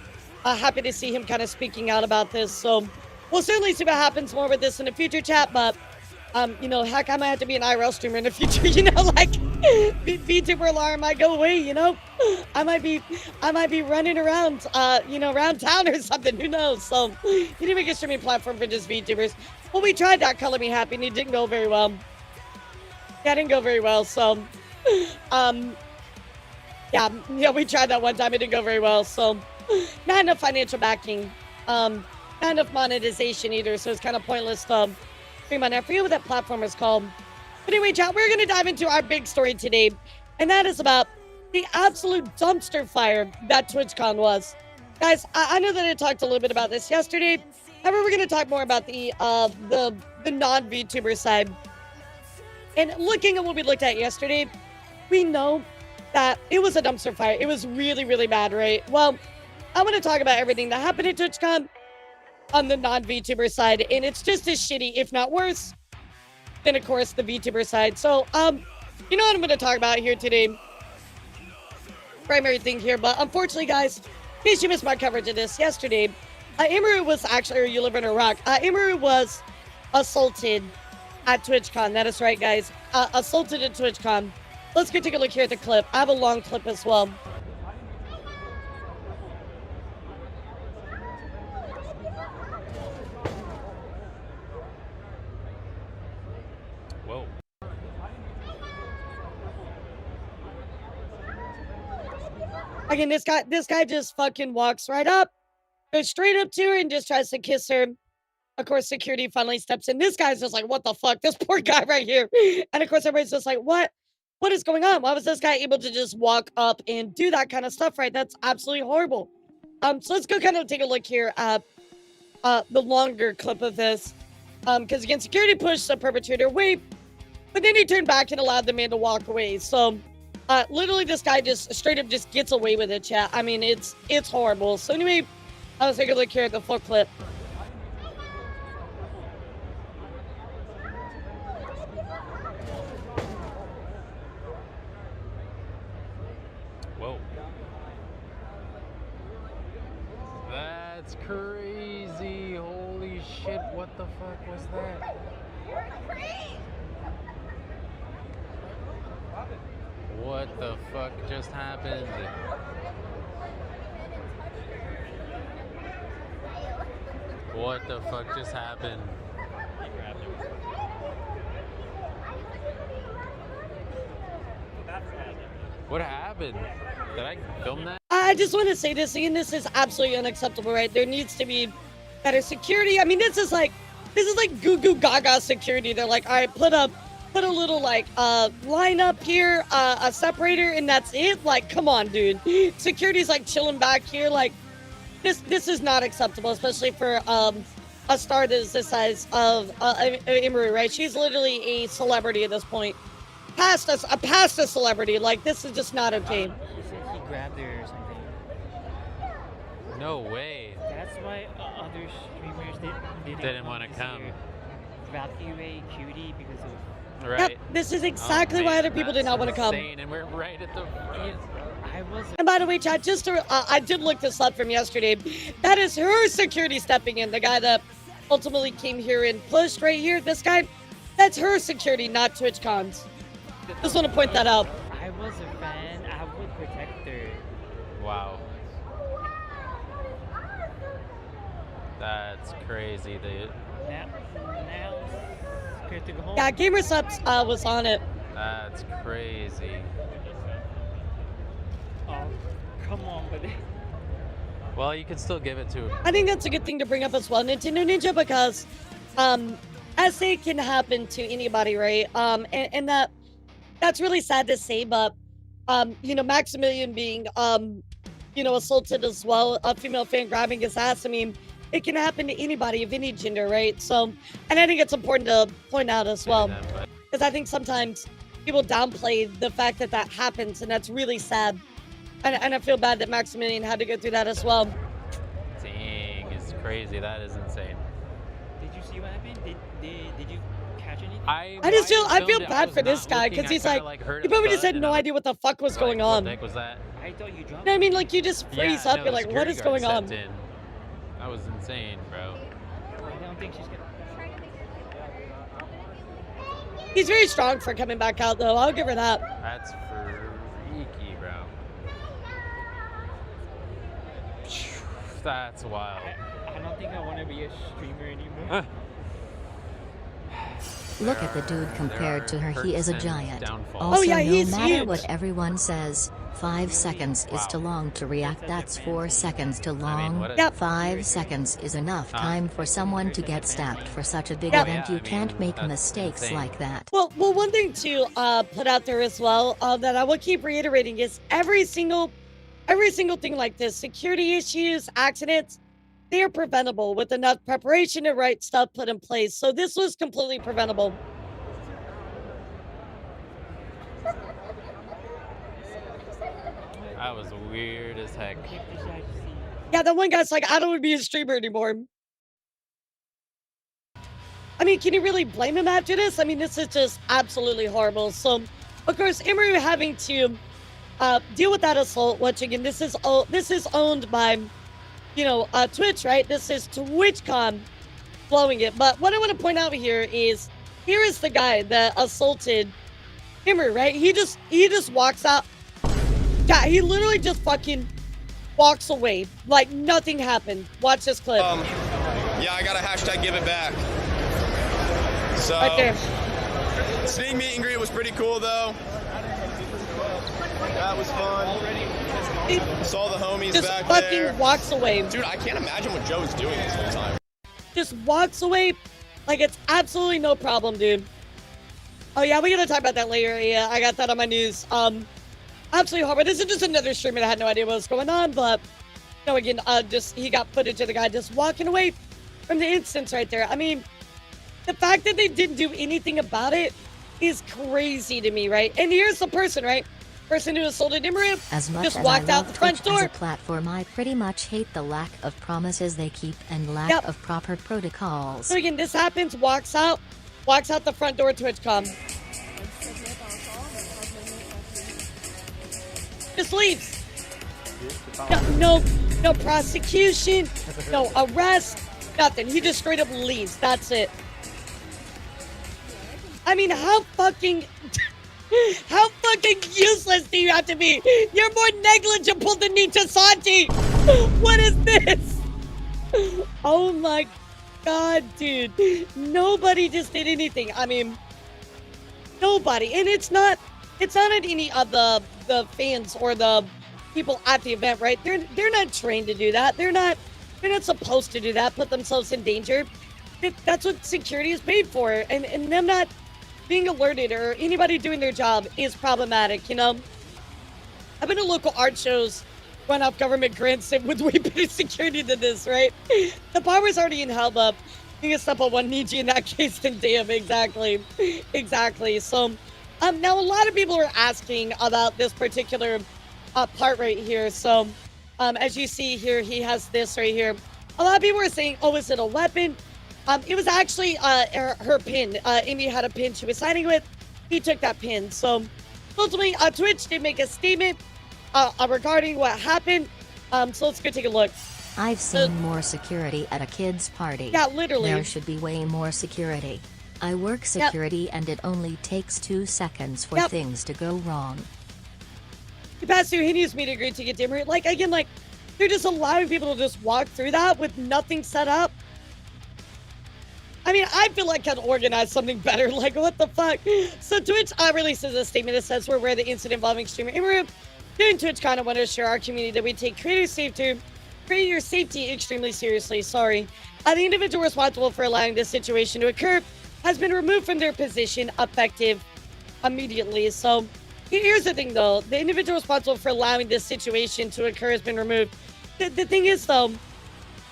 happy to see him kind of speaking out about this. So we'll certainly see what happens more with this in the future, chat. But you know, heck, I might have to be an IRL streamer in the future. You know, like vtuber alarm might go away. You know, I might be running around, you know, around town or something. Who knows? So you need to make a streaming platform for just VTubers. Well, we tried that, Color Me Happy, and it didn't go very well. Yeah, it didn't go very well. So, yeah, we tried that one time. It didn't go very well. So, not enough financial backing, not enough monetization either. So it's kind of pointless to stream on there. I forget what that platform is called. But anyway, chat, we're going to dive into our big story today, and that is about the absolute dumpster fire that TwitchCon was. Guys, I know that I talked a little bit about this yesterday. However, we're going to talk more about the non-VTuber side. And looking at what we looked at yesterday, we know that it was a dumpster fire. It was really, really bad, right? Well, I want to talk about everything that happened at TwitchCon. on the non-VTuber side, and it's just as shitty, if not worse, than, of course, the VTuber side. So, you know what I'm going to talk about here today? Primary thing here, but unfortunately, guys, in case you missed my coverage of this yesterday, Amaru was actually, or you live in Iraq, Amaru was assaulted at Twitchcon. That is right, guys. Assaulted at Twitchcon. Let's go take a look here at the clip. I have a long clip as well. Whoa. Again, this guy just fucking walks right up, goes straight up to her and just tries to kiss her. Of course, security finally steps in. This guy's just like, what the fuck? This poor guy right here. And of course, everybody's just like, what? What is going on? Why was this guy able to just walk up and do that kind of stuff, right? That's absolutely horrible. So let's go kind of take a look here at the longer clip of this. Because again, security pushed the perpetrator away, but then he turned back and allowed the man to walk away. So literally this guy just straight up just gets away with it, chat. I mean, it's horrible. So anyway, let's take a look here at the full clip. Whoa. That's crazy. Holy shit, what the fuck was that? What the fuck just happened? What the fuck just happened? What happened? Did I film that? I just want to say this again. This is absolutely unacceptable, right? There needs to be better security. I mean, this is like goo goo gaga security. They're like, all right, put a little like line up here, a separator, and that's it. Like, come on, dude. Security's like chilling back here. Like, this is not acceptable, especially for a star that is the size of Imru, right? She's literally a celebrity at this point. Past a celebrity. Like, this is just not okay. He said he grabbed her or something. No way. That's why other streamers didn't want to come. Valkyrie Cutie because of. Right. Yep, this is exactly why other people did not want to come. And we're right at the. And by the way, chat, just to, I did look this up from yesterday. That is her security stepping in. The guy that ultimately came here and pushed right here. This guy, that's her security, not Twitchcon's. Just want to point that out. I was a fan. I would protect her. Wow. That's crazy, dude. Now, scared to go home. Yeah, GamerSubs was on it. That's crazy. Oh, come on, buddy. Well, you can still give it to him. I think that's a good thing to bring up as well, Nintendo Ninja, because SA can happen to anybody, right? And that's really sad to say, but you know, Maximilian being you know, assaulted as well, a female fan grabbing his ass. I mean, it can happen to anybody of any gender, right? So, and I think it's important to point out as well, because I think sometimes people downplay the fact that that happens, and that's really sad. And I feel bad that Maximilian had to go through that as well. Dang, it's crazy. That is insane. Did you see what happened? Did you catch anything? I feel bad for this guy, because he's like he probably just had no idea what the fuck was going on. What the heck was that? I thought you dropped. I mean, like, you just freeze up. No, You're like, what is going on? That was insane, bro. I don't think she's gonna. He's very strong for coming back out, though. I'll give her that. That's freaky, bro. That's wild. I don't think I want to be a streamer anymore. Look at the dude compared to her. He is a giant. Downfalls. Also, yeah, no he's matter huge. what everyone says, 5 seconds is too long to react. That's 4 seconds too long. what a- 5 seconds is enough time for someone to get stabbed for such a big Yep. event. Yeah, You I can't mean, make that's mistakes insane. like that. Well, one thing to put out there as well that I will keep reiterating is every single thing like this, security issues, accidents, they are preventable with enough preparation and right stuff put in place. So this was completely preventable. That was weird as heck. Yeah, that one guy's like, I don't want to be a streamer anymore. I mean, can you really blame him after this? I mean, this is just absolutely horrible. So, of course, Imru having to deal with that assault. Once again, this is owned by, Twitch, right? This is Twitchcon blowing it. But what I want to point out here is the guy that assaulted Imru, right? He just walks out. Yeah, he literally just fucking walks away like nothing happened. Watch this clip. Yeah, I got a hashtag give it back. So, right there. Sneak meet and greet was pretty cool, though. That was fun. Saw the homies just back fucking there. Walks away. Dude, I can't imagine what Joe is doing this whole time. Just walks away like it's absolutely no problem, dude. Oh, yeah, we're going to talk about that later. Yeah, I got that on my news. Absolutely horrible. This is just another streamer that had no idea what was going on, but, again, he got footage of the guy just walking away from the instance right there. I mean, the fact that they didn't do anything about it is crazy to me, right? And here's the person, right? Person who assaulted Imru just walked out the front door. As a platform, I pretty much hate the lack of promises they keep and lack of proper protocols. So again, this happens, walks out the front door of TwitchCon. Just leaves. No prosecution, no arrest, nothing. He just straight up leaves. That's it. I mean, how fucking useless do you have to be? You're more negligible than Nita Santi. What is this? Oh my god, dude. Nobody just did anything. I mean, nobody. And it's not at any of the fans or the people at the event, right? They're not trained to do that. They're not supposed to do that, put themselves in danger. That's what security is paid for. And them not being alerted or anybody doing their job is problematic, I've been to local art shows, run off government grants with way better security than this, right? The power's already in held up. You can step on one need you in that case, then damn, exactly. So, now a lot of people are asking about this particular part right here. So, as you see here, he has this right here. A lot of people are saying, oh, is it a weapon? It was actually her pin. Amy had a pin she was signing with. He took that pin. So, ultimately, Twitch did make a statement regarding what happened. So let's go take a look. I've seen more security at a kid's party. Yeah, literally. There should be way more security. I work security and it only takes 2 seconds for things to go wrong. He passed through Hideous meet and greet to get dimmer. Again, they're just allowing people to just walk through that with nothing set up. I mean, I feel like I'd organize something better. What the fuck? So Twitch releases a statement that says we're aware of the incident involving streamer Imru. During TwitchCon, I want to assure our community that we take creator safety extremely seriously. Sorry. The individual responsible for allowing this situation to occur has been removed from their position effective immediately. So here's the thing, though. The individual responsible for allowing this situation to occur has been removed. The thing is, though,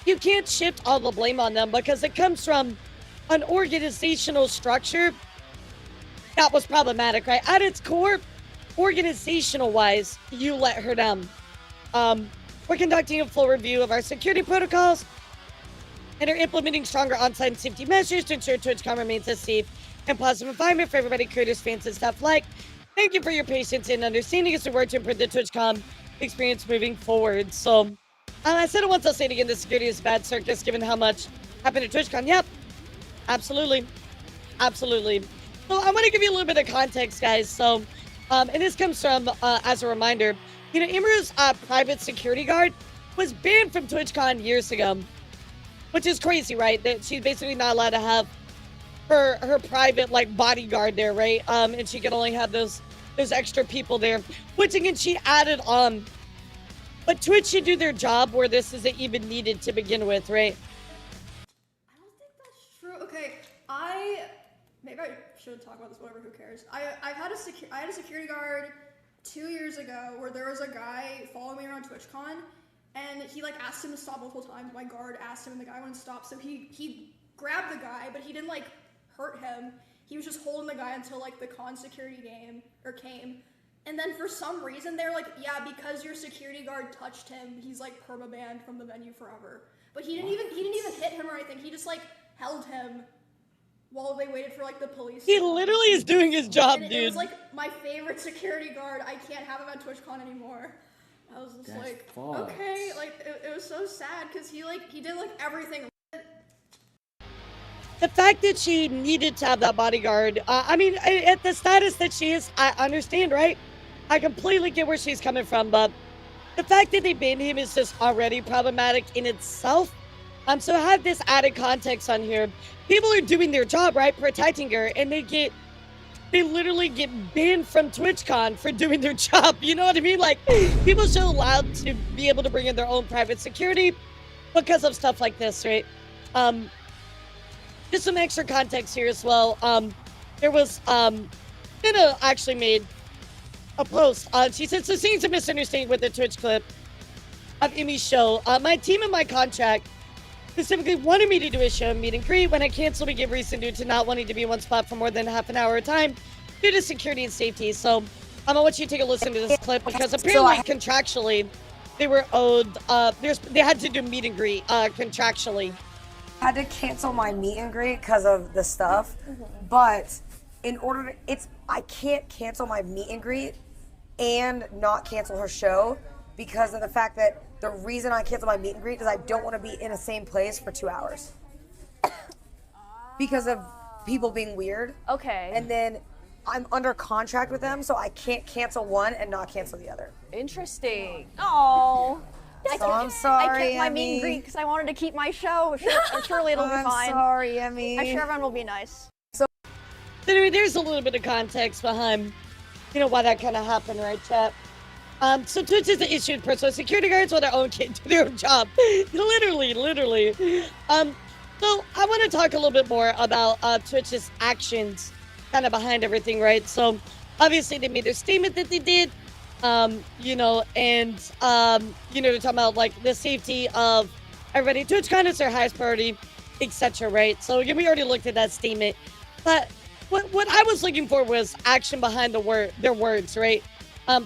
you can't shift all the blame on them because it comes from an organizational structure that was problematic, right? At its core, organizational-wise, you let her down. We're conducting a full review of our security protocols and are implementing stronger on-site safety measures to ensure TwitchCon remains a safe and positive environment for everybody, creators, fans, and stuff like. Thank you for your patience and understanding as we work to improve the TwitchCon experience moving forward. So, I said it once, I'll say it again, the security is a bad circus given how much happened at TwitchCon. Yep. Absolutely. So I want to give you a little bit of context, guys. So, and this comes from, as a reminder, Imru's private security guard was banned from TwitchCon years ago, which is crazy, right? That she's basically not allowed to have her private bodyguard there, right? And she can only have those extra people there, which again she added on. But Twitch should do their job where this isn't even needed to begin with, right? True. Okay, maybe I should talk about this. Whatever. Who cares? I had a security guard 2 years ago where there was a guy following me around TwitchCon, and he asked him to stop multiple times. My guard asked him, and the guy wouldn't stop. So he grabbed the guy, but he didn't hurt him. He was just holding the guy until the con security came. And then for some reason they're yeah, because your security guard touched him, he's permabanned from the venue forever. But he didn't even hit him or anything. He just held him while they waited for like the police. He literally is doing his job, and dude. It was like my favorite security guard. I can't have him at TwitchCon anymore. I was just like, okay, like it was so sad because he did like everything. The fact that she needed to have that bodyguard, I mean, at the status that she is, I understand, right? I completely get where she's coming from, but the fact that they banned him is just already problematic in itself. So I have this added context on here. People are doing their job, right? Protecting her, and they literally get banned from TwitchCon for doing their job. You know what I mean? Like, people are still allowed to be able to bring in their own private security because of stuff like this, right? Just some extra context here as well. There was, Jenna actually made a post. She said, so seeing some misunderstanding with the Twitch clip of Emmy's show. My team and my contract specifically wanted me to do a show meet and greet. When I canceled, we gave reason due to not wanting to be in one spot for more than half an hour at a time due to security and safety. So I want you to take a listen to this clip because apparently contractually they were owed, they had to do meet and greet contractually. I had to cancel my meet and greet because of the stuff, but in order to, I can't cancel my meet and greet and not cancel her show because of the fact that the reason I cancel my meet and greet is I don't want to be in the same place for 2 hours because of people being weird. Okay. And then I'm under contract with them, so I can't cancel one and not cancel the other. Interesting. Oh. So I'm sorry, I kept my Emmy. meet and greet because I wanted to keep my show. Surely it'll be fine. I'm sorry, Emmy. I'm sure everyone will be nice. So anyway, there's a little bit of context behind, why that kind of happened, right, chat? So Twitch has issued personal security guards while their own kid do their own job. literally. So I want to talk a little bit more about Twitch's actions kind of behind everything, right? So obviously they made their statement that they did, they're talking about like the safety of everybody. TwitchCon is their highest priority, etc., right? So again, we already looked at that statement, but what I was looking for was action behind their words, right?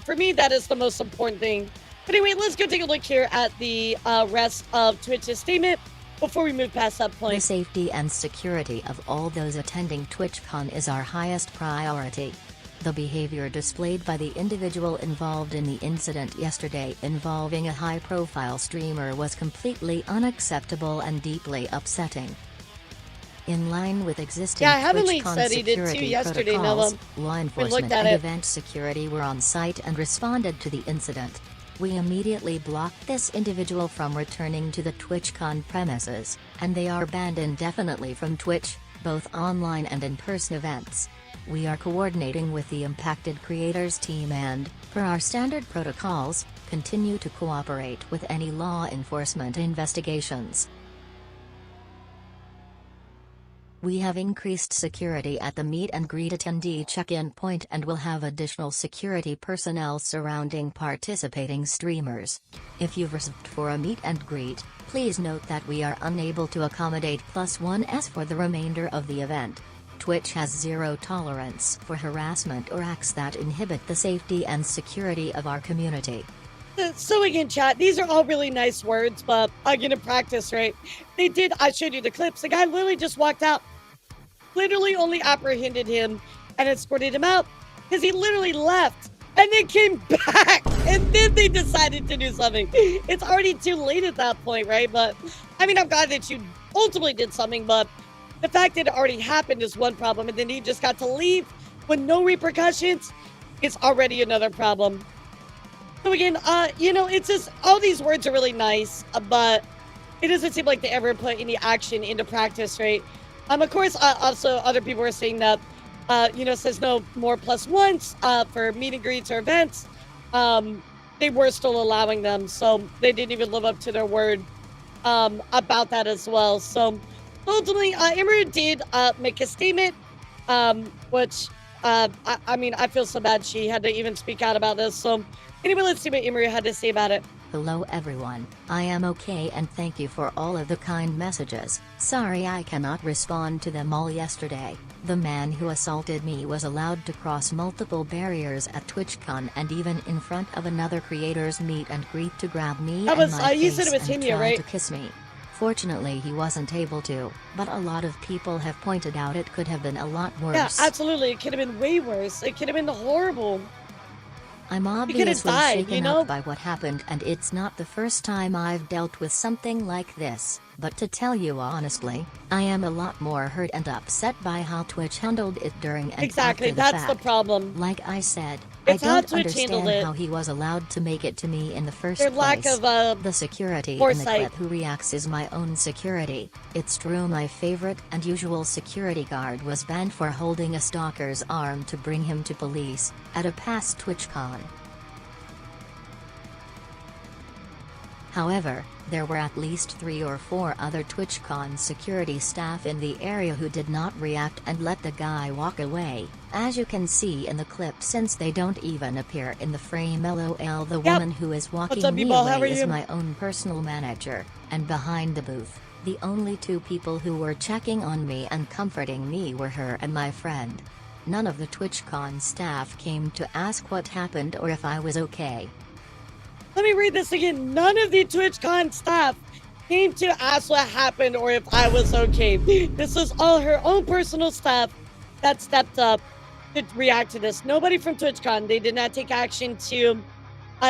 For me, that is the most important thing. But anyway, let's go take a look here at the rest of Twitch's statement before we move past that point. The safety and security of all those attending TwitchCon is our highest priority. The behavior displayed by the individual involved in the incident yesterday involving a high-profile streamer was completely unacceptable and deeply upsetting. In line with existing TwitchCon security protocols, law enforcement and event security were on site and responded to the incident. We immediately blocked this individual from returning to the TwitchCon premises, and they are banned indefinitely from Twitch, both online and in-person events. We are coordinating with the impacted creators team and, per our standard protocols, continue to cooperate with any law enforcement investigations. We have increased security at the meet and greet attendee check-in point and will have additional security personnel surrounding participating streamers. If you've reserved for a meet and greet, please note that we are unable to accommodate +1s for the remainder of the event. Twitch has zero tolerance for harassment or acts that inhibit the safety and security of our community. So again, chat, these are all really nice words, but again, in practice, right? I showed you the clips. The guy literally just walked out, literally only apprehended him and escorted him out because he literally left and then came back and then they decided to do something. It's already too late at that point, right? But I mean, I'm glad that you ultimately did something, but the fact that it already happened is one problem, and then he just got to leave with no repercussions is already another problem. So again, it's just, all these words are really nice, but it doesn't seem like they ever put any action into practice, right? Of course, also other people are saying that, says no more +1s for meet and greets or events. They were still allowing them, so they didn't even live up to their word about that as well. So ultimately, Imru did make a statement, which, I feel so bad she had to even speak out about this. So anyway, let's see what Imru had to say about it. Hello everyone, I am okay and thank you for all of the kind messages. Sorry I cannot respond to them all yesterday. The man who assaulted me was allowed to cross multiple barriers at TwitchCon and even in front of another creator's meet and greet to grab me and my face and try to kiss me. Fortunately, he wasn't able to, but a lot of people have pointed out it could have been a lot worse. Yeah, absolutely. It could have been way worse. It could have been horrible. I'm obviously shaken up by what happened, and it's not the first time I've dealt with something like this. But to tell you honestly, I am a lot more hurt and upset by how Twitch handled it during and exactly, after the that's fact. the problem. Like I said, It's I how don't Twitch handled understand it. how he was allowed to make it to me in the first Their place. lack of the security foresight. in the clip who reacts is my own security. It's true my favorite and usual security guard was banned for holding a stalker's arm to bring him to police at a past TwitchCon. However, there were at least 3 or 4 other TwitchCon security staff in the area who did not react and let the guy walk away, as you can see in the clip since they don't even appear in the frame. LOL. The woman who is walking me away is my own personal manager, and behind the booth, the only 2 people who were checking on me and comforting me were her and my friend. None of the TwitchCon staff came to ask what happened or if I was okay. Let me read this again. None of the TwitchCon staff came to ask what happened or if I was okay. This is all her own personal staff that stepped up to react to this. Nobody from TwitchCon. They did not take action to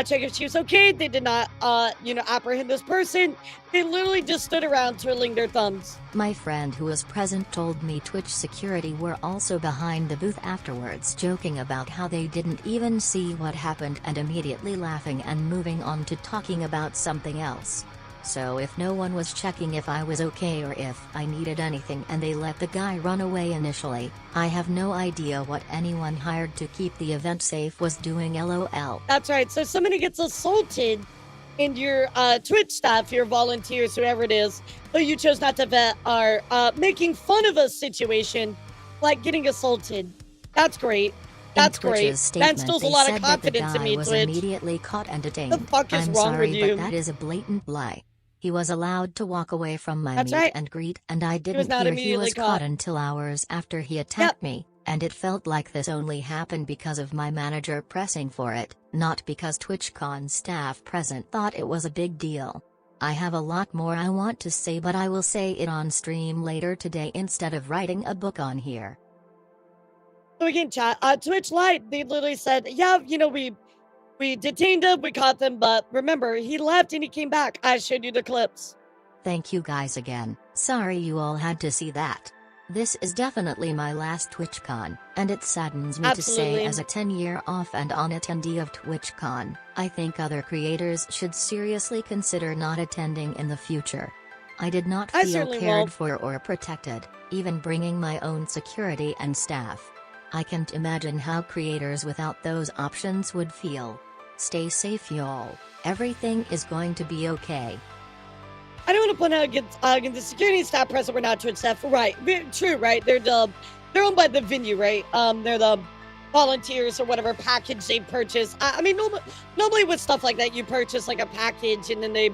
check if she was okay. They did not, apprehend this person. They literally just stood around twiddling their thumbs. My friend who was present told me Twitch security were also behind the booth afterwards, joking about how they didn't even see what happened and immediately laughing and moving on to talking about something else. So if no one was checking if I was okay or if I needed anything and they let the guy run away initially, I have no idea what anyone hired to keep the event safe was doing. LOL. That's right. So somebody gets assaulted and your Twitch staff, your volunteers, whoever it is, who you chose not to vet, are making fun of a situation like getting assaulted. That's great. That's great. That instills a lot of confidence in me, was Twitch. Immediately caught and detained. The fuck is I'm wrong sorry, with you? but that is a blatant lie. He was allowed to walk away from my That's meet right. and greet, and I was didn't not hear he immediately was caught until hours after he attacked me, and it felt like this only happened because of my manager pressing for it, not because TwitchCon staff present thought it was a big deal. I have a lot more I want to say, but I will say it on stream later today instead of writing a book on here. So again, chat, Twitch lied. They literally said, yeah, we detained him, we caught them, but remember, he left and he came back. I showed you the clips. Thank you guys again. Sorry you all had to see that. This is definitely my last TwitchCon, and it saddens me to say as a 10-year off and on attendee of TwitchCon, I think other creators should seriously consider not attending in the future. I did not feel cared for or protected, even bringing my own security and staff. I can't imagine how creators without those options would feel. Stay safe y'all. Everything is going to be okay. I don't want to point out against the security staff present were not Twitch staff. Right. True, right? They're owned by the venue, right? They're the volunteers or whatever package they purchase. I mean, normally with stuff like that, you purchase like a package and then they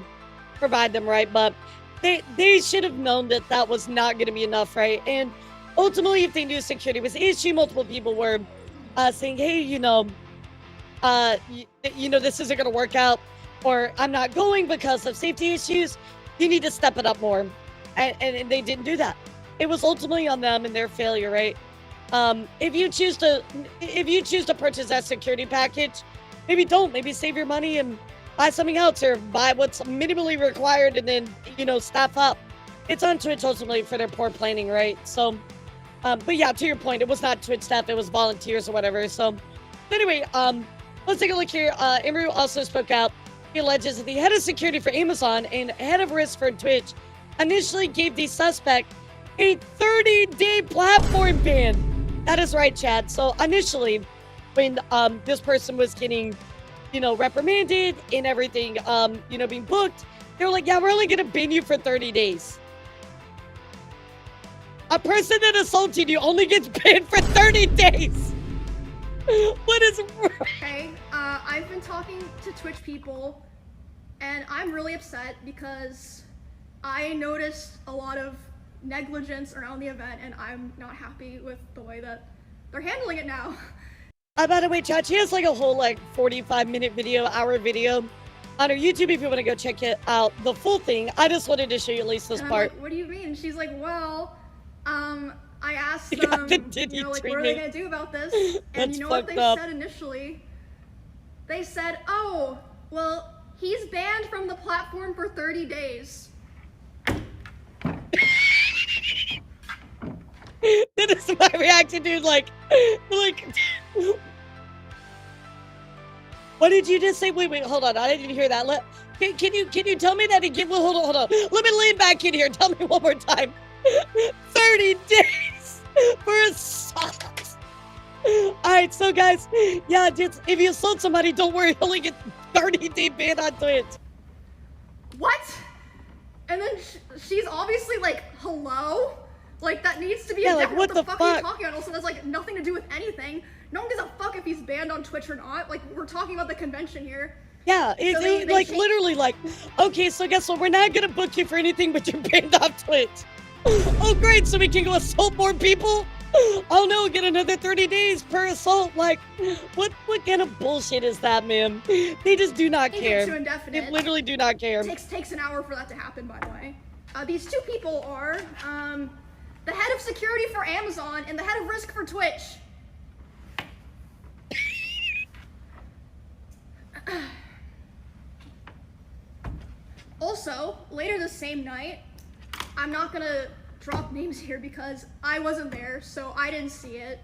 provide them, right? But they should have known that that was not going to be enough, right? And ultimately, if they knew security was the issue, multiple people were saying, hey, this isn't going to work out, or I'm not going because of safety issues. You need to step it up more. And they didn't do that. It was ultimately on them and their failure, right? If you choose to purchase that security package, maybe maybe save your money and buy something else, or buy what's minimally required and then, staff up. It's on Twitch ultimately for their poor planning, right? So, but yeah, to your point, it was not Twitch staff, it was volunteers or whatever. So anyway, let's take a look here. Imru also spoke out. He alleges that the head of security for Amazon and head of risk for Twitch initially gave the suspect a 30-day platform ban. That is right, Chad. So initially, when this person was getting, reprimanded and everything, being booked, they were like, yeah, we're only going to ban you for 30 days. A person that assaulted you only gets banned for 30 days. What is wrong? Okay, I've been talking to Twitch people, and I'm really upset because I noticed a lot of negligence around the event, and I'm not happy with the way that they're handling it now. By the way, chat, she has like a whole 45-minute video, hour video on her YouTube if you want to go check it out, the full thing. I just wanted to show you at least this And I'm part. like, what do you mean? She's like, well, I asked them, you know, like, what are they gonna do about this? And you know what they said initially? They said, oh, well, he's banned from the platform for 30 days. That is my reaction, dude. Like, what did you just say? Wait, hold on. I didn't hear that. Can you tell me that again? Well, hold on. Let me lean back in here. Tell me one more time. 30 days for assault. All right, so guys, yeah, just if you assault somebody, don't worry, you'll only get 30-day ban on Twitch. What? And then she's obviously like, hello? Like, that needs to be a like, what the fuck are you talking about? Also, that's like nothing to do with anything. No one gives a fuck if he's banned on Twitch or not. Like, we're talking about the convention here. Yeah, it's So like literally like, okay, so guess what? We're not gonna book you for anything, but you're banned off Twitch. Oh, great, so we can go assault more people? Oh no, get another 30 days per assault. Like, what kind of bullshit is that, man? They just do not care. To indefinite. They literally do not care. Takes an hour for that to happen, by the way. These two people are the head of security for Amazon and the head of risk for Twitch. Also, later the same night, I'm not gonna drop names here because I wasn't there, so I didn't see it.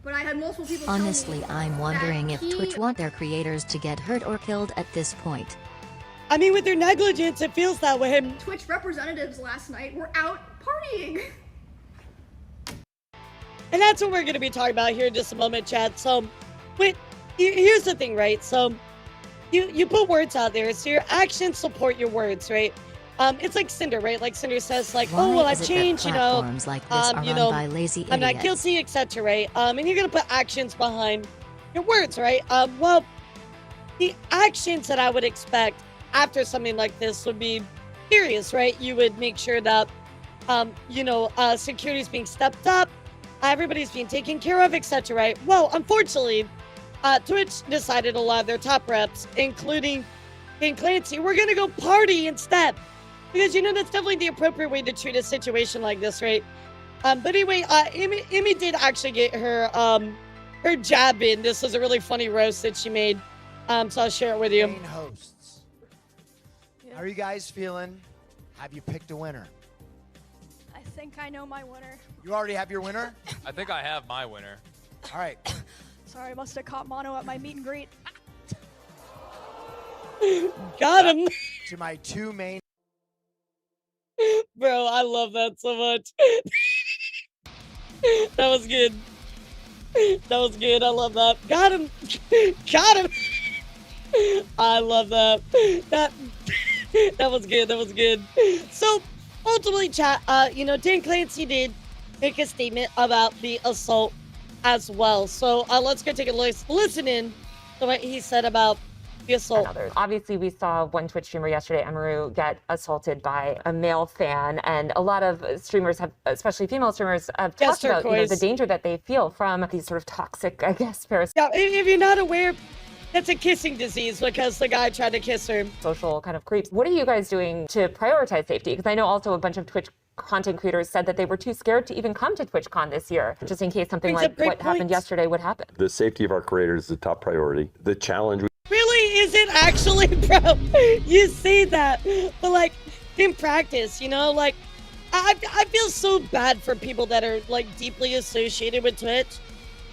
But I had multiple people tell me Honestly, I'm wondering if Twitch want their creators to get hurt or killed at this point. I mean, with their negligence, it feels that way. Twitch representatives last night were out partying. And that's what we're going to be talking about here in just a moment, Chad. So, wait, here's the thing, right? So, you put words out there, so your actions support your words, right? It's like Cinder, right? Like Cinder says, like, oh, well, I've changed, you know, like this are run by lazy I'm not idiots. guilty, etc., right? And you're going to put actions behind your words, right? Well, the actions that I would expect after something like this would be serious, right? You would make sure that, security is being stepped up, everybody's being taken care of, etc., right? Well, unfortunately, Twitch decided a lot of their top reps, including King Clancy, we're going to go party instead. Because, that's definitely the appropriate way to treat a situation like this, right? But anyway, Amy did actually get her jab in. This was a really funny roast that she made. So I'll share it with you. Main hosts. How are you guys feeling? Have you picked a winner? I think I know my winner. You already have your winner? I think I have my winner. All right. Sorry, I must have caught mono at my meet and greet. Got him. To my two main. Bro, I love that so much. That was good. That was good. I love that. Got him. Got him. I love that. That was good. That was good. So, ultimately, chat, Dan Clancy did make a statement about the assault as well. So, let's go take a listen in to what he said about the assault. Obviously, we saw one Twitch streamer yesterday, Amaru, get assaulted by a male fan, and a lot of streamers have, especially female streamers, have talked about the danger that they feel from these sort of toxic, I guess, parasites. Yeah, if you're not aware, that's a kissing disease because the guy tried to kiss her. Social kind of creeps. What are you guys doing to prioritize safety? Because I know also a bunch of Twitch content creators said that they were too scared to even come to TwitchCon this year, just in case something like what happened yesterday would happen. The safety of our creators is the top priority. The challenge. Really, is it actually, bro? You say that, but like in practice, I feel so bad for people that are like deeply associated with Twitch.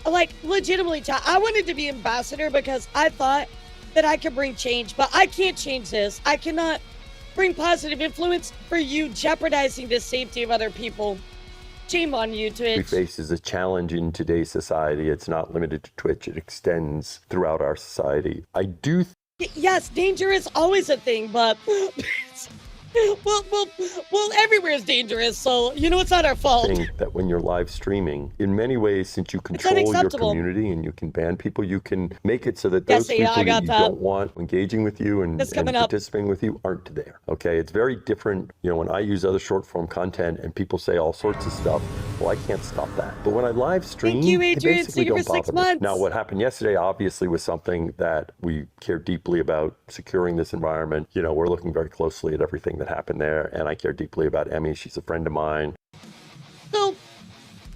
Like legitimately, I wanted to be ambassador because I thought that I could bring change, but I can't change this. I cannot bring positive influence for you jeopardizing the safety of other people. Shame on you, Twitch. We face is a challenge in today's society. It's not limited to Twitch. It extends throughout our society. I do. Yes, danger is always a thing, but Well, everywhere is dangerous, so you know it's not our fault. That when you're live streaming, in many ways, since you control your community and you can ban people, you can make it so that those people that you don't want engaging with you and participating with you aren't there. Okay, it's very different. You know, when I use other short form content and people say all sorts of stuff, well, I can't stop that. But when I live stream, Thank you, Adrian. they basically don't for 6 bother me. months. Now, what happened yesterday obviously was something that we care deeply about, securing this environment. You know, we're looking very closely at everything that happened there, and I care deeply about Emmy. She's a friend of mine. So,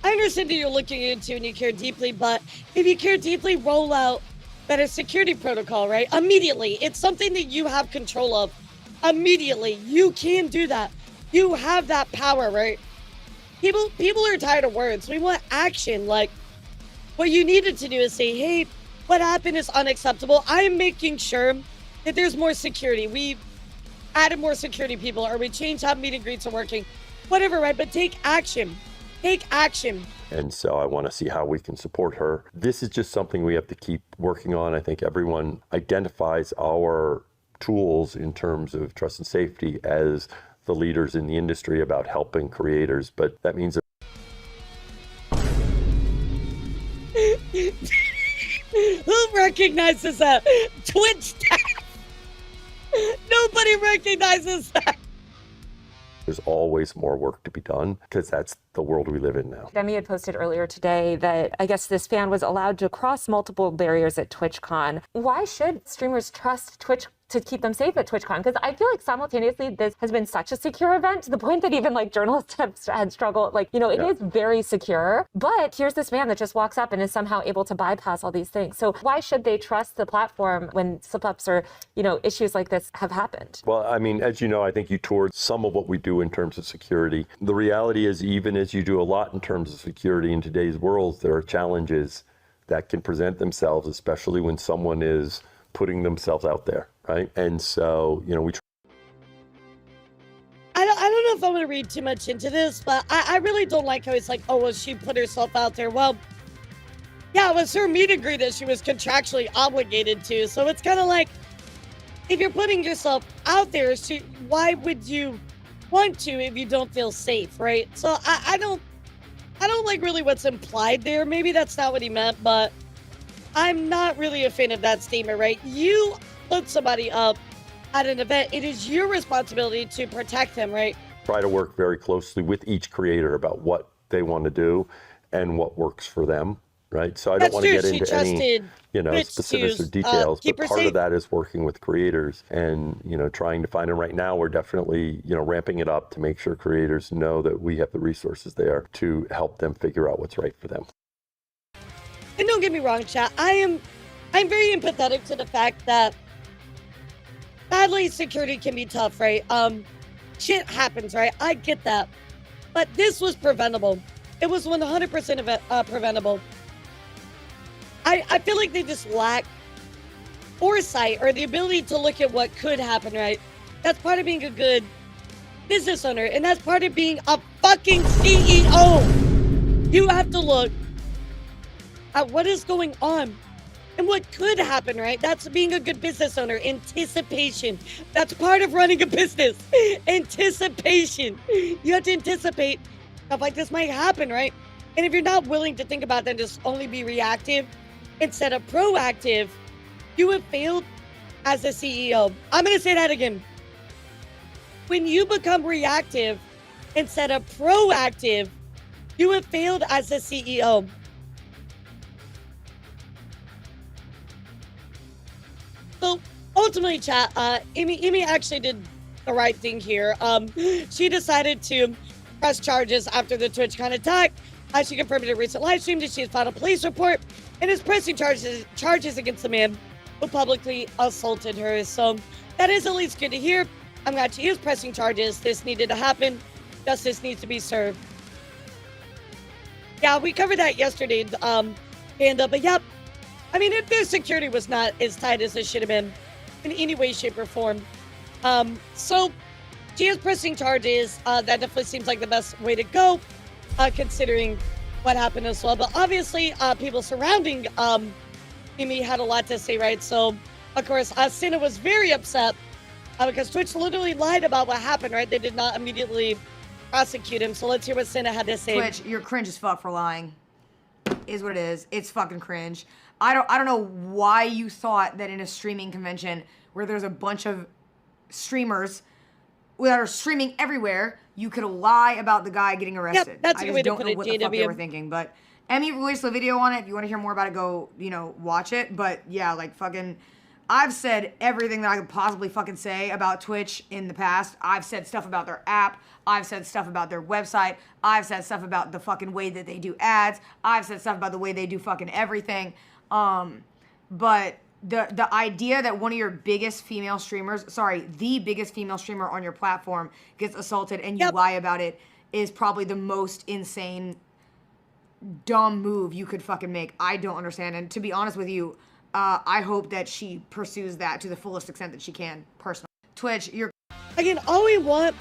I understand that you're looking into and you care deeply, but if you care deeply, roll out better security protocol, right? Immediately. It's something that you have control of. Immediately. You can do that. You have that power, right? People are tired of words. We want action. Like, what you needed to do is say, hey, what happened is unacceptable. I'm making sure that there's more security. We added more security people, or we changed how meet and greets are working. Whatever, right? But take action. Take action. And so I want to see how we can support her. This is just something we have to keep working on. I think everyone identifies our tools in terms of trust and safety as the leaders in the industry about helping creators, but that means who recognizes that? Twitch staff. Nobody recognizes that. there's always more work to be done because that's the world we live in now. Demi had posted earlier today that I guess this fan was allowed to cross multiple barriers at Twitchcon. Why should streamers trust Twitch to keep them safe at Twitchcon? Because I feel like simultaneously this has been such a secure event to the point that even like journalists have had struggled. Like, you know, it is very secure, but here's this man that just walks up and is somehow able to bypass all these things. So why should they trust the platform when slip-ups or, you know, issues like this have happened? Well, I mean, as you know, I think you toured some of what we do in terms of security. The reality is, even as you do a lot in terms of security in today's world, there are challenges that can present themselves, especially when someone is putting themselves out there, right? And so, you know, we I don't know if I want to read too much into this, but I really don't like how it's like, oh, well, she put herself out there. Well, yeah, it was her meet and greet that she was contractually obligated to. So it's kind of like, if you're putting yourself out there, why would you want to if you don't feel safe, right? So I don't like really what's implied there. Maybe that's not what he meant, but I'm not really a fan of that statement, right? You put somebody up at an event, it is your responsibility to protect them, right? try to work very closely with each creator about what they want to do and what works for them, right? So I don't want to get into any, you know, specifics or details, but part of that is working with creators and, you know, trying to find, and right now we're definitely, you know, ramping it up to make sure creators know that we have the resources there to help them figure out what's right for them. And don't get me wrong, chat, I'm very empathetic to the fact that badly security can be tough, right? Shit happens, right? I get that. But this was preventable. It was 100% preventable. I feel like they just lack foresight or the ability to look at what could happen, right? That's part of being a good business owner, and that's part of being a fucking CEO. You have to look at what is going on and what could happen, right? That's being a good business owner. Anticipation. That's part of running a business. Anticipation. You have to anticipate stuff like this might happen, right? And if you're not willing to think about that, just only be reactive instead of proactive, you have failed as a CEO. I'm going to say that again. When you become reactive instead of proactive, you have failed as a CEO. So ultimately, chat, Amy actually did the right thing here. She decided to press charges after the Twitchcon attack. She confirmed in a recent live stream that she has filed a police report and is pressing charges against the man who publicly assaulted her. So that is at least good to hear. I'm glad she is pressing charges. This needed to happen. Justice needs to be served. Yeah, we covered that yesterday, but yep. I mean, if their security was not as tight as it should have been in any way, shape, or form. So she is pressing charges. That definitely seems like the best way to go, considering what happened as well. But obviously, people surrounding Amy had a lot to say, right? So, of course, Sina was very upset because Twitch literally lied about what happened, right? They did not immediately prosecute him. So let's hear what Cinna had to say. Twitch, you're cringe as fuck for lying. Is what it is. It's fucking cringe. I don't know why you thought that in a streaming convention where there's a bunch of streamers that are streaming everywhere, you could lie about the guy getting arrested. Yep, that's a good way to put it, I just don't know what the fuck they were thinking, but Emmy released a video on it. If you want to hear more about it, go, watch it. But yeah, like fucking, I've said everything that I could possibly fucking say about Twitch in the past. I've said stuff about their app. I've said stuff about their website. I've said stuff about the fucking way that they do ads. I've said stuff about the way they do fucking everything. But the idea that one of your biggest female streamers, the biggest female streamer on your platform gets assaulted and you lie about it is probably the most insane, dumb move you could fucking make. I don't understand. And to be honest with you, I hope that she pursues that to the fullest extent that she can, personally. Twitch, you're... Again, all we want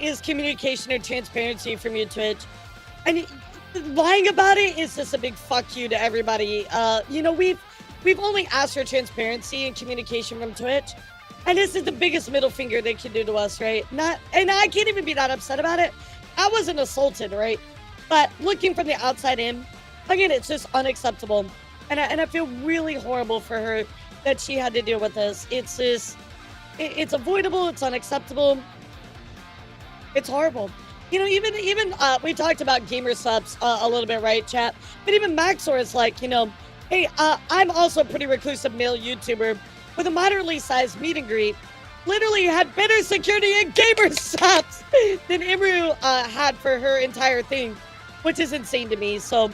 is communication and transparency from you, Twitch. And lying about it is just a big fuck you to everybody. We've only asked for transparency and communication from Twitch. And this is the biggest middle finger they can do to us, right? And I can't even be that upset about it. I wasn't assaulted, right? But looking from the outside in, again, it's just unacceptable. And I feel really horrible for her that she had to deal with this. It's just, it's avoidable, it's unacceptable. It's horrible. Even we talked about gamer subs a little bit, right, chat? But even Maxor is like, hey, I'm also a pretty reclusive male YouTuber with a moderately sized meet and greet. Literally had better security and gamer subs than Imru had for her entire thing, which is insane to me. So,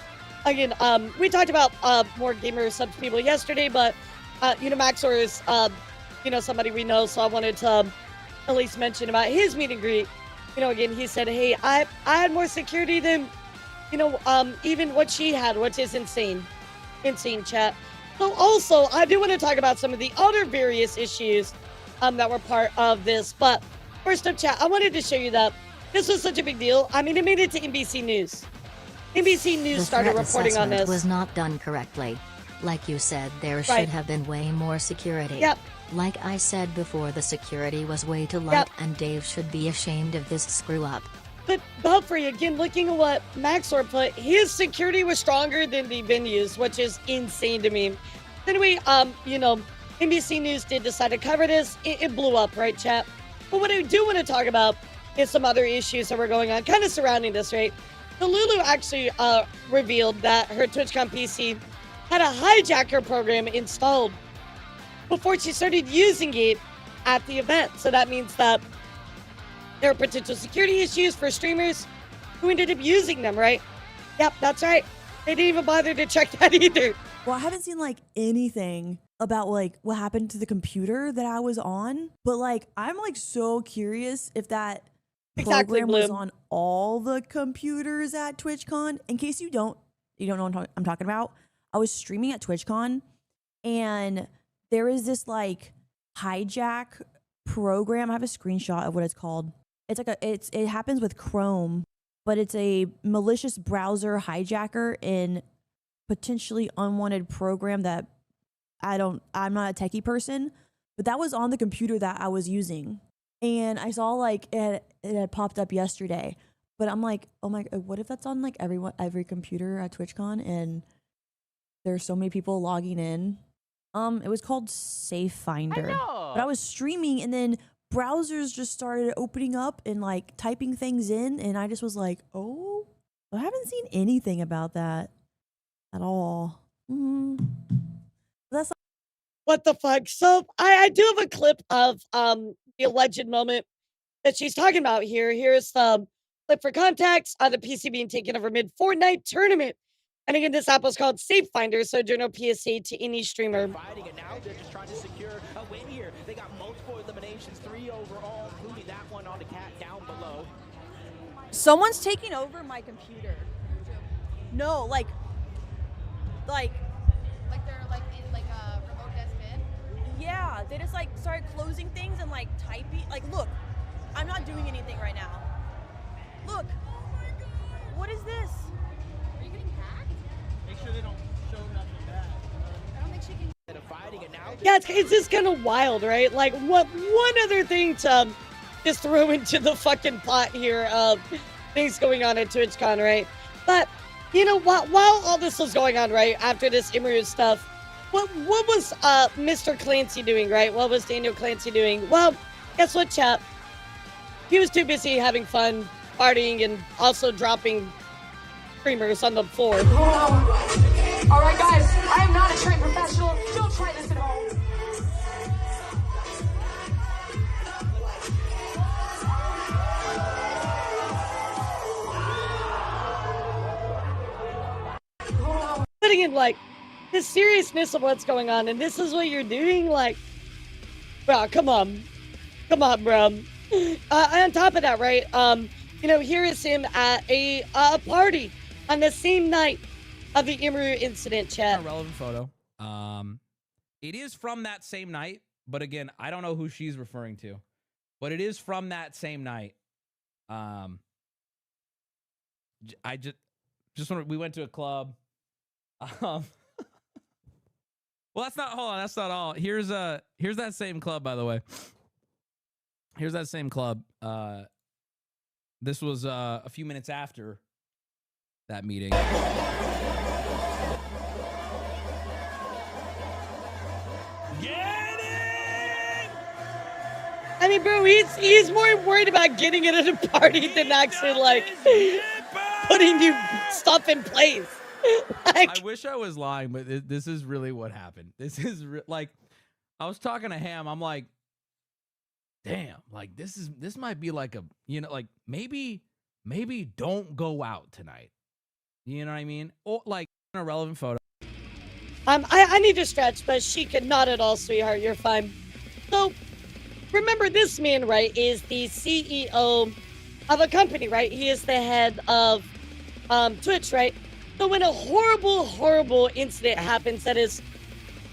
again, we talked about more gamer subs people yesterday, but, Maxor is, somebody we know, so I wanted to at least mention about his meet and greet. Again, he said, hey, I had more security than, even what she had, which is insane. Insane, chat. So also, I do want to talk about some of the other various issues that were part of this. But first up, chat, I wanted to show you that this was such a big deal. I mean, it made it to NBC News. NBC News started reporting on this. Was not done correctly. Like you said, there should have been way more security. Yep. Like I said before, the security was way too light, and Dave should be ashamed of this screw up. But Belfry, again, looking at what Maxor put, his security was stronger than the venues, which is insane to me. Anyway, NBC News did decide to cover this. It blew up, right, chat? But what I do want to talk about is some other issues that were going on, kind of surrounding this, right? So Lulu actually revealed that her Twitchcon PC had a hijacker program installed before she started using it at the event. So that means that there are potential security issues for streamers who ended up using them, right? Yep, that's right. They didn't even bother to check that either. Well, I haven't seen anything about what happened to the computer that I was on, but I'm so curious if that program was on all the computers at TwitchCon. In case you don't know what I'm talking about, I was streaming at TwitchCon and there is this hijack program. I have a screenshot of what it's called. It's it happens with Chrome, but it's a malicious browser hijacker in potentially unwanted program that I'm not a techie person, but that was on the computer that I was using. And I saw it had popped up yesterday, but I'm like, oh my, what if that's on every computer at TwitchCon and there's so many people logging in? It was called Safe Finder. But I was streaming and then browsers just started opening up and typing things in, and I just was like, oh, I haven't seen anything about that at all. That's what the fuck. So I do have a clip of the alleged moment that she's talking about here. Here's the clip for context on the PC being taken over mid Fortnite tournament. And again, this app was called Safe Finder, so general PSA to any streamer. Fighting, and now they're just trying to secure a win here. They got multiple eliminations, 3 overall, including that one on the cat down below. Someone's taking over my computer. No, they're in a remote desk bin? Yeah, they just started closing things and typing. Look, I'm not doing anything right now. Look. Oh my god. What is this? Are you getting hacked? Make sure they don't show nothing bad. I don't think she can. Fighting, and now yeah, it's just kind of wild, right? Like, what one other thing to just throw into the fucking pot here of things going on at TwitchCon, right? But you know, while all this was going on, right, after this Imru stuff, what was Mr. Clancy doing, right? What was Daniel Clancy doing? Well, guess what, chap? He was too busy having fun, partying, and also dropping streamers on the floor. All right, guys, I am not a trained professional. Don't try this at home. Putting in like the seriousness of what's going on, and this is what you're doing, like, bro, come on, bro. On top of that, right? You know, here is him at a party on the same night of the Imru incident. Chat. A relevant photo. It is from that same night, but again, I don't know who she's referring to, but it is from that same night. I just want we went to a club. Well, that's not. Hold on, that's not all. Here's that same club, by the way. Here's that same club. This was a few minutes after that meeting. I mean, bro, he's more worried about getting it at a party than actually like putting new stuff in place. I wish I was lying, but this is really what happened. This is like, I was talking to Ham. I'm like, damn, like this might be like a, you know, like maybe don't go out tonight. You know what I mean? Or like a relevant photo. I need to stretch, but she could not at all, sweetheart. You're fine. So remember, this man, right, is the CEO of a company, right? He is the head of Twitch, right? So when a horrible incident happens that is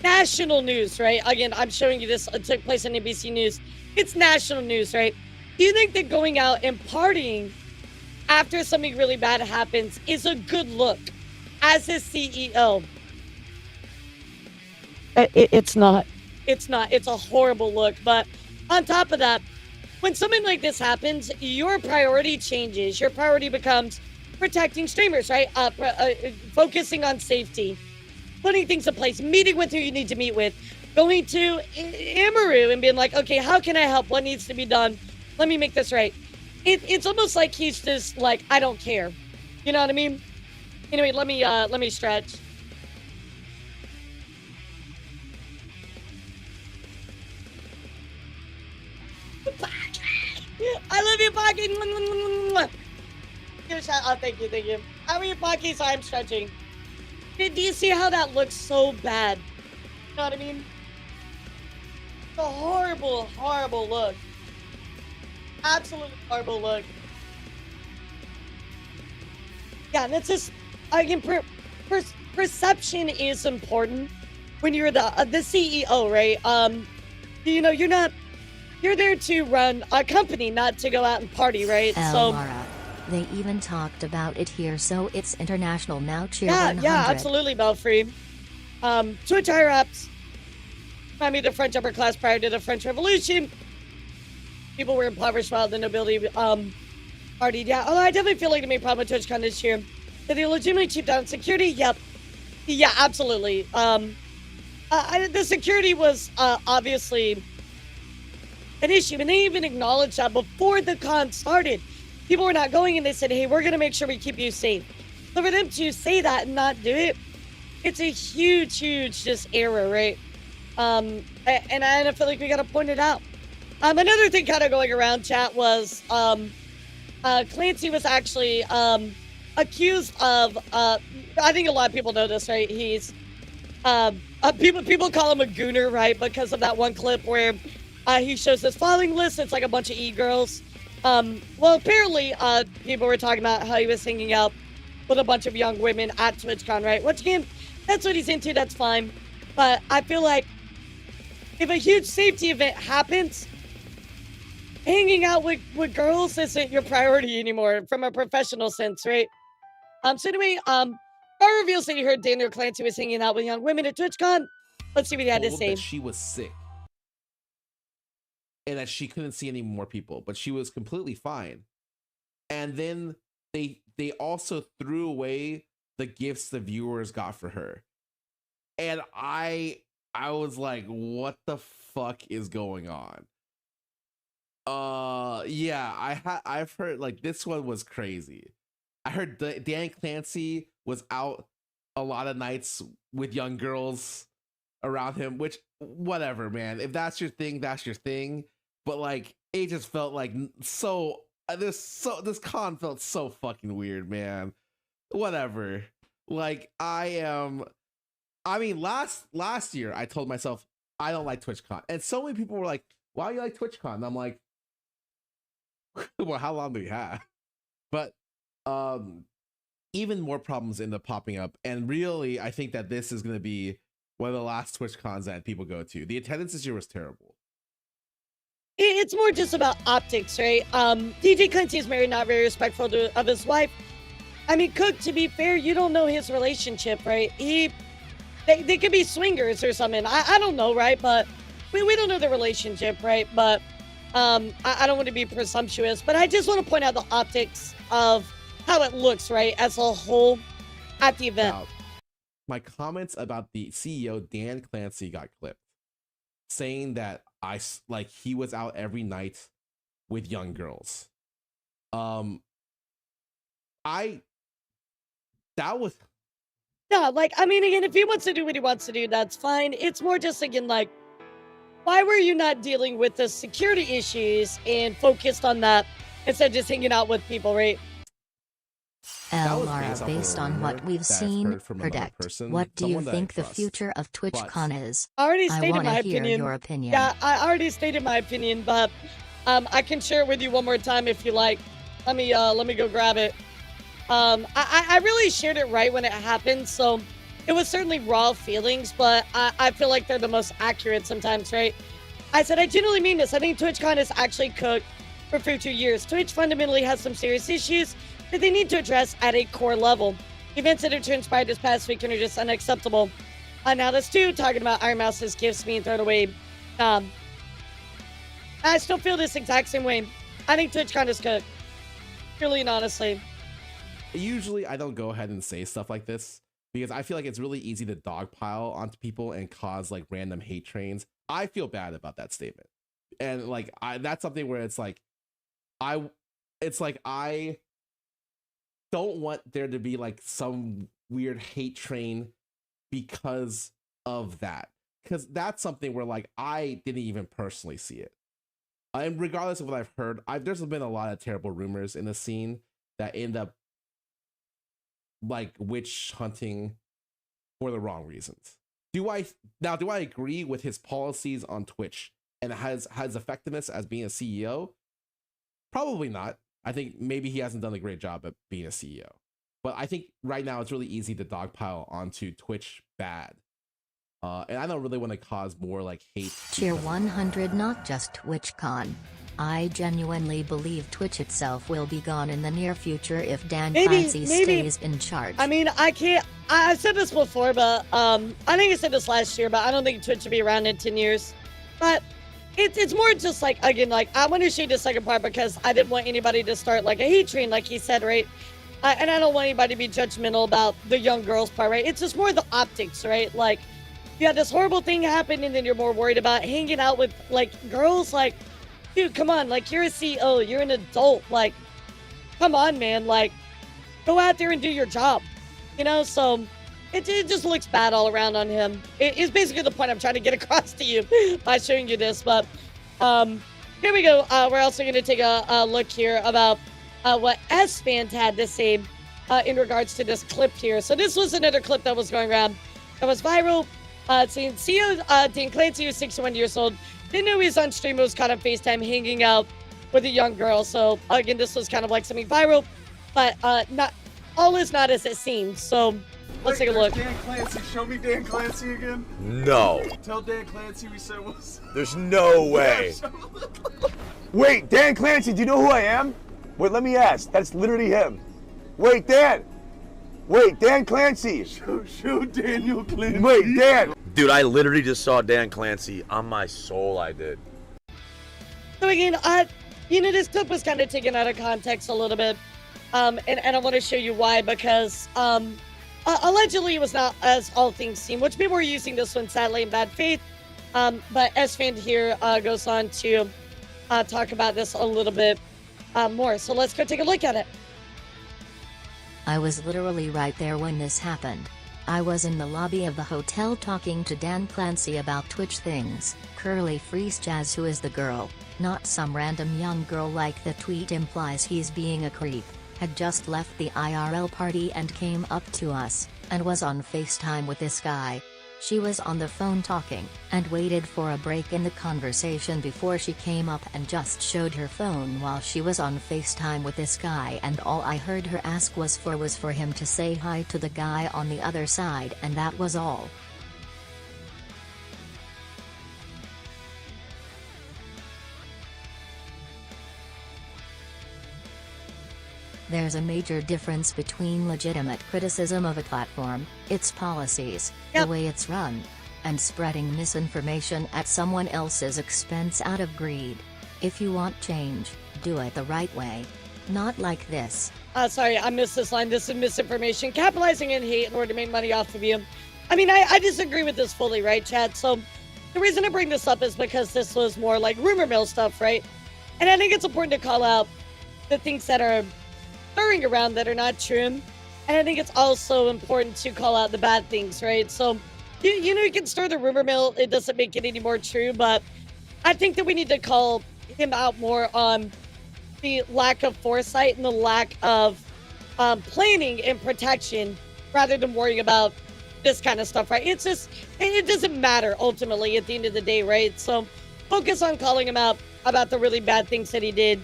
national news, right? Again, I'm showing you this. It took place on NBC News. It's national news, right? Do you think that going out and partying after something really bad happens is a good look as his CEO? It's not. It's not. It's a horrible look. But on top of that, when something like this happens, your priority changes. Your priority becomes protecting streamers, right? Focusing on safety, putting things in place, meeting with who you need to meet with, going to Imru and being like, okay, how can I help? What needs to be done? Let me make this right. It's almost like he's just like, I don't care. You know what I mean? Anyway, let me stretch. I love you, Pocky. Give a shout. Oh, thank you. I love you, Pocky, so I'm stretching. Do you see how that looks so bad? You know what I mean? It's a horrible look. Absolutely horrible look. Yeah, and it's just, again, perception is important when you're the CEO, right? You know, you're there to run a company, not to go out and party, right? Elara. They even talked about it here, so it's international now. Cheer 100. Yeah, absolutely, Belfry. Twitch higher-ups. Remind me of the French upper class prior to the French Revolution. People were impoverished while the nobility partied. Yeah, although I definitely feel like the main problem with TwitchCon this year, that they legitimately cheaped out on security. Yep. Yeah, absolutely. The security was obviously an issue, and they even acknowledged that before the con started. People were not going, and they said, hey, we're going to make sure we keep you safe. So for them to say that and not do it, it's a huge just error, right? And I feel like we got to point it out. Another thing kind of going around chat was Clancy was actually accused of, I think a lot of people know this, right? He's, people call him a gooner, right? Because of that one clip where he shows this following list. It's like a bunch of e-girls. Well, apparently, people were talking about how he was hanging out with a bunch of young women at TwitchCon, right? Which, again, that's what he's into. That's fine. But I feel like if a huge safety event happens, hanging out with girls isn't your priority anymore from a professional sense, right? So anyway, our reveals that you heard Daniel Clancy was hanging out with young women at TwitchCon. Let's see what he had to told say. that she was sick and that she couldn't see any more people, but she was completely fine. And then they also threw away the gifts the viewers got for her. And I was like, what the fuck is going on? Yeah, I've heard like this one was crazy. I heard Dan Clancy was out a lot of nights with young girls around him, which whatever, man. If that's your thing, that's your thing. But like, it just felt like this con felt so fucking weird, man. Whatever. Like I mean, last year I told myself I don't like TwitchCon, and so many people were like, "Why do you like TwitchCon?" And I'm like, "Well, how long do we have?" But even more problems end up popping up, and really, I think that this is going to be one of the last TwitchCons that people go to. The attendance this year was terrible. It's more just about optics, right? DJ Clancy is married, not very respectful of his wife. I mean, Cook, to be fair, you don't know his relationship, right? They could be swingers or something. I don't know, right? But we don't know the relationship, right? But I don't want to be presumptuous, but I just want to point out the optics of how it looks, right, as a whole at the event. Now, my comments about the CEO, Dan Clancy, got clipped, saying that he was out every night with young girls. Yeah, like, I mean, again, if he wants to do what he wants to do, that's fine. It's more just, again, like, why were you not dealing with the security issues and focused on that instead of just hanging out with people, right? Elara, based on what we've seen, predict. What do you think the future of TwitchCon is? I already I stated want my to hear opinion. your opinion. Yeah, I already stated my opinion, but I can share it with you one more time if you like. Let me go grab it. I really shared it right when it happened, so it was certainly raw feelings, but I feel like they're the most accurate sometimes, right? I said, I genuinely mean this. I think TwitchCon is actually cooked for future years. Twitch fundamentally has some serious issues that they need to address at a core level. Events that have transpired this past weekend are just unacceptable. Now that's two, talking about Iron Mouse's gifts being thrown away. I still feel this exact same way. I think TwitchCon is cooked. Purely and honestly. Usually I don't go ahead and say stuff like this because I feel like it's really easy to dogpile onto people and cause like random hate trains. I feel bad about that statement. And like that's something where it's like I don't want there to be like some weird hate train because of that. Because that's something where like I didn't even personally see it. And regardless of what I've heard, there's been a lot of terrible rumors in the scene that end up like witch hunting for the wrong reasons. Do I agree with his policies on Twitch and has effectiveness as being a CEO? Probably not. I think maybe he hasn't done a great job at being a CEO. But I think right now it's really easy to dogpile onto Twitch bad. And I don't really want to cause more like hate. Tier 100, not just TwitchCon. I genuinely believe Twitch itself will be gone in the near future if Dan Clancy stays in charge. I mean, I've said this before, but I think I said this last year, but I don't think Twitch will be around in 10 years. But it's more just like, again, like I want to show you the second part because I didn't want anybody to start like a hate train, like he said, right? And I don't want anybody to be judgmental about the young girls part, right? It's just more the optics, right? Like you had this horrible thing happen and then you're more worried about hanging out with like girls, like, dude, come on, like you're a CEO, you're an adult, like, come on, man, like, go out there and do your job, you know? So it just looks bad all around on him. It's basically the point I'm trying to get across to you by showing you this. But here we go. We're also going to take a look here about what S-Fan had to say in regards to this clip here. So this was another clip that was going around that was viral. Saying CEO Dan Clancy, was 61 years old, didn't know he was on stream, was kind of FaceTime hanging out with a young girl. So again, this was kind of like something viral, but not all is not as it seems. So let's take a look. Dan Clancy, show me Dan Clancy again. No. Tell Dan Clancy we said what's. There's no way. Wait, Dan Clancy, do you know who I am? Wait, let me ask. That's literally him. Wait, Dan. Wait, Dan Clancy. Show Daniel Clancy. Wait, Dan. Dude, I literally just saw Dan Clancy on my soul. I did. So again, this clip was kind of taken out of context a little bit, and I want to show you why, because allegedly it was not as all things seem, which people were using this one sadly in bad faith, but S-Fan here goes on to talk about this a little bit more. So let's go take a look at it. I was literally right there when this happened. I was in the lobby of the hotel talking to Dan Clancy about Twitch things. Curly Freeze Jazz, who is the girl, not some random young girl like the tweet implies he's being a creep, had just left the IRL party and came up to us, and was on FaceTime with this guy. She was on the phone talking, and waited for a break in the conversation before she came up and just showed her phone while she was on FaceTime with this guy, and all I heard her ask was for him to say hi to the guy on the other side, and that was all. There's a major difference between legitimate criticism of a platform, its policies, the way it's run, and spreading misinformation at someone else's expense out of greed. If you want change, do it the right way. Not like this. Sorry, I missed this line. This is misinformation. Capitalizing in hate in order to make money off of you. I mean, I disagree with this fully, right, Chad? So the reason I bring this up is because this was more like rumor mill stuff, right? And I think it's important to call out the things that are stirring around that are not true. And I think it's also important to call out the bad things, right? So, you can stir the rumor mill. It doesn't make it any more true, but I think that we need to call him out more on the lack of foresight and the lack of planning and protection rather than worrying about this kind of stuff, right? It's just, it doesn't matter ultimately at the end of the day, right? So focus on calling him out about the really bad things that he did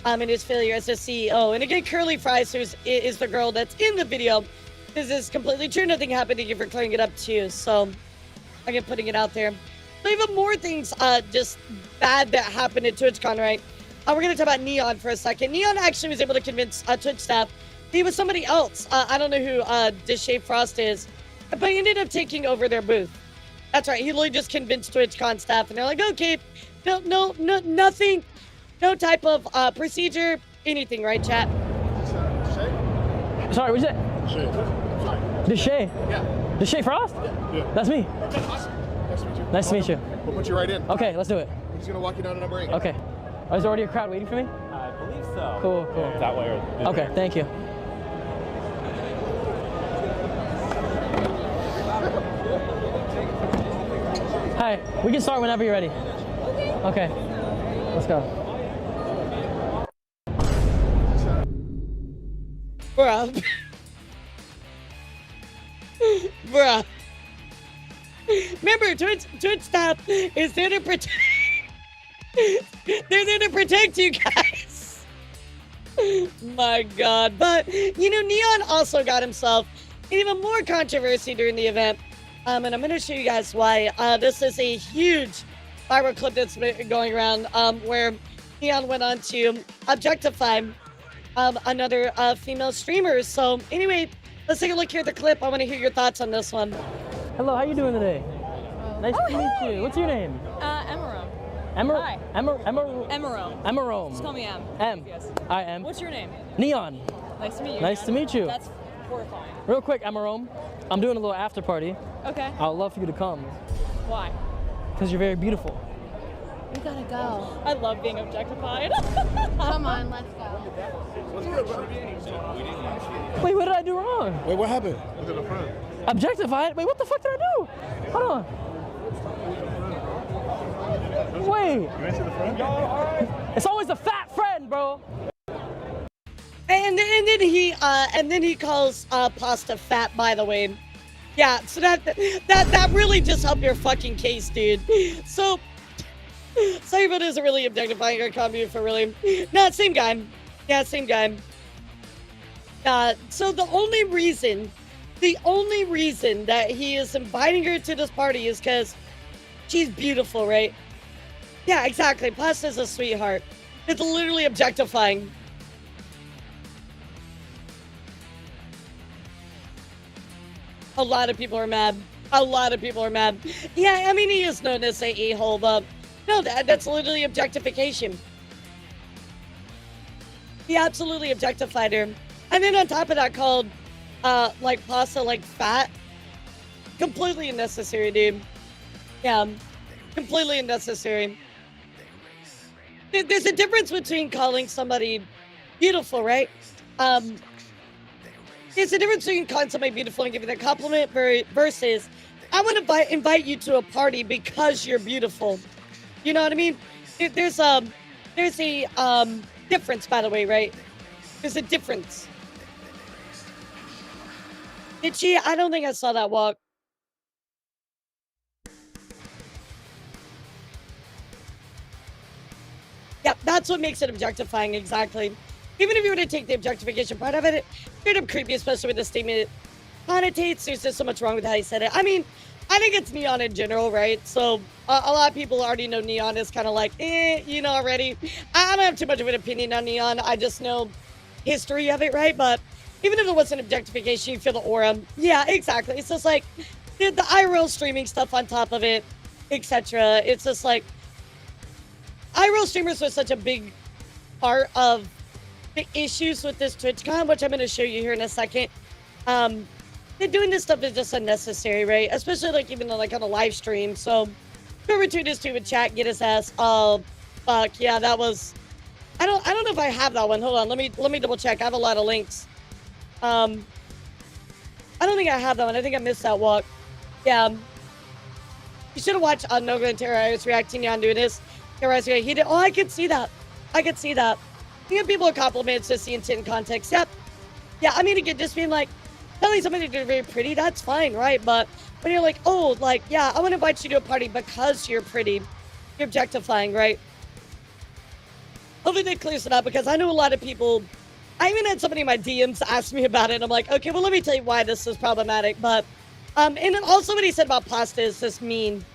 and his failure as a CEO. And again, Curly Fries, who is the girl that's in the video, this is completely true. Nothing happened to you for clearing it up too. So again, putting it out there. So even more things just bad that happened at TwitchCon, right? We're going to talk about Neon for a second. Neon actually was able to convince Twitch staff he was somebody else. I don't know who Deshae Frost is, but he ended up taking over their booth. That's right. He literally just convinced TwitchCon staff, and they're like, okay, no, nothing, no type of procedure, anything, right, chat? Sorry, what'd you say? Deshae. Yeah. Deshae Frost? Yeah. That's me. Nice to meet you. Nice to meet you. We'll put you right in. Okay, let's do it. We're just gonna walk you down to number 8. Okay. Oh, is there already a crowd waiting for me? I believe so. Cool. That way or okay, thank you. Hi, we can start whenever you're ready. Okay, let's go. Bruh. Bruh. Remember, Twitch staff is there to protect. They're there to protect you guys. My God. But, Neon also got himself in even more controversy during the event. And I'm going to show you guys why. This is a huge viral clip that's been going around where Neon went on to objectify another female streamer. So anyway, let's take a look here at the clip. I want to hear your thoughts on this one. Hello, how you doing today? Nice to meet you. What's your name? Emerome. Hi. Emerome. Emerome. Just call me Em. M. Yes. I am. What's your name? Neon. Nice to meet you. Nice to meet you. That's horrifying. Real quick, Emerome. I'm doing a little after party. Okay. I would love for you to come. Why? Because you're very beautiful. We gotta go. I love being objectified. Come on, let's go. Wait, what did I do wrong? Wait, what happened? Objectified? Wait, what the fuck did I do? Hold on. Wait. You went to the front? It's always a fat friend, bro. And then he calls pasta fat, by the way. Yeah, so that really just helped your fucking case, dude. So sorry, but isn't really objectifying or comedy for really. No, same guy. Yeah, same guy. So the only reason that he is inviting her to this party is because she's beautiful, right? Yeah, exactly. Pasta's a sweetheart. It's literally objectifying. A lot of people are mad. A lot of people are mad. Yeah, I mean, he is known as a a-hole, but no, that's literally objectification. He absolutely objectified her. And then on top of that, called, like, pasta, like, fat. Completely unnecessary, dude. Yeah, completely unnecessary. There's a difference between calling somebody beautiful, right? There's a difference between calling somebody beautiful and giving them a compliment versus I want to invite you to a party because you're beautiful. You know what I mean? There's a difference, by the way, right? There's a difference. Did she? I don't think I saw that walk. Yep, that's what makes it objectifying, exactly. Even if you were to take the objectification part of it, straight up creepy, especially with the statement it connotates. There's just so much wrong with how he said it. I mean, I think it's Neon in general, right? So a lot of people already know Neon is kind of like, you know already. I don't have too much of an opinion on Neon. I just know history of it, right? But even if it wasn't objectification, you feel the aura. Yeah, exactly. It's just like the IRL streaming stuff on top of it, etc. It's just like IRL streamers was such a big part of the issues with this TwitchCon, which I'm going to show you here in a second. Doing this stuff is just unnecessary, right? Especially like even like on a live stream. So whoever tuned us to in chat, get his ass. Oh, fuck yeah, that was. I don't know if I have that one. Hold on, let me double check. I have a lot of links. I don't think I have that one. I think I missed that walk. Yeah. You should have watched Noga and Terrorize reacting on doing this. Terrorize, he did. Oh, I could see that. I could see that. You give people a compliment, just the intent and context. Yep. Yeah, I mean, again, just being like, telling somebody they're very pretty, that's fine, right? But when you're like, oh, like, yeah, I want to invite you to a party because you're pretty, you're objectifying, right? Hopefully that clears it up because I know a lot of people, I even had somebody in my DMs ask me about it. And I'm like, okay, well, let me tell you why this is problematic. But, and then also what he said about pasta is just mean,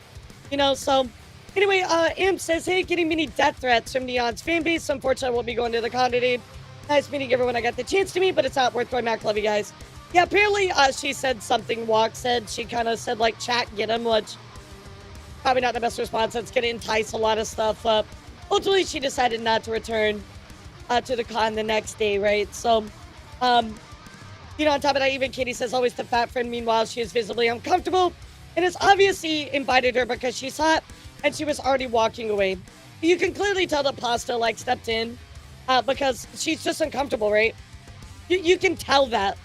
you know? So anyway, Imp says, hey, getting many death threats from Neon's fan base. Unfortunately, I won't be going to the con today. Nice meeting everyone I got the chance to meet, but it's not worth going back. Love you guys. Yeah, apparently she said something Walk said. She kind of said, like, chat, get him, which probably not the best response. It's going to entice a lot of stuff. Ultimately, she decided not to return to the con the next day, right? So, you know, on top of that, even Katie says, always the fat friend. Meanwhile, she is visibly uncomfortable and has obviously invited her because she saw it and she was already walking away. You can clearly tell that Pasta, like, stepped in because she's just uncomfortable, right? You can tell that.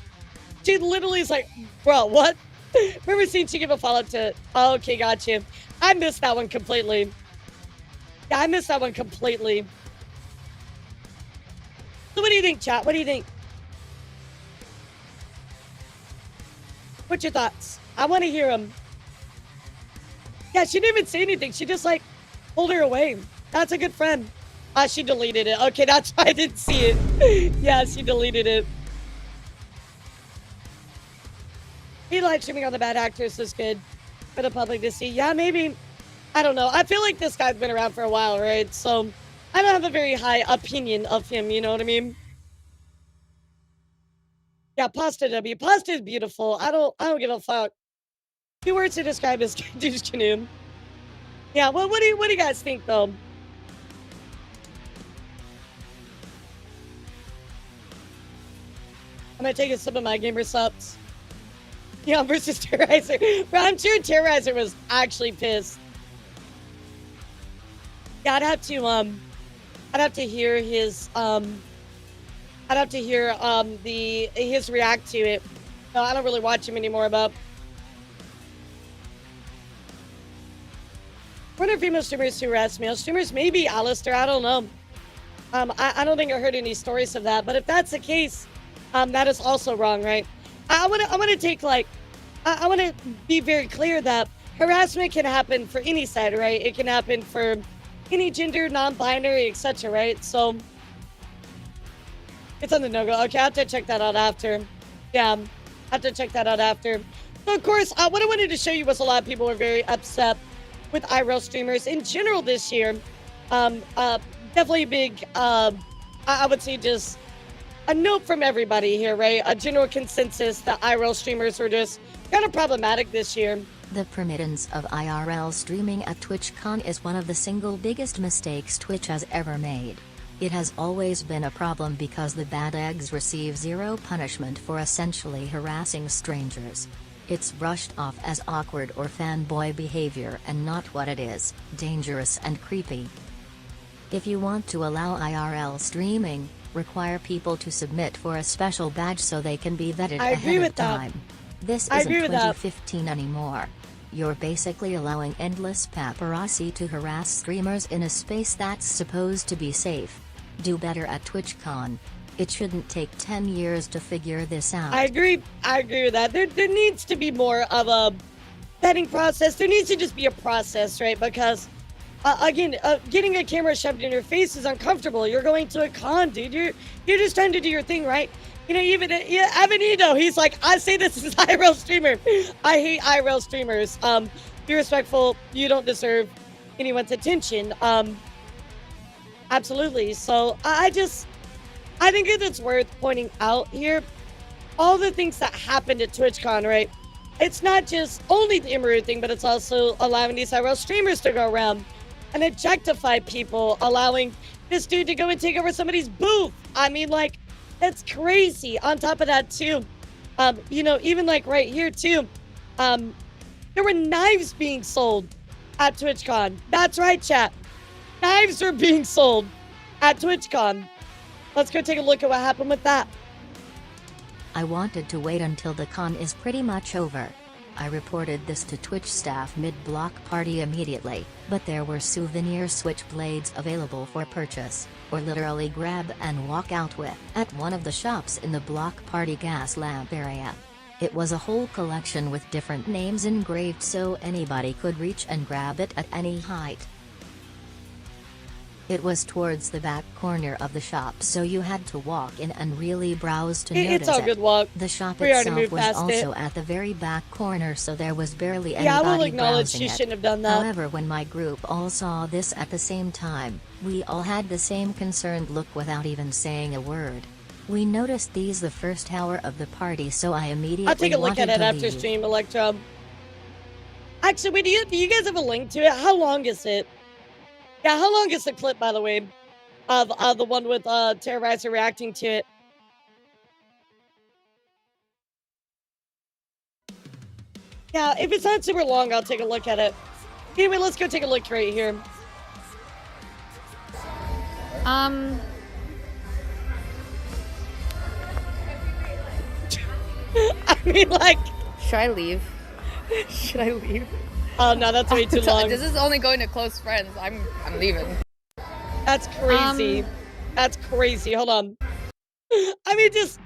She literally is like, bro, what? Remember seeing she give a follow-up to, oh, okay, gotcha. I missed that one completely. Yeah, I missed that one completely. So what do you think, chat? What do you think? What's your thoughts? I want to hear them. Yeah, she didn't even say anything. She just, like, pulled her away. That's a good friend. She deleted it. Okay, that's why I didn't see it. Yeah, she deleted it. He live streaming on the bad actors is good for the public to see. Yeah, maybe. I don't know. I feel like this guy's been around for a while, right? So I don't have a very high opinion of him. You know what I mean? Yeah, Pasta W. Pasta is beautiful. I don't give a fuck. 2 words to describe his douche canoe. Yeah. Well, what do you guys think though? I'm gonna take a sip of my gamer subs. Yeah, versus Terrorizer. Bro, I'm sure Terrorizer was actually pissed. Yeah, I'd have to hear his his react to it. No, I don't really watch him anymore, but what are female streamers who harass male streamers? Maybe Alistair, I don't know. I don't think I heard any stories of that, but if that's the case, that is also wrong, right? I want to be very clear that harassment can happen for any side, right? It can happen for any gender, non-binary, etc., right? So it's on the no-go. Okay, I have to check that out after. Yeah, I have to check that out after. So, of course, what I wanted to show you was a lot of people were very upset with IRL streamers in general this year. Definitely a big, I would say just a note from everybody here, right? A general consensus that IRL streamers were just kind of problematic this year. The permittance of IRL streaming at TwitchCon is one of the single biggest mistakes Twitch has ever made. It has always been a problem because the bad eggs receive zero punishment for essentially harassing strangers. It's brushed off as awkward or fanboy behavior and not what it is, dangerous and creepy. If you want to allow IRL streaming, require people to submit for a special badge so they can be vetted ahead of time. This isn't 2015 anymore. You're basically allowing endless paparazzi to harass streamers in a space that's supposed to be safe. Do better at TwitchCon. It shouldn't take 10 years to figure this out. I agree with that. There needs to be more of a vetting process. There needs to just be a process, right? Because, again, getting a camera shoved in your face is uncomfortable. You're going to a con, dude. You're just trying to do your thing, right? You know, even Avenito, he's like, I say this as an IRL streamer. I hate IRL streamers. Be respectful. You don't deserve anyone's attention. Absolutely. So I think it's worth pointing out here all the things that happened at TwitchCon, right? It's not just only the Imaru thing, but it's also allowing these IRL streamers to go around and objectify people, allowing this dude to go and take over somebody's booth. I mean, like, that's crazy. On top of that, too, you know, even like right here, too, there were knives being sold at TwitchCon. That's right, chat. Knives are being sold at TwitchCon. Let's go take a look at what happened with that. I wanted to wait until the con is pretty much over. I reported this to Twitch staff mid-block party immediately, but there were souvenir switchblades available for purchase, or literally grab and walk out with, at one of the shops in the block party gas lamp area. It was a whole collection with different names engraved so anybody could reach and grab it at any height. It was towards the back corner of the shop, so you had to walk in and really browse to notice it. It's all good walk. The shop We already itself moved was past also it. at the very back corner, so there was barely Yeah, I will anybody acknowledge browsing you it. shouldn't have done that. However, when my group all saw this at the same time, we all had the same concerned look without even saying a word. We noticed these the first hour of the party, so I immediately I'll take a look at it after leave. stream, Electrum. Actually, wait, do you guys have a link to it? How long is it? Yeah, how long is the clip, by the way, of the one with Terrorizer reacting to it? Yeah, if it's not super long, I'll take a look at it. Anyway, let's go take a look right here. I mean, like... Should I leave? Should I leave? Oh, no, that's way too long. This is only going to close friends. I'm leaving. That's crazy. That's crazy. Hold on. I mean, just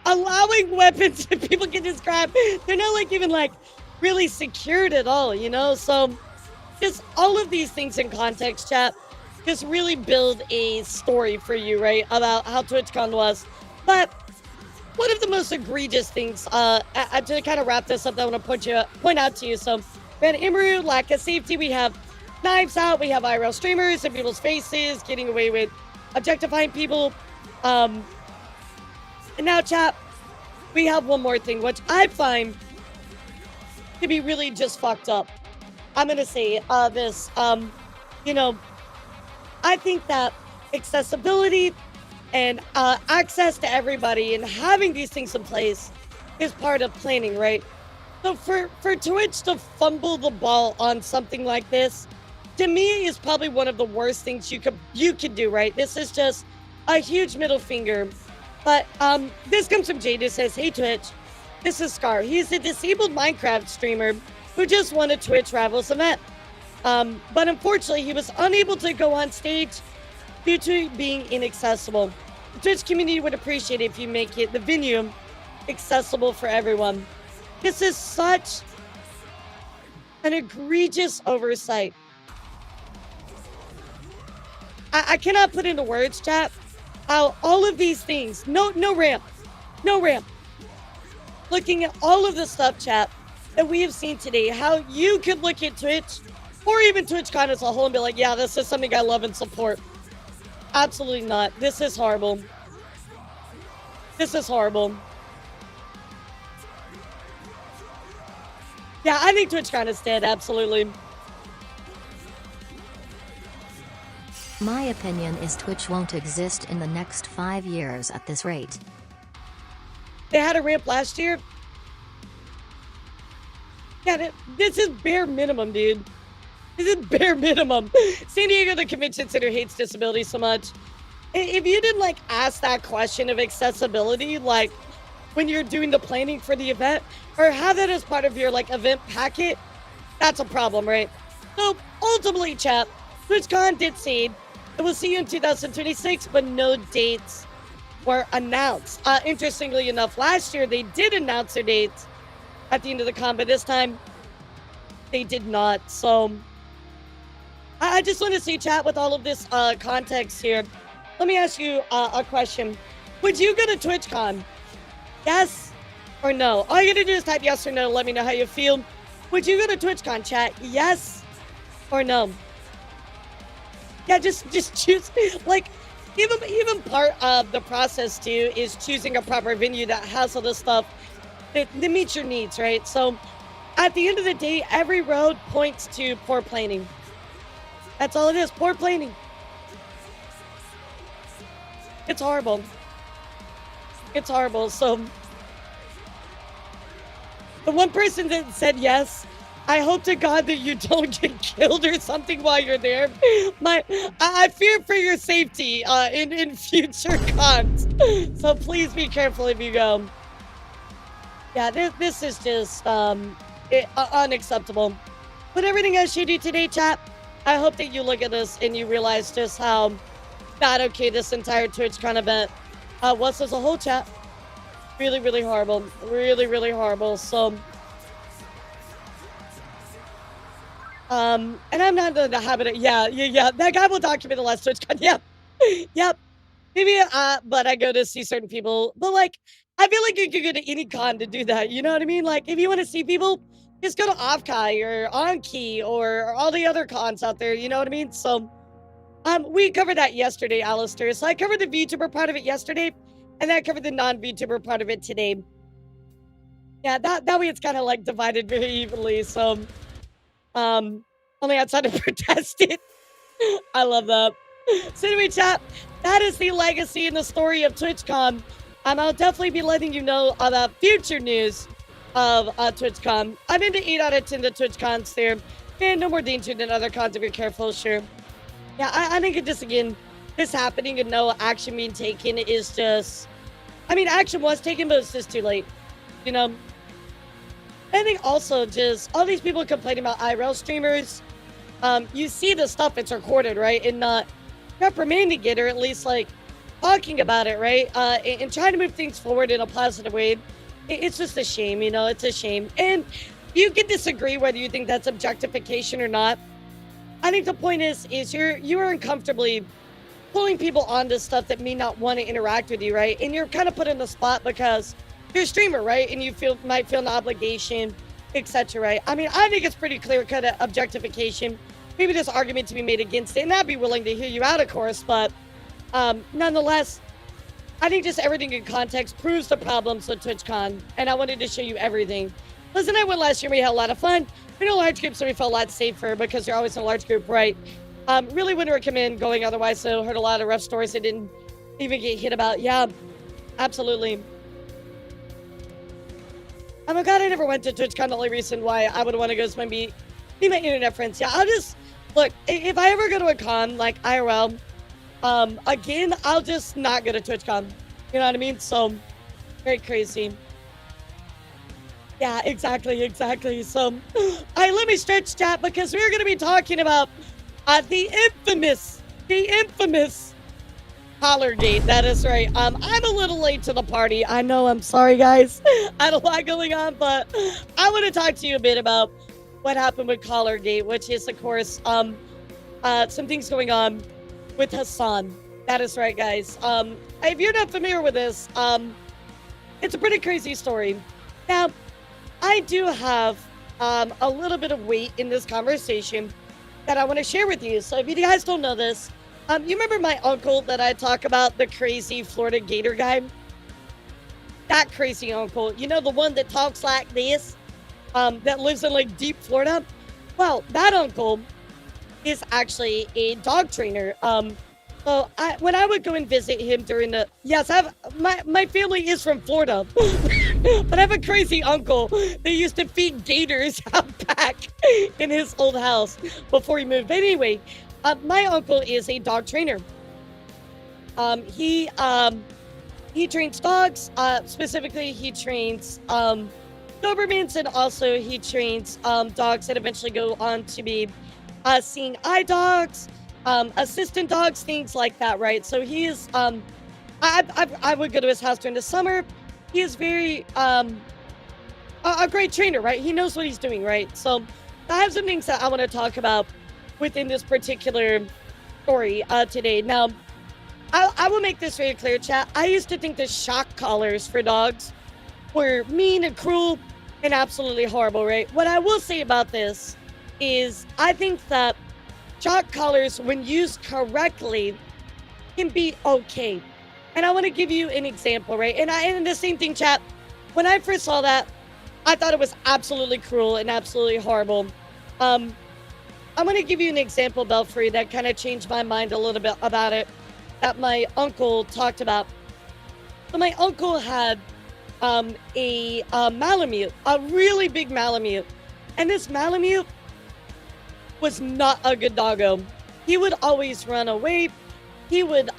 allowing weapons that people can just grab. They're not like even like really secured at all, you know? So just all of these things in context, chat, just really build a story for you, right? About how TwitchCon was. But one of the most egregious things, to kind of wrap this up, that I want to point out to you. So we had Imaru, lack of safety. We have knives out. We have IRL streamers in people's faces, getting away with objectifying people. And now, chat, we have one more thing, which I find to be really just fucked up. I'm going to say this, you know, I think that accessibility and access to everybody and having these things in place is part of planning, right? So for Twitch to fumble the ball on something like this, to me, is probably one of the worst things you could do, right? This is just a huge middle finger. But this comes from Jade, who says, "Hey Twitch, this is Scar. He's a disabled Minecraft streamer who just won a Twitch Rivals event. But unfortunately, he was unable to go on stage due to being inaccessible. The Twitch community would appreciate it if you make the venue accessible for everyone. This is such an egregious oversight. I cannot put into words, chat, how all of these things, no ramp. Looking at all of the stuff, chat, that we have seen today, how you could look at Twitch, or even TwitchCon as a whole, and be like, yeah, this is something I love and support. Absolutely not. This is horrible. This is horrible. Yeah, I think TwitchCon is dead, absolutely. My opinion is Twitch won't exist in the next 5 years at this rate. They had a ramp last year. Yeah, this is bare minimum, dude. This is bare minimum. San Diego, the convention center, hates disability so much. If you didn't, like, ask that question of accessibility, like, when you're doing the planning for the event, or have that as part of your, like, event packet, that's a problem, right? So, ultimately, chat, TwitchCon did seed. It will see you in 2026, but no dates were announced. Interestingly enough, last year they did announce their dates at the end of the con, but this time they did not. So I just want to see, chat, with all of this context here. Let me ask you a question. Would you go to TwitchCon? Yes or no? All you gotta do is type yes or no. Let me know how you feel. Would you go to TwitchCon, chat? Yes or no? Yeah, just choose. Like, even part of the process too is choosing a proper venue that has all this stuff that meets your needs, right? So, at the end of the day, every road points to poor planning. That's all it is, poor planning. It's horrible. It's horrible. So, the one person that said yes, I hope to God that you don't get killed or something while you're there. I fear for your safety in future cons. So please be careful if you go. Yeah, this is just unacceptable. But everything else you do today, chat, I hope that you look at this and you realize just how not okay this entire TwitchCon event was as a whole, chat. Really, really horrible. Really, really horrible. So, and I'm not in the habit of, yeah. That guy will document the last TwitchCon. Yep. Maybe, but I go to see certain people. But, like, I feel like you could go to any con to do that. You know what I mean? Like, if you want to see people, just go to Offkai or Onki or all the other cons out there. You know what I mean? So, we covered that yesterday, Alistair. So I covered the VTuber part of it yesterday, and then I covered the non-VTuber part of it today. Yeah, that way it's kind of like divided very evenly. So, only outside of protested. I love that. So anyway, chat, that is the legacy and the story of TwitchCon. I'll definitely be letting you know about future news of TwitchCon. I'm into 8 out of 10 the TwitchCons there. And no more danger than other cons if you're careful, sure. Yeah, I think it just, again, this happening and no action being taken is just... I mean, action was taken, but it's just too late. You know? I think also just all these people complaining about IRL streamers, you see the stuff it's recorded, right? And not reprimanding it, or at least, like, talking about it, right? And trying to move things forward in a positive way. It's just a shame, you know? It's a shame. And you can disagree whether you think that's objectification or not. I think the point is you are uncomfortably pulling people onto stuff that may not want to interact with you, right? And you're kind of put in the spot because you're a streamer, right? And you might feel an obligation, etc., right? I mean, I think it's pretty clear-cut objectification. Maybe there's argument to be made against it, and I'd be willing to hear you out, of course, but nonetheless, I think just everything in context proves the problems with TwitchCon, and I wanted to show you everything. Listen, I went last year, we had a lot of fun. We had a large group, so we felt a lot safer because you're always in a large group, right? Really wouldn't recommend going otherwise, so heard a lot of rough stories I didn't even get hit about. Yeah, absolutely. I'm glad I never went to TwitchCon. The only reason why I would want to go is maybe be my internet friends. Yeah, I'll just, look, if I ever go to a con, like IRL, again, I'll just not go to TwitchCon. You know what I mean? So, very crazy. Yeah, exactly. So, let me stretch chat because we're going to be talking about the infamous Collargate. That is right. I'm a little late to the party. I know. I'm sorry, guys. I had a lot going on, but I want to talk to you a bit about what happened with Collargate, which is, of course, some things going on with Hassan. That is right, guys. If you're not familiar with this, it's a pretty crazy story. Now, I do have a little bit of weight in this conversation that I want to share with you. So if you guys don't know this, you remember my uncle that I talk about, the crazy Florida Gator guy? That crazy uncle, you know, the one that talks like this? that lives in like deep Florida. Well, that uncle is actually a dog trainer. So when I would go and visit him during the my family is from Florida, but I have a crazy uncle that used to feed gators out back in his old house before he moved. But anyway, my uncle is a dog trainer. He trains dogs. Specifically, he trains Dobermans, and also he trains dogs that eventually go on to be seeing eye dogs, assistant dogs, things like that, right? So he is, I would go to his house during the summer. He is very, a great trainer, right? He knows what he's doing, right? So I have some things that I want to talk about within this particular story today. Now, I will make this very clear, chat. I used to think the shock collars for dogs were mean and cruel and absolutely horrible, right? What I will say about this is I think that shock collars, when used correctly, can be okay. And I want to give you an example, right? And the same thing, chat. When I first saw that, I thought it was absolutely cruel and absolutely horrible. I'm going to give you an example, Belfry, that kind of changed my mind a little bit about it, that my uncle talked about. So my uncle had a Malamute, a really big Malamute. And this Malamute was not a good doggo. He would always run away. He would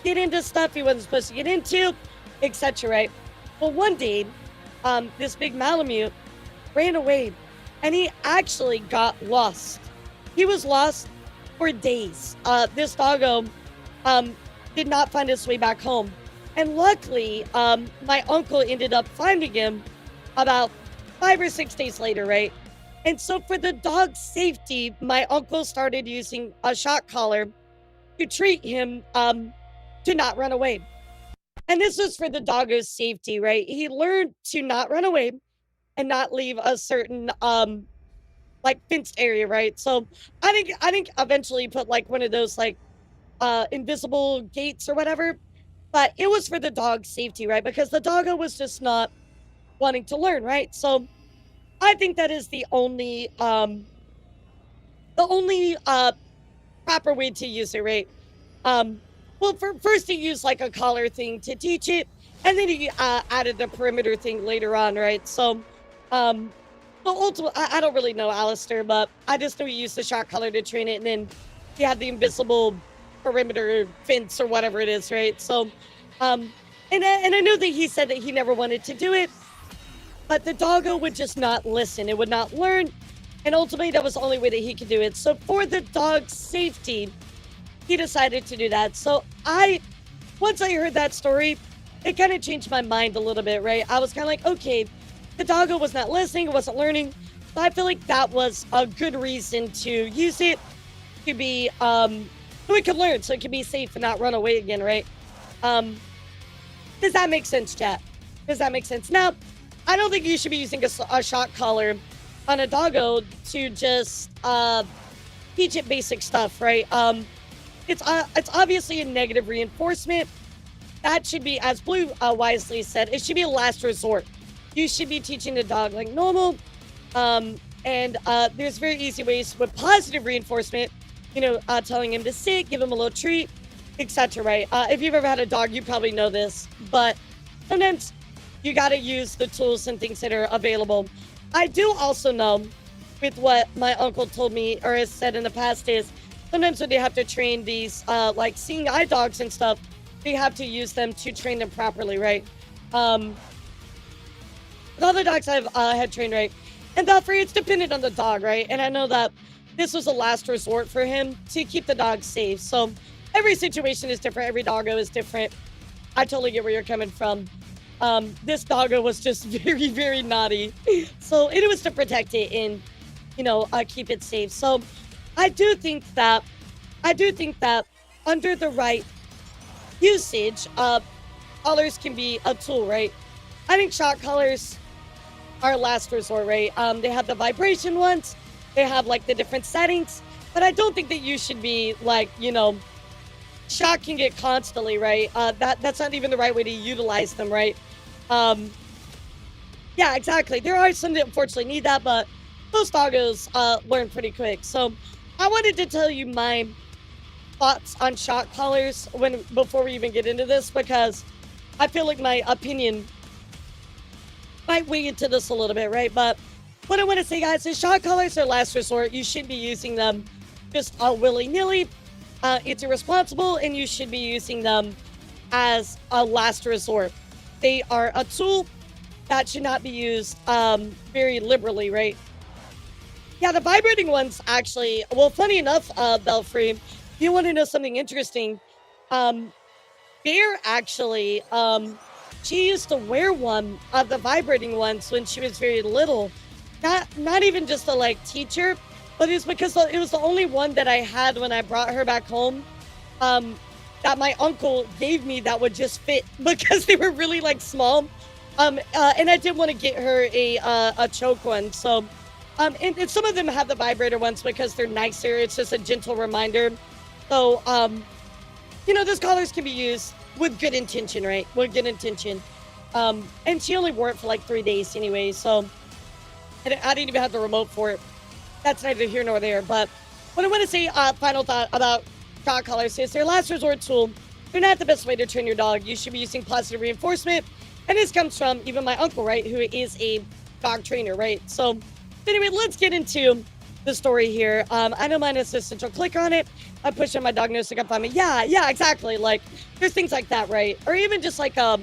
get into stuff he wasn't supposed to get into, etc. Right? Well, one day, this big Malamute ran away, and he actually got lost. He was lost for days. This doggo did not find his way back home. And luckily, my uncle ended up finding him about 5 or 6 days later, right? And so for the dog's safety, my uncle started using a shock collar to treat him to not run away. And this was for the doggo's safety, right? He learned to not run away and not leave a certain like fenced area, right? So I think eventually put like one of those like invisible gates or whatever. But it was for the dog's safety, right? Because the doggo was just not wanting to learn, right? So I think that is the only proper way to use it, right? Well, first he used like a collar thing to teach it, and then he added the perimeter thing later on, right? So, ultimately, I don't really know Alistair, but I just know he used the shock collar to train it, and then he had the invisible perimeter fence or whatever it is, right? So, and I know that he said that he never wanted to do it, but the doggo would just not listen. It would not learn, and ultimately that was the only way that he could do it. So for the dog's safety, he decided to do that. So once I heard that story, it kind of changed my mind a little bit, right? I was kind of like, okay, the doggo was not listening, it wasn't learning, but I feel like that was a good reason to use it to be, so it could learn, so it could be safe and not run away again, right? Does that make sense, chat? Does that make sense? Now, I don't think you should be using a shock collar on a doggo to just teach it basic stuff, right? It's obviously a negative reinforcement. That should be, as Blue wisely said, it should be a last resort. You should be teaching the dog like normal. And there's very easy ways with positive reinforcement, telling him to sit, give him a little treat, etc. Right? If you've ever had a dog, you probably know this. But sometimes you got to use the tools and things that are available. I do also know, with what my uncle told me or has said in the past, is sometimes when they have to train these like seeing eye dogs and stuff, they have to use them to train them properly, right? With all the dogs I've had trained, right? And Belfry, it's dependent on the dog, right? And I know that this was a last resort for him to keep the dog safe. So every situation is different. Every doggo is different. I totally get where you're coming from. This doggo was just very, very naughty. So it was to protect it and, keep it safe. So I do think that under the right usage, collars can be a tool, right? I think shock collars are last resort, right? They have the vibration ones, they have like the different settings, but I don't think that you should be like, shocking it constantly, right? That's not even the right way to utilize them, right? Yeah, exactly. There are some that unfortunately need that, but most doggos learn pretty quick. So I wanted to tell you my thoughts on shock collars before we even get into this, because I feel like my opinion might weigh into this a little bit, right? But what I want to say, guys, is shock collars are last resort. You shouldn't be using them just willy-nilly. It's irresponsible, and you should be using them as a last resort. They are a tool that should not be used very liberally, right? Yeah, the vibrating ones actually, well, funny enough, Belfry, you want to know something interesting? Bear actually, she used to wear one of the vibrating ones when she was very little. Not even just to like teach her, but it's because it was the only one that I had when I brought her back home. That my uncle gave me that would just fit because they were really like small. And I did want to get her a choke one. So, and some of them have the vibrator ones because they're nicer. It's just a gentle reminder. So, you know, those collars can be used with good intention, right? With good intention. And she only wore it for like 3 days anyway. So I didn't even have the remote for it. That's neither here nor there. But what I want to say, final thought about shock collars is they're a last resort tool. They're not the best way to train your dog. You should be using positive reinforcement. And this comes from even my uncle, right? Who is a dog trainer, right? So anyway, let's get into the story here. I know mine is essential. Click on it. I push on my dog knows to come find me. Yeah, exactly. Like there's things like that, right? Or even just like a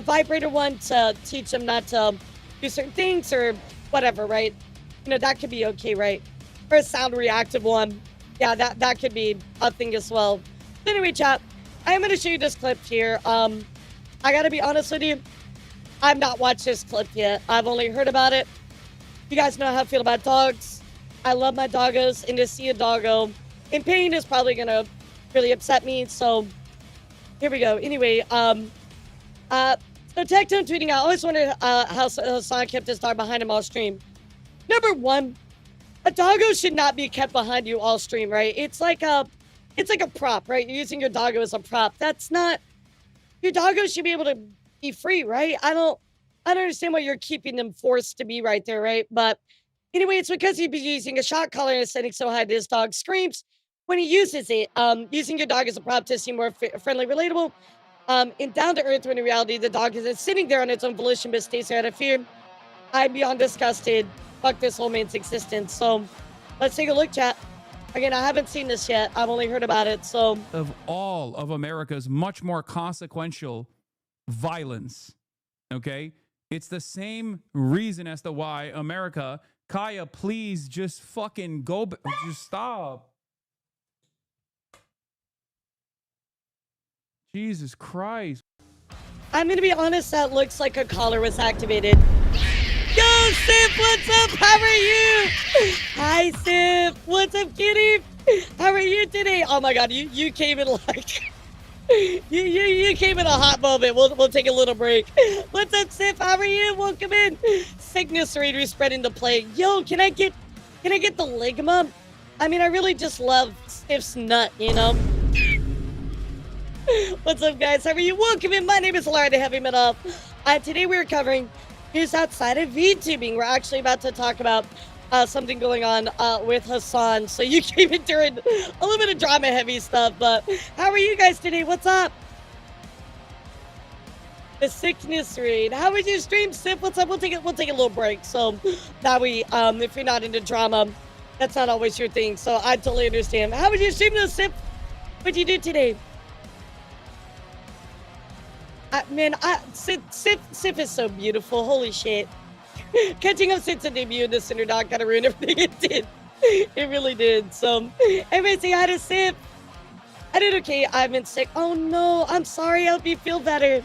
vibrator one to teach them not to do certain things or whatever, right? You know, that could be okay, right? Or a sound reactive one. Yeah, that could be a thing as well. Anyway, chat, I am going to show you this clip here. I got to be honest with you. I've not watched this clip yet. I've only heard about it. You guys know how I feel about dogs. I love my doggos, and to see a doggo in pain is probably going to really upset me. So here we go. Anyway, so Tectone tweeting out, I always wondered how Hassan kept his dog behind him all stream. Number one, a doggo should not be kept behind you all stream, right? It's like a prop, right? You're using your doggo as a prop. That's not, your doggo should be able to be free, right? I don't understand why you're keeping them forced to be right there, right? But anyway, it's because he'd be using a shock collar and setting so high that his dog screams when he uses it. Using your dog as a prop to seem more friendly, relatable, and down to earth, when in reality, the dog isn't sitting there on its own volition, but stays there out of fear. I'm beyond disgusted. Fuck this whole man's existence. So let's take a look, chat. Again, I haven't seen this yet. I've only heard about it. So of all of America's much more consequential violence, okay? It's the same reason as to why America, Kaya, please just fucking go, just stop. Jesus Christ. I'm going to be honest, that looks like a collar was activated. Yo, Sif, what's up? How are you? Hi, Sif. What's up, kitty? How are you today? Oh my God, you came in like, you came in a hot moment. We'll take a little break. What's up, Sif? How are you? Welcome in. Sickness rate is spreading the plague. Yo, can I get the ligma? I mean, I really just love Sif's nut, you know? What's up, guys? How are you? Welcome in. My name is Elara, the Heavy Metal. Today we're covering news outside of VTubing. We're actually about to talk about something going on with Hassan. So you came in during a little bit of drama heavy stuff, but how are you guys today? What's up? The sickness read. How was your stream, Sip? What's up? We'll take a little break. So that we if you're not into drama, that's not always your thing. So I totally understand. How was your stream though, Sip? What'd you do today? Man, Sif is so beautiful. Holy shit. Catching up since the debut of the Cinder Dog kind of ruined everything it did. It really did. So, everybody say hi to Sif. I did okay. I've been sick. Oh no, I'm sorry. I hope you feel better.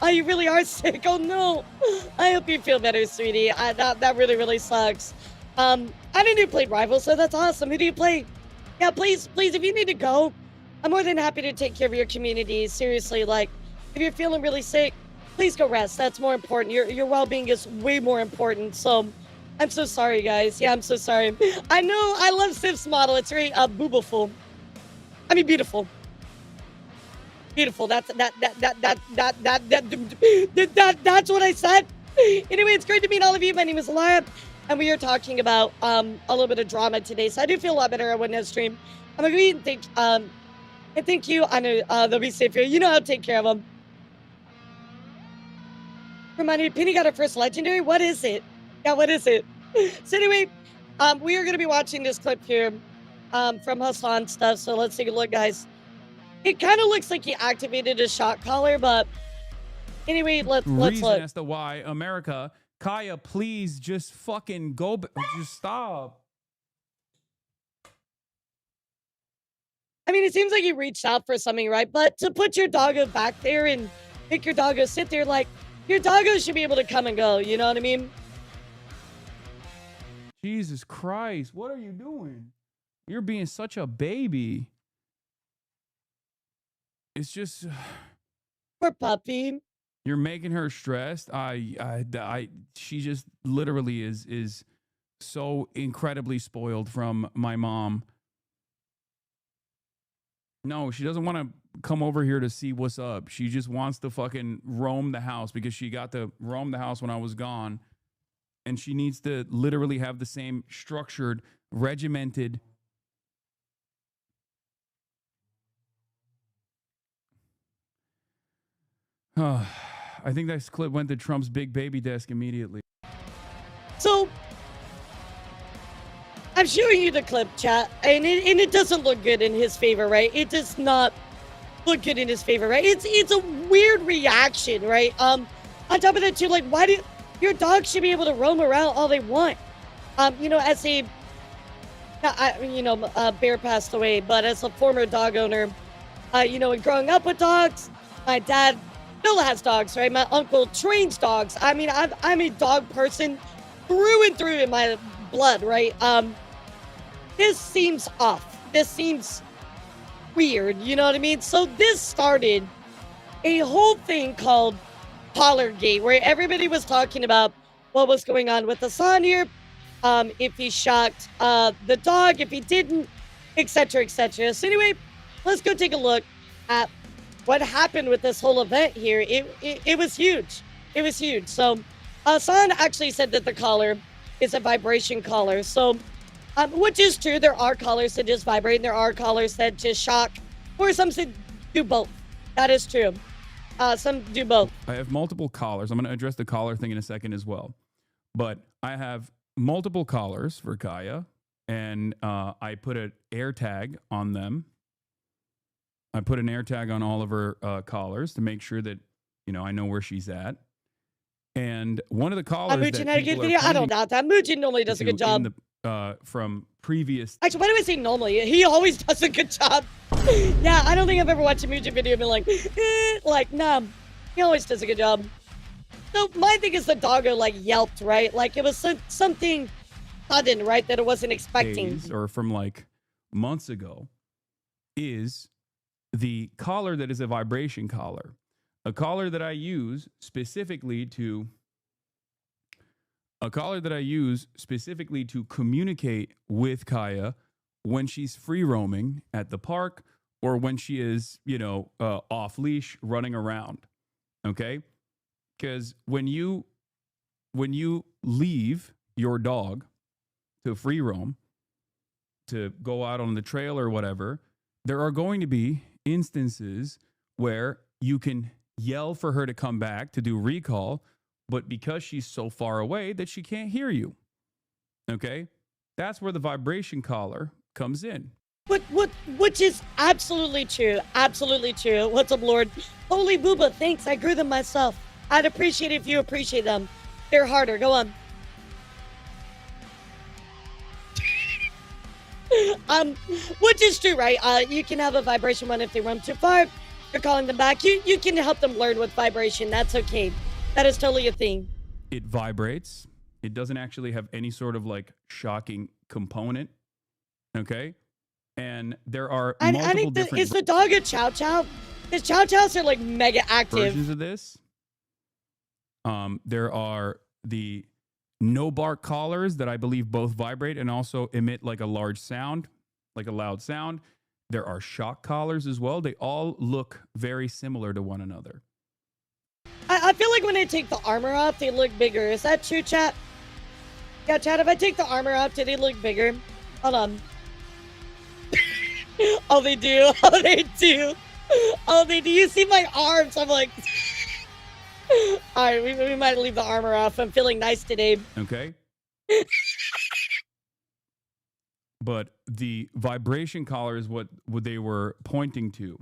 Oh, you really are sick. Oh no. I hope you feel better, sweetie. That really, really sucks. I didn't know you played Rivals, so that's awesome. Who do you play? Yeah, please, if you need to go, I'm more than happy to take care of your community. Seriously, like, if you're feeling really sick, please go rest. That's more important. Your well-being is way more important. So, I'm so sorry, guys. Yeah, I'm so sorry. I know. I love Sif's model. It's very boobiful. I mean, beautiful. Beautiful. That's what I said. Anyway, it's great to meet all of you. My name is Elara, and we are talking about a little bit of drama today. So I do feel a lot better on Wednesday stream. I'm gonna go and thank you. I know they'll be safe here. You know how to take care of them. Remind me, Penny got her first legendary. What is it? Yeah, what is it? So anyway, we are gonna be watching this clip here from Hassan stuff. So let's take a look, guys. It kind of looks like he activated a shot collar, but anyway, let's look. As to why America, Kaya, please just fucking go. Just stop. I mean, it seems like he reached out for something, right? But to put your doggo back there and make your doggo sit there, like, your doggo should be able to come and go. You know what I mean? Jesus Christ. What are you doing? You're being such a baby. It's just... Poor puppy. You're making her stressed. She just literally is so incredibly spoiled from my mom. No, she doesn't want to come over here to see what's up. She just wants to fucking roam the house because she got to roam the house when I was gone. And she needs to literally have the same structured, regimented. I think that clip went to Trump's big baby desk immediately. So, I'm showing you the clip, chat, and it doesn't look good in his favor, right? It does not look good in his favor, right? It's a weird reaction, right? On top of that, too, like, why do your dog should be able to roam around all they want? You know, as a, Bear passed away, but as a former dog owner, you know, and growing up with dogs, my dad still has dogs, right? My uncle trains dogs. I mean, I'm a dog person through and through in my blood, right? This seems off. This seems weird, you know what I mean? So this started a whole thing called Collargate, where everybody was talking about what was going on with Hassan here, if he shocked the dog, if he didn't, etc., etc. So anyway, let's go take a look at what happened with this whole event here. It was huge. It was huge. So Hassan actually said that the collar is a vibration collar. So, which is true. There are collars that just vibrate, and there are collars that just shock, or some do both. That is true. Some do both. I have multiple collars. I'm going to address the collar thing in a second as well. But I have multiple collars for Kaya, and I put an air tag on them. I put an air tag on all of her collars to make sure that, you know, I know where she's at. And one of the collars Muchin had a good video. I don't doubt that. Muchin normally does a good job. From previous... Actually, why do I say normally? He always does a good job. Yeah, I don't think I've ever watched a Muchin video and been like, nah. He always does a good job. So my thing is the doggo, like, yelped, right? Like, it was something sudden, right? That it wasn't expecting. Or from, like, months ago is the collar that is a vibration collar. A collar that I use specifically to communicate with Kaya when she's free roaming at the park or when she is, you know, off leash running around. Okay? Because when you leave your dog to free roam, to go out on the trail or whatever, there are going to be instances where you can yell for her to come back to do recall, but because she's so far away that she can't hear you. Okay? That's where the vibration collar comes in. Which is absolutely true. Absolutely true. What's up, Lord? Holy booba, thanks. I grew them myself. I'd appreciate it if you appreciate them. They're harder. Go on. Which is true, right? You can have a vibration one if they run too far. You're calling them back. You can help them learn with vibration. That's okay. That is totally a thing. It vibrates. It doesn't actually have any sort of like shocking component. Okay? And there are multiple different... Is the dog a chow chow? His chow chows are like mega active. Versions of this. There are the no bark collars that I believe both vibrate and also emit like a large sound, like a loud sound. There are shock collars as well. They all look very similar to one another. I feel like when I take the armor off, they look bigger. Is that true, chat? Yeah, chat, if I take the armor off, do they look bigger? Hold on. Oh, they do. Oh, they do. Oh, they do. You see my arms? I'm like... All right, we might leave the armor off. I'm feeling nice today. Okay. But the vibration collar is what they were pointing to.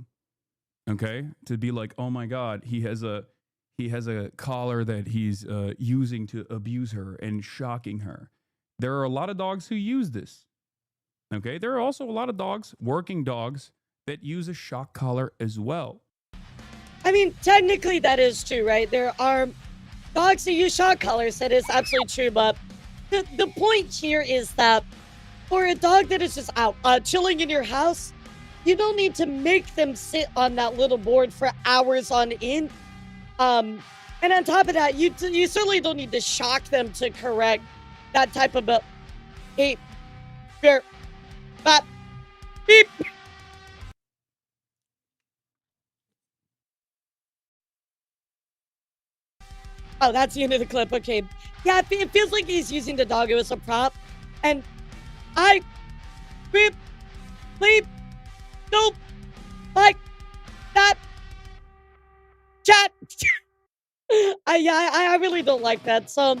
Okay, to be like, oh my God, he has a collar that he's using to abuse her and shocking her. There are a lot of dogs who use this. Okay, there are also a lot of dogs, working dogs, that use a shock collar as well. I mean, technically that is true, right? There are dogs who use shock collars. That is absolutely true. But the point here is that for a dog that is just out chilling in your house, you don't need to make them sit on that little board for hours on end. And on top of that, you certainly don't need to shock them to correct that type of beep, beep, bop, beep. Oh, that's the end of the clip. Okay. Yeah, it feels like he's using the doggo as a prop. And I beep, bleep, nope, like that, chat. I really don't like that. So,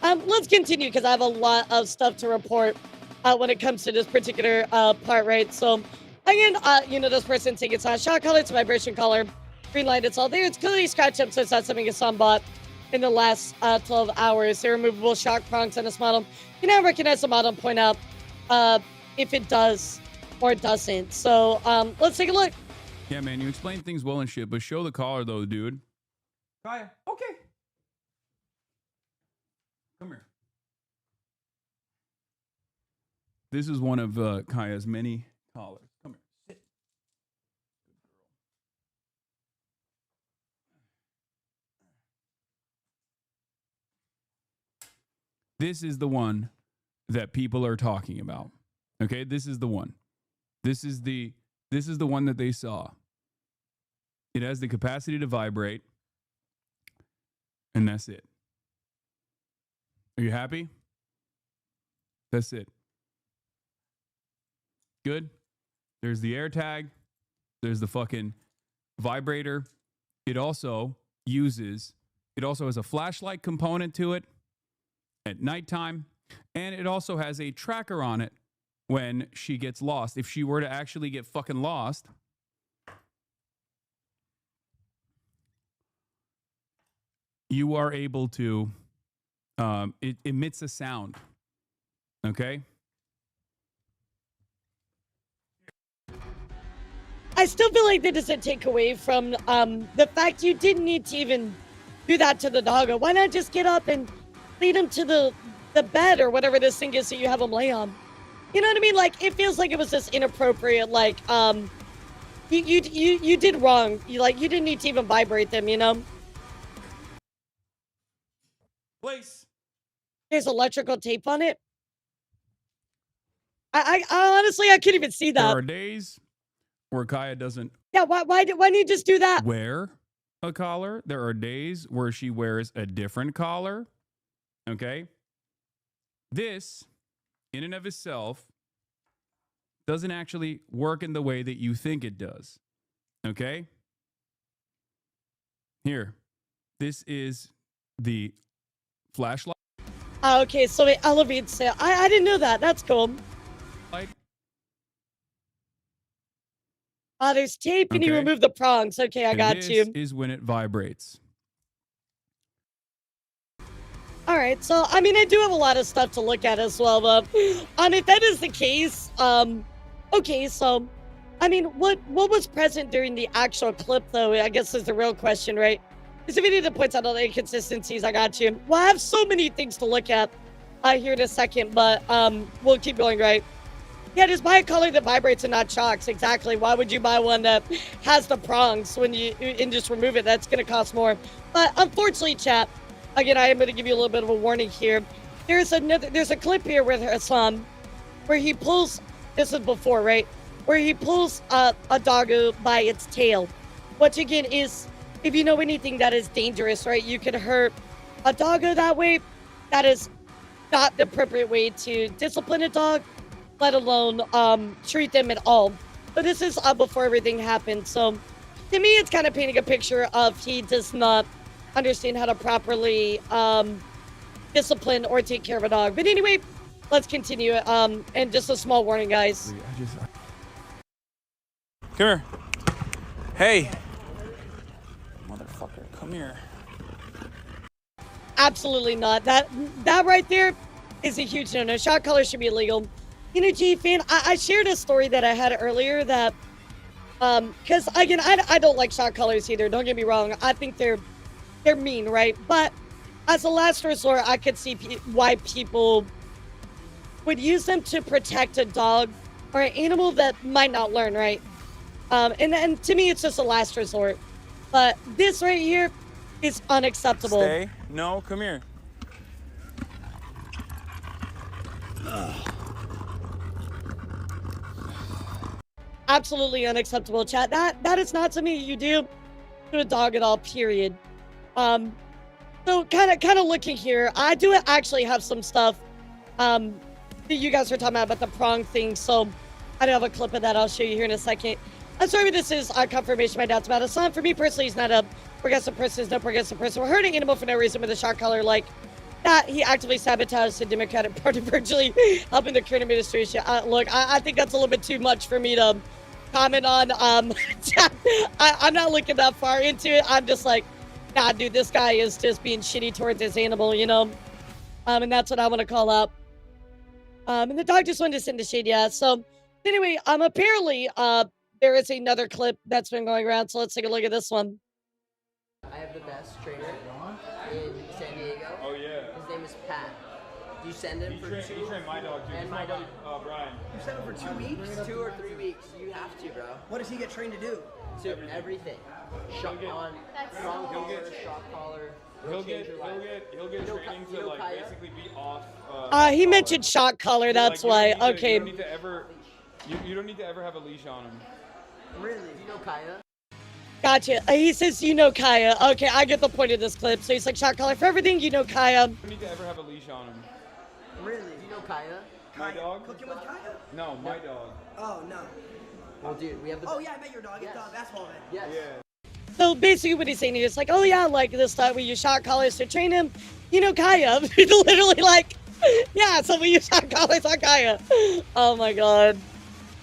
let's continue because I have a lot of stuff to report when it comes to this particular part, right? So, again, this person taking it's not a shock collar, it's a vibration collar. Green light, it's all there. It's clearly scratched up, so it's not something a son bought in the last 12 hours. They're removable shock prongs on this model. You now recognize the model and point out if it does or doesn't. So let's take a look. Yeah, man, you explain things well and shit, but show the collar though, dude. Kaya, okay. Come here. This is one of Kaya's many collars. Come here. Sit. This is the one that people are talking about. Okay, this is the one. This is the one that they saw. It has the capacity to vibrate. And that's it. Are you happy? That's it. Good. There's the air tag. There's the fucking vibrator. It also has a flashlight component to it at nighttime. And it also has a tracker on it when she gets lost. If she were to actually get fucking lost, you are able to, it emits a sound. Okay? I still feel like that doesn't take away from the fact you didn't need to even do that to the doggo. Why not just get up and lead him to the bed or whatever this thing is that you have him lay on? You know what I mean? Like, it feels like it was just inappropriate. Like, you did wrong. You didn't need to even vibrate them, you know? Place. There's electrical tape on it. I honestly, I couldn't even see that. There are days where Kaya doesn't. Yeah, why didn't you just do that? Wear a collar. There are days where she wears a different collar. Okay? This, in and of itself, doesn't actually work in the way that you think it does. Okay? Here. This is the flashlight. Okay, so it elevates it. I didn't know that. That's cool. There's tape and you remove the prongs. Okay, I got you. This is when it vibrates. All right, so I mean, I do have a lot of stuff to look at as well, but if that is the case, okay, so I mean, what was present during the actual clip, though? I guess is the real question, right? This video that points out all the inconsistencies. I got you. Well, I have so many things to look at here in a second, but we'll keep going, right? Yeah, just buy a collar that vibrates and not shocks. Exactly. Why would you buy one that has the prongs and just remove it? That's going to cost more. But unfortunately, chat, again, I am going to give you a little bit of a warning here. There's a clip here with Hassan where he pulls, this is before, right? Where he pulls a doggo by its tail, which again is if you know anything that is dangerous, right, you could hurt a doggo that way. That is not the appropriate way to discipline a dog, let alone treat them at all. But this is before everything happened. So to me, it's kind of painting a picture of he does not understand how to properly discipline or take care of a dog. But anyway, let's continue. And just a small warning, guys. Come here. Hey. Motherfucker, come here. Absolutely not. That right there is a huge no-no. Shot collar should be illegal. You know, G fan, I shared a story that I had earlier that, because again, I don't like shot collars either. Don't get me wrong. I think they're mean, right? But as a last resort, I could see why people would use them to protect a dog or an animal that might not learn, right? And to me, it's just a last resort. But this right here is unacceptable. Stay. No, come here. Absolutely unacceptable, chat. That is not something you do to a dog at all, period. So kind of looking here, I do actually have some stuff that you guys were talking about the prong thing. So I do have a clip of that I'll show you here in a second. I'm sorry, this is confirmation my dad's about a son. For me personally, he's not a progressive person, he's no progressive person. We're hurting animal for no reason with a shot collar like that. He actively sabotaged the Democratic Party, virtually helping the current administration. Look, I think that's a little bit too much for me to comment on. I'm not looking that far into it. I'm just like, nah, dude, this guy is just being shitty towards this animal, you know? And that's what I want to call out. And the dog just wanted to send a shade, yeah. So anyway, apparently, there is another clip that's been going around, so let's take a look at this one. I have the best trainer in San Diego. Oh, yeah. His name is Pat. Do you send him for 2 weeks? He trained my dog, too. And my dog. Brian. You send him for 2 weeks? 2 or 3 weeks. You have to, bro. What does he get trained to do? To everything. Shot on, prong collar, shot collar. He'll get training to like basically be off. He mentioned shot collar, that's why. Okay. You don't need to ever have a leash on him. Really? You know Kaya? Gotcha. He says, you know Kaya. Okay, I get the point of this clip. So he's like, shot collar for everything, you know Kaya. You don't need to ever have a leash on him. Really? You know Kaya? My dog? Cooking with Kaya? No, my dog. Oh, no. Well, dude, we have the... Oh, yeah, I met your dog. It's basketball man. Yes. Yeah. So basically what he's saying is like, oh yeah, like this time we use shot collars to train him. You know Kaya. He's literally like, yeah, so we use shot collars on Kaya. Oh my god.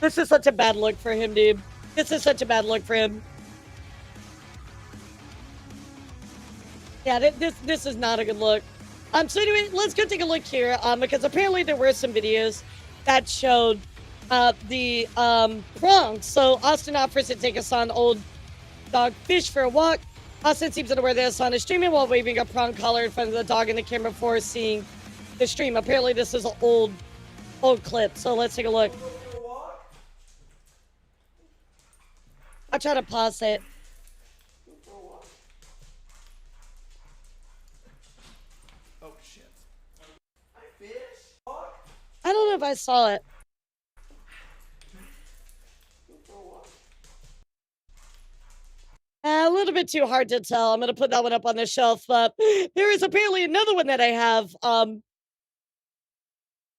This is such a bad look for him, dude. This is such a bad look for him. Yeah, this is not a good look. So anyway, let's go take a look here. Because apparently there were some videos that showed the prongs. So Austin offers to take us on old dog Fish for a walk. Austin seems unaware that his son is streaming while waving a prong collar in front of the dog in the camera before seeing the stream. Apparently this is an old clip. So let's take a look. I'll try to pause it. Oh, shit. I don't know if I saw it. A little bit too hard to tell. I'm going to put that one up on the shelf. But there is apparently another one that I have.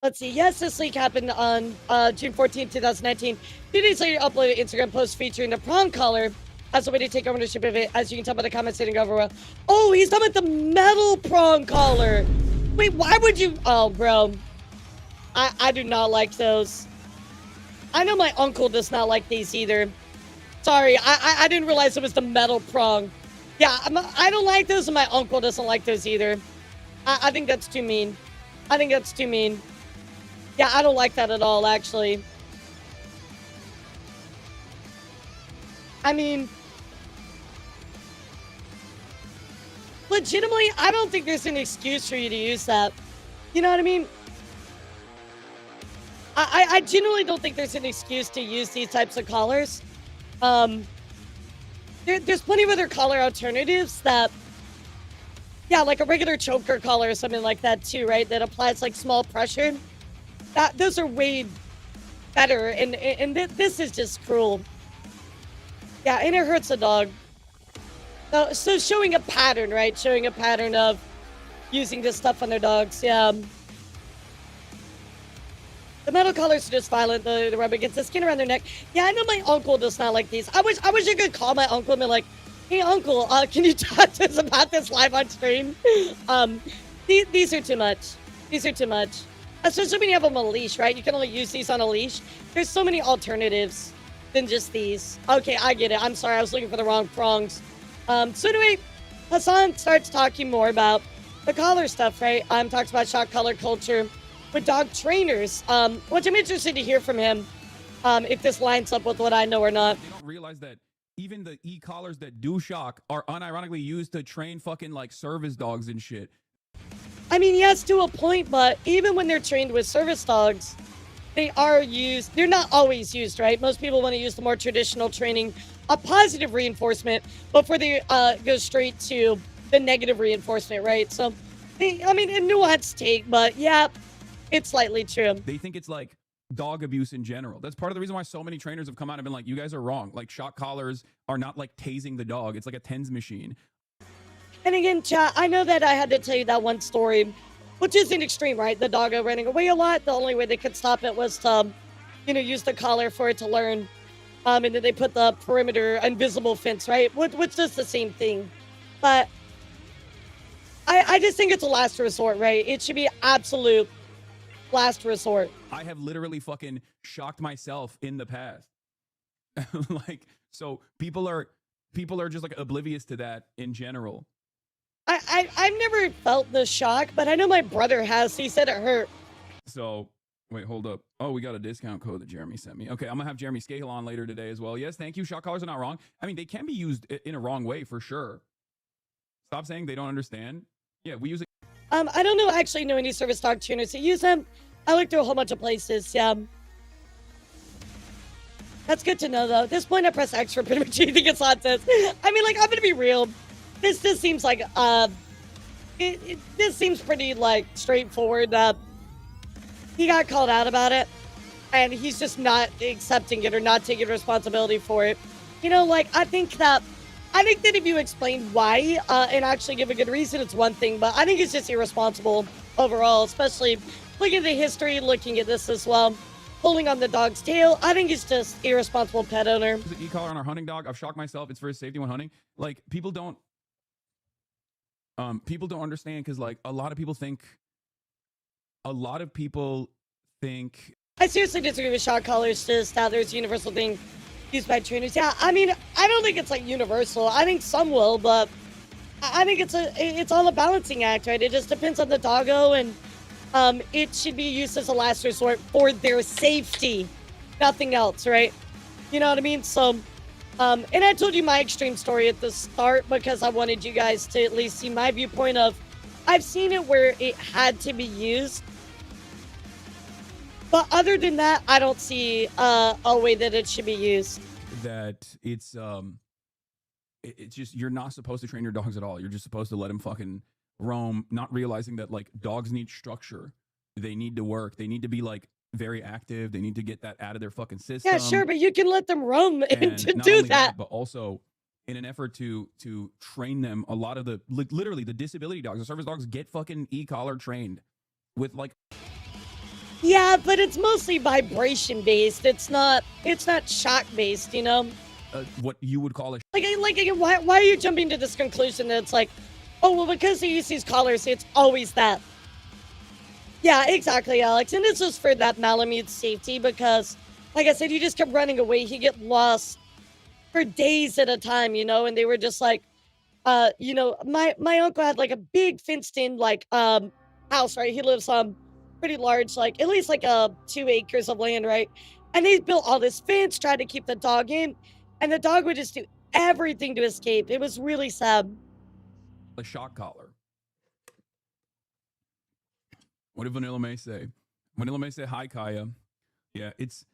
Let's see. Yes, this leak happened on June 14, 2019. 2 days later, uploaded an Instagram post featuring the prong collar as a way to take ownership of it. As you can tell by the comments, didn't go over well. Oh, he's talking about the metal prong collar. Wait, why would you? Oh, bro. I do not like those. I know my uncle does not like these either. Sorry, I didn't realize it was the metal prong. Yeah, I don't like those, and my uncle doesn't like those either. I think that's too mean. I think that's too mean. Yeah, I don't like that at all, actually. I mean, legitimately, I don't think there's an excuse for you to use that. You know what I mean? I genuinely don't think there's an excuse to use these types of collars. There's plenty of other collar alternatives that, yeah, like a regular choker collar or something like that too, right? That applies like small pressure. Those are way better, and this is just cruel. Yeah, and it hurts a dog. So showing a pattern, right? Showing a pattern of using this stuff on their dogs. Yeah. The metal collars are just violent. The rub against the skin around their neck. Yeah, I know my uncle does not like these. I wish you could call my uncle and be like, "Hey, uncle, can you talk to us about this live on stream?" These are too much. These are too much. Especially when you have them on a leash, right? You can only use these on a leash. There's so many alternatives than just these. Okay, I get it. I'm sorry. I was looking for the wrong prongs. So anyway, Hassan starts talking more about the collar stuff, right? Talks about shock collar culture with dog trainers, which I'm interested to hear from him, if this lines up with what I know or not. They don't realize that even the e-collars that do shock are unironically used to train fucking like service dogs and shit. I mean, yes, to a point, but even when they're trained with service dogs, they are used. They're not always used, right? Most people want to use the more traditional training, a positive reinforcement, before they go straight to the negative reinforcement, right? So, I mean, a nuanced take, but yeah, it's slightly true. They think it's like dog abuse in general. That's part of the reason why so many trainers have come out and been like, you guys are wrong. Like, shock collars are not like tasing the dog. It's like a TENS machine. And again, chat, I know that I had to tell you that one story, which isn't extreme, right? The doggo running away a lot. The only way they could stop it was to, use the collar for it to learn. And then they put the perimeter invisible fence, right? Which is the same thing. But I just think it's a last resort, right? It should be absolute last resort. I have literally fucking shocked myself in the past. Like, so people are just like oblivious to that in general. I've never felt the shock, but I know my brother has. He said it hurt. So, wait, hold up. Oh, we got a discount code that Jeremy sent me. Okay, I'm gonna have Jeremy Scahill on later today as well. Yes, thank you. Shock collars are not wrong. I mean, they can be used in a wrong way for sure. Stop saying they don't understand. Yeah, we use it. I don't actually know any service dog trainers that use them. I looked through a whole bunch of places. Yeah. That's good to know, though. At this point, I press X for pretty much anything Hassan says. I mean, like, I'm gonna be real. This seems like this seems pretty like straightforward. He got called out about it, and he's just not accepting it or not taking responsibility for it. Like, I think that if you explain why and actually give a good reason, it's one thing. But I think it's just irresponsible overall, especially looking at the history, looking at this as well. Pulling on the dog's tail, I think it's just irresponsible pet owner. The e-collar on our hunting dog, I've shocked myself. It's for his safety when hunting. Like, people don't understand, because like a lot of people think I seriously disagree with shock collars. Just that there's a universal thing used by trainers. Yeah, I mean, I don't think it's like universal. I think some will, but I think it's all a balancing act, right? It just depends on the doggo, and it should be used as a last resort for their safety, nothing else, right? You know what I mean? So, and I told you my extreme story at the start because I wanted you guys to at least see my viewpoint of, I've seen it where it had to be used. But other than that, I don't see a way that it should be used. that it's just, you're not supposed to train your dogs at all. You're just supposed to let them fucking roam, not realizing that like dogs need structure. They need to work. They need to be like very active. They need to get that out of their fucking system. Yeah, sure, but you can let them roam and to not do only that. But also in an effort to train them, a lot of the literally the disability dogs, the service dogs, get fucking e-collar trained with like. Yeah, but it's mostly vibration based. It's not shock based, you know? What you would call a Like why are you jumping to this conclusion that it's like, oh, well, because they use these collars, it's always that. Yeah, exactly, Alex. And this was for that Malamute's safety because, like I said, he just kept running away. He'd get lost for days at a time, you know? And they were just like, you know, my uncle had like a big fenced in like house, right? He lives pretty large, like at least like 2 acres of land, right? And they built all this fence, tried to keep the dog in, and the dog would just do everything to escape. It was really sad. a shock collar. What did Vanilla May say? Vanilla May say, hi, Kaya. Yeah, it's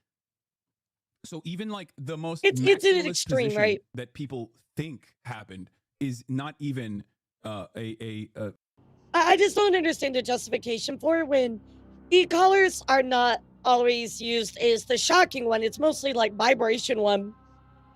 so even like the most it's an extreme, position right? that people think happened is not even I just don't understand the justification for it when e-collars are not always used as the shocking one. It's mostly like vibration one.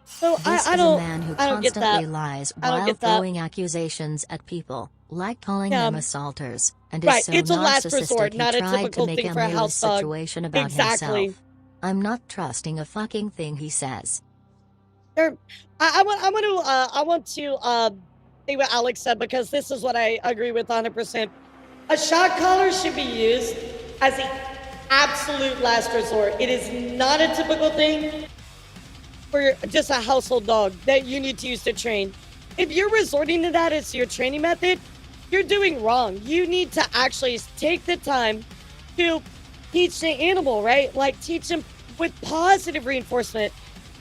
So This I is don't, a man who I don't get constantly that. lies I don't while get that. throwing accusations at people, like calling them assaulters, and is Right, so it's a last narcissistic resort, he not a tried to typical make thing a for a mood house dog. situation about Exactly. himself. I'm not trusting a fucking thing he says. I want to say what Alex said, because this is what I agree with 100%. A shock collar should be used as an absolute last resort. It is not a typical thing for just a household dog that you need to use to train. If you're resorting to that as your training method, you're doing wrong. You need to actually take the time to teach the animal, right? Like, teach them with positive reinforcement,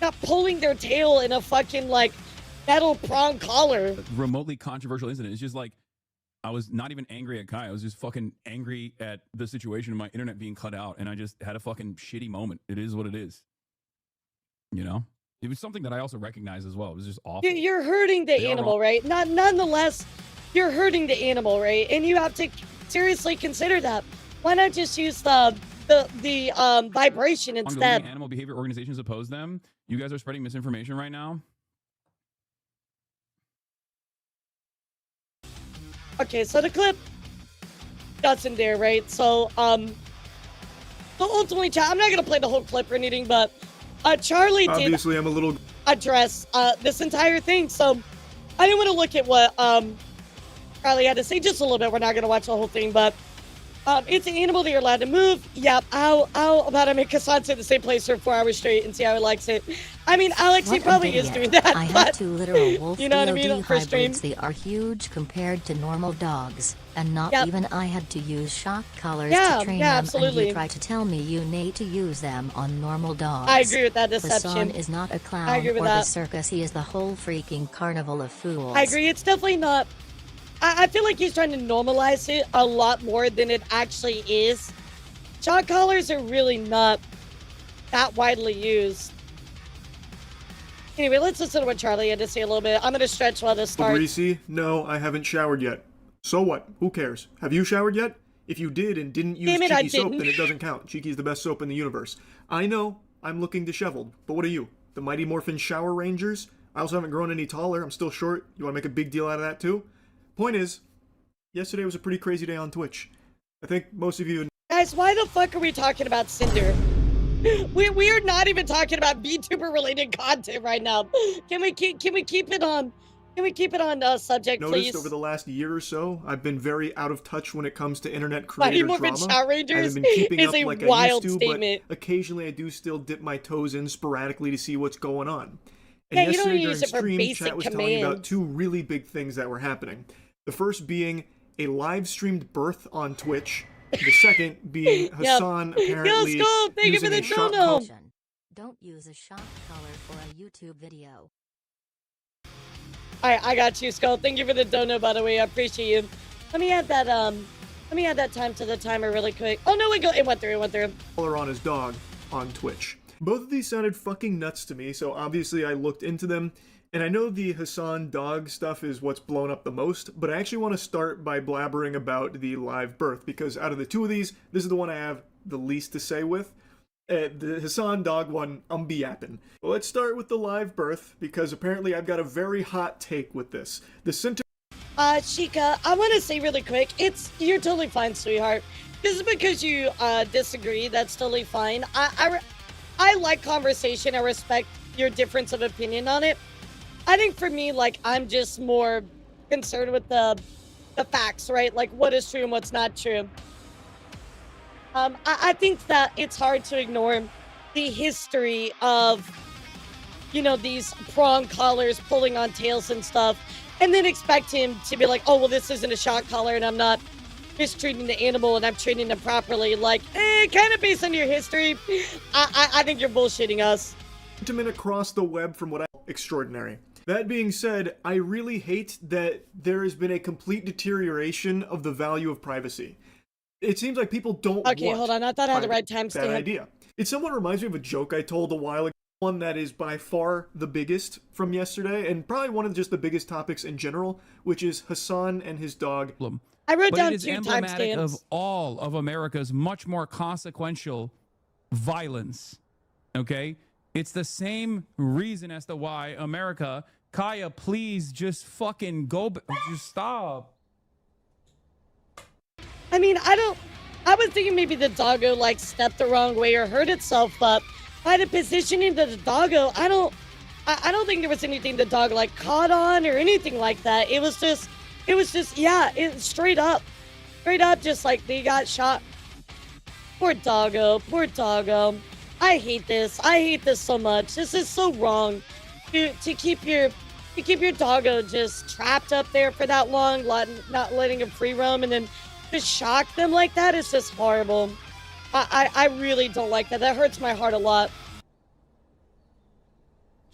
not pulling their tail in a fucking like metal prong collar. Remotely controversial incident. It's just like, I was not even angry at Kai. I was just fucking angry at the situation of my internet being cut out, and I just had a fucking shitty moment. It is what it is. You know? It was something that I also recognized as well. It was just awful. You're hurting the animal, right? Nonetheless, you're hurting the animal, right? And you have to seriously consider that. Why not just use the vibration instead? Animal behavior organizations oppose them. You guys are spreading misinformation right now. Okay, so the clip that's in there, right? So ultimately, I'm not gonna play the whole clip or anything, but Charlie Obviously, did I'm a little address this entire thing. So I didn't want to look at what Charlie had to say just a little bit. We're not gonna watch the whole thing, but it's an animal that you're allowed to move. Yep. How about I make Hassan sit in the same place for 4 hours straight and see how he likes it? I mean, Alex, he probably is doing that. I have but, 2 literal wolf you know what I mean? For stream. hybrids. They are huge compared to normal dogs, and not even I had to use shock collars to train them. Absolutely. And you try to tell me you need to use them on normal dogs. I agree with that deception. Hassan is not a clown I agree with or that. the circus. He is the whole freaking carnival of fools. I agree. It's definitely not. I feel like he's trying to normalize it a lot more than it actually is. Shock collars are really not that widely used. Anyway, let's listen to what Charlie had to say a little bit. I'm going to stretch while this starts. greasy. No, I haven't showered yet. So what? Who cares? Have you showered yet? If you did and didn't use Cheeky soap, then it doesn't count. Cheeky's the best soap in the universe. I know I'm looking disheveled, but what are you? The Mighty Morphin Shower Rangers? I also haven't grown any taller. I'm still short. You want to make a big deal out of that too? Point is, yesterday was a pretty crazy day on Twitch. I think most of you... Guys, why the fuck are we talking about Cinder? We are not even talking about VTuber related content right now. Can we keep it on? Can we keep it on subject, noticed please? Over the last year or so, I've been very out of touch when it comes to internet Mighty creator Morphin drama. Shower Rangers I haven't been keeping is up a like I wild used to, statement. but occasionally I do still dip my toes in sporadically to see what's going on. And Yeah, you don't yesterday use it for during stream, basic chat was telling me about commands. 2 really big things that were happening. The first being a live-streamed birth on Twitch. The second being Hassan apparently using a shock collar. Don't use a shock collar for a YouTube video. Alright, I got you, Skull. Thank you for the dono, by the way. I appreciate you. Let me add that time to the timer really quick. Oh no, it went through. Collar on his dog on Twitch. Both of these sounded fucking nuts to me, so obviously I looked into them. And I know the Hassan dog stuff is what's blown up the most, but I actually want to start by blabbering about the live birth, because out of the 2 of these, this is the one I have the least to say with. The Hassan dog one, I'm be-yapping. Well, let's start with the live birth, because apparently I've got a very hot take with this. The center... Chica, I want to say really quick, you're totally fine, sweetheart. Just because you disagree, that's totally fine. I like conversation. I respect your difference of opinion on it. I think for me, like, I'm just more concerned with the facts, right? Like, what is true and what's not true. I think that it's hard to ignore the history of, you know, these prong collars pulling on tails and stuff, and then expect him to be like, oh, well, this isn't a shock collar and I'm not mistreating the animal and I'm treating them properly. Like, kind of based on your history, I think you're bullshitting us. Sentiment across the web from what I... extraordinary. That being said, I really hate that there has been a complete deterioration of the value of privacy. It seems like people don't Okay, want hold on. I thought I had the right Bad timestamp. idea. It somewhat reminds me of a joke I told a while ago. One that is by far the biggest from yesterday, and probably one of just the biggest topics in general, which is Hassan and his dog. I wrote But down it is 2 emblematic timestamps. of all of America's much more consequential violence. Okay? It's the same reason as to why America, Kaya, please just fucking go, just stop. I mean, I was thinking maybe the doggo like stepped the wrong way or hurt itself, but by the positioning of the doggo, I don't think there was anything the dog like caught on or anything like that. It was just, yeah, it straight up, just like they got shot. Poor doggo. I hate this so much. This is so wrong to keep your doggo just trapped up there for that long, not letting him free roam, and then just shock them like that is just horrible. I really don't like that. That hurts my heart a lot.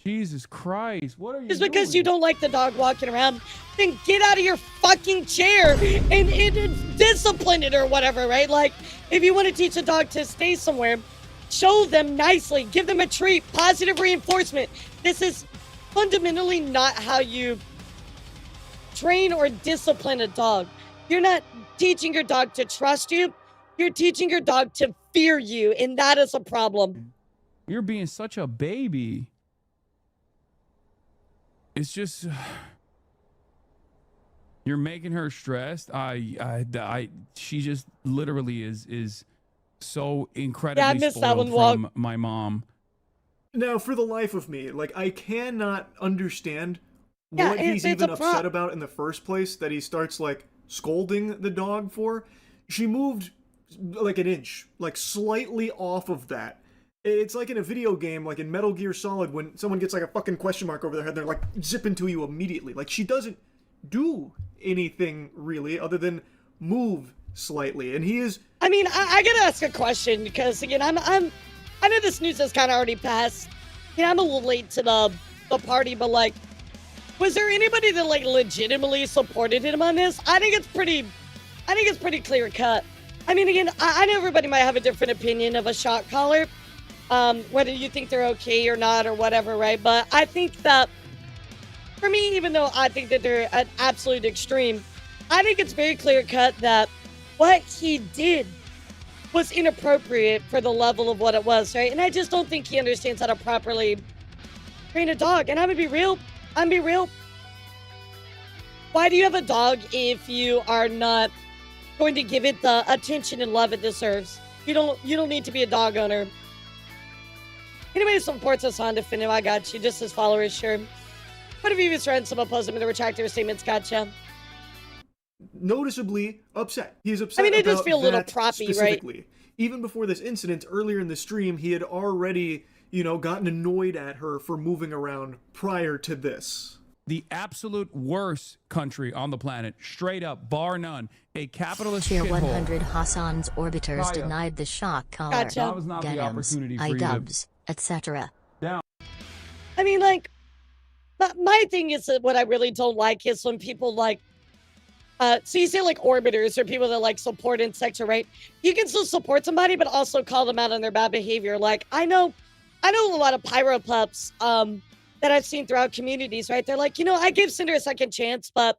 Jesus Christ, what are you Just doing? because you don't like the dog walking around, then get out of your fucking chair and discipline it or whatever, right? Like, if you want to teach a dog to stay somewhere, show them nicely, give them a treat, positive reinforcement. This is fundamentally not how you train or discipline a dog. You're not teaching your dog to trust you. You're teaching your dog to fear you, and that is a problem. You're being such a baby. It's just you're making her stressed. She just literally is so incredibly spoiled from my mom. Now, for the life of me, like, I cannot understand what he's even upset about in the first place, that he starts, like, scolding the dog for. She moved, like, an inch, like, slightly off of that. It's like in a video game, like in Metal Gear Solid, when someone gets, like, a fucking question mark over their head, they're, like, zipping to you immediately. Like, she doesn't do anything, really, other than move slightly, and he is... I mean, I gotta ask a question, because, again, I know this news has kind of already passed. You know, I'm a little late to the party, but, like, was there anybody that, like, legitimately supported him on this? I think it's pretty clear cut. I mean, again, I know everybody might have a different opinion of a shot caller, whether you think they're okay or not or whatever, right? But I think that, for me, even though I think that they're an absolute extreme, I think it's very clear cut that what he did was inappropriate for the level of what it was, right? And I just don't think he understands how to properly train a dog. And I'm gonna be real. Why do you have a dog if you are not going to give it the attention and love it deserves? You don't need to be a dog owner. Anybody who supports us on Definitive, I got you. Just as followers, sure. What if you even friends some oppose them to retract their statements? Gotcha. Noticeably upset. He's upset. I mean, it does about feel a little that proppy, right? specifically. Even before this incident, earlier in the stream, he had already, gotten annoyed at her for moving around prior to this. The absolute worst country on the planet, straight up, bar none, a capitalist Tier shithole. 100 Hassan's orbiters Kaya. denied the shock collar, Gotcha. That was not the denims, opportunity for you to... iDubbbz, etc. Down. I mean, like, my thing is that what I really don't like is when people, like, so you say, like, orbiters or people that, like, support insects, right? You can still support somebody, but also call them out on their bad behavior. Like, I know a lot of pyro pups, that I've seen throughout communities, right? They're like, I give Cinder a second chance, but,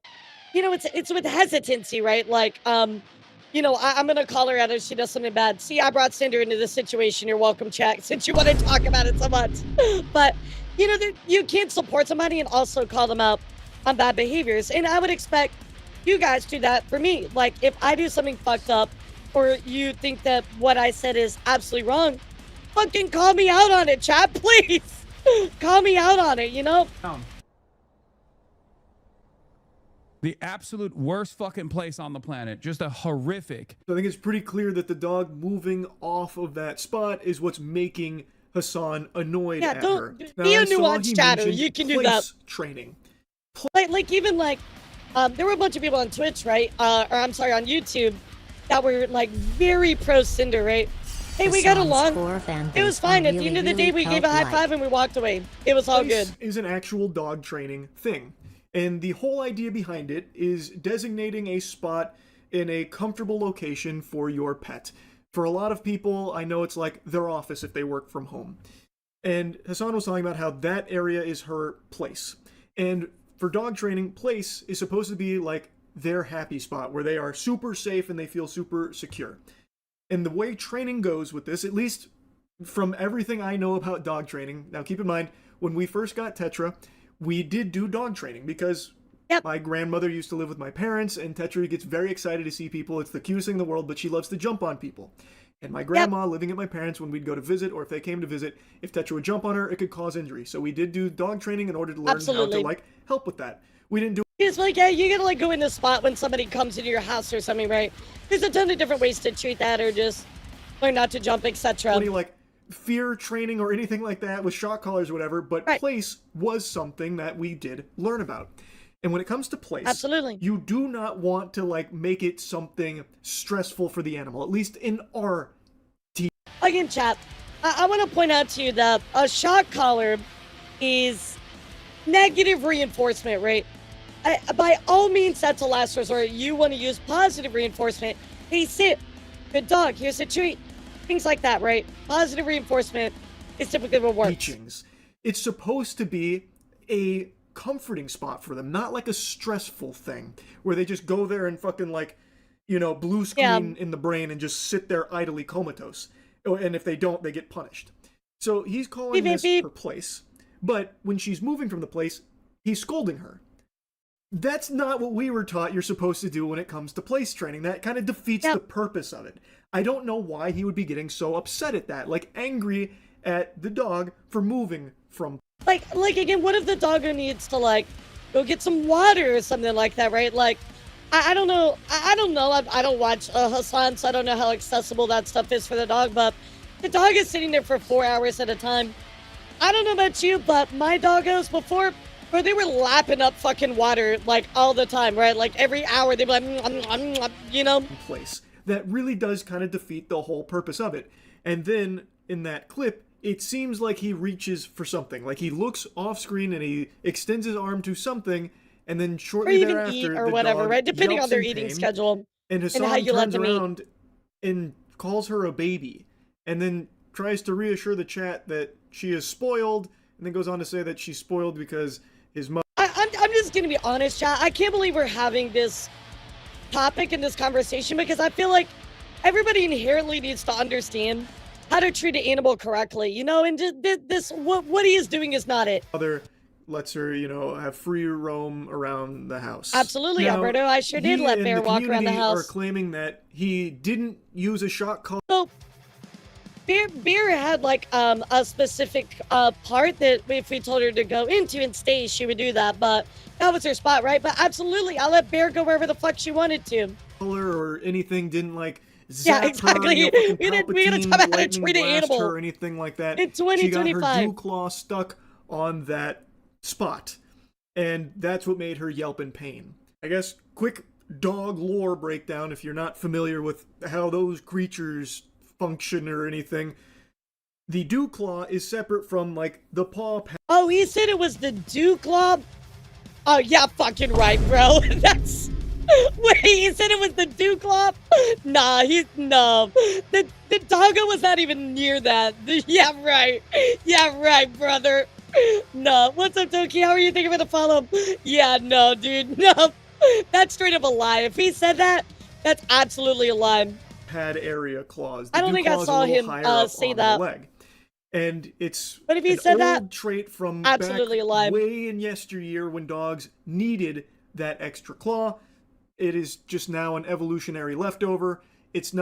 it's with hesitancy, right? Like, I'm going to call her out if she does something bad. See, I brought Cinder into this situation. You're welcome, chat, since you want to talk about it so much. But, you can't support somebody and also call them out on bad behaviors. And I would expect you guys do that for me. Like, if I do something fucked up or you think that what I said is absolutely wrong, fucking call me out on it, chat, please. Call me out on it, The absolute worst fucking place on the planet. Just a horrific. So I think it's pretty clear that the dog moving off of that spot is what's making Hassan annoyed at her. Now, be a I saw nuanced he chatter. mentioned You can do place that. Training. Like even like, there were a bunch of people on Twitch, right? Or I'm sorry, on YouTube, that were like very pro Cinder, right? Hey, we got along. It was fine. At the end of the day, we gave a high five and we walked away. It was all good. Place is an actual dog training thing. And the whole idea behind it is designating a spot in a comfortable location for your pet. For a lot of people, I know it's like their office if they work from home. And Hassan was talking about how that area is her place. And for dog training, place is supposed to be like their happy spot where they are super safe and they feel super secure. And the way training goes with this, at least from everything I know about dog training, now keep in mind, when we first got Tetra, we did do dog training because my grandmother used to live with my parents, and Tetra gets very excited to see people. It's the cutest thing in the world, but she loves to jump on people. And my grandma, living at my parents, when we'd go to visit, or if they came to visit, if Tetra would jump on her, it could cause injury. So we did do dog training in order to learn how to, like, help with that. We didn't do It's like, yeah, you gotta, like, go in the spot when somebody comes into your house or something, right? There's a ton of different ways to treat that, or just learn not to jump, etc. any, like, fear training or anything like that with shock collars or whatever, but place was something that we did learn about. And when it comes to place, you do not want to, like, make it something stressful for the animal, at least in our team. Again, chat, I want to point out to you that a shock collar is negative reinforcement, right? By all means, that's a last resort. You want to use positive reinforcement. Hey, sit. Good dog. Here's a treat. Things like that, right? Positive reinforcement is typically what works. Teachings. It's supposed to be a comforting spot for them, not like a stressful thing where they just go there and fucking, like, you know, blue screen in the brain and just sit there idly comatose. And if they don't, they get punished. So he's calling this her place. But when she's moving from the place, he's scolding her. That's not what we were taught you're supposed to do when it comes to place training. That kind of defeats the purpose of it. I don't know why he would be getting so upset at that, like angry at the dog for moving from. Like again, what if the doggo needs to, like, go get some water or something like that, right? Like, I don't know. I don't watch Hassan, so I don't know how accessible that stuff is for the dog, but the dog is sitting there for 4 hours at a time. I don't know about you, but my doggos before, where they were lapping up fucking water, like, all the time, right? Like, every hour they'd be like, you know? Place. That really does kind of defeat the whole purpose of it. And then, in that clip, it seems like he reaches for something. Like, he looks off screen and he extends his arm to something, and then shortly or even thereafter, eat or whatever, right? Depending on their eating schedule and Hassan how you let turns them around and calls her a baby, and then tries to reassure the chat that she is spoiled, and then goes on to say that she's spoiled because his mother. I'm just gonna be honest, chat. I can't believe we're having this topic in this conversation because I feel like everybody inherently needs to understand how to treat an animal correctly, you know, and what he is doing is not it. Mother lets her, you know, have free roam around the house. Absolutely, now, Alberto. I sure did let Bear walk around the house. Are claiming that he didn't use a shock collar. So, Bear had, like, a specific part that if we told her to go into and stay, she would do that, but that was her spot, right? But absolutely, I'll let Bear go wherever the fuck she wanted to. Or anything didn't, like, zap yeah, exactly. her, you know, we didn't talk about how to treat an animal or anything like that. In 2025. She got her dew claw stuck on that spot, and that's what made her yelp in pain. I guess quick dog lore breakdown if you're not familiar with how those creatures function or anything. The dew claw is separate from, like, the paw pad. Oh, he said it was the dew claw? Oh, yeah, fucking right, bro. That's... Wait, he said it was the dew claw? Nah, no. The doggo was not even near that. Yeah, right. Yeah, right, brother. No. What's up, Toki? How are you thinking about the follow? Yeah, no, dude. No. That's straight up a lie. If he said that, that's absolutely a lie. Pad area claws. I don't think I saw him say that. Leg. And it's but if he said that trait from absolutely back alive. Way in yesteryear when dogs needed that extra claw. It is just now an evolutionary leftover. It's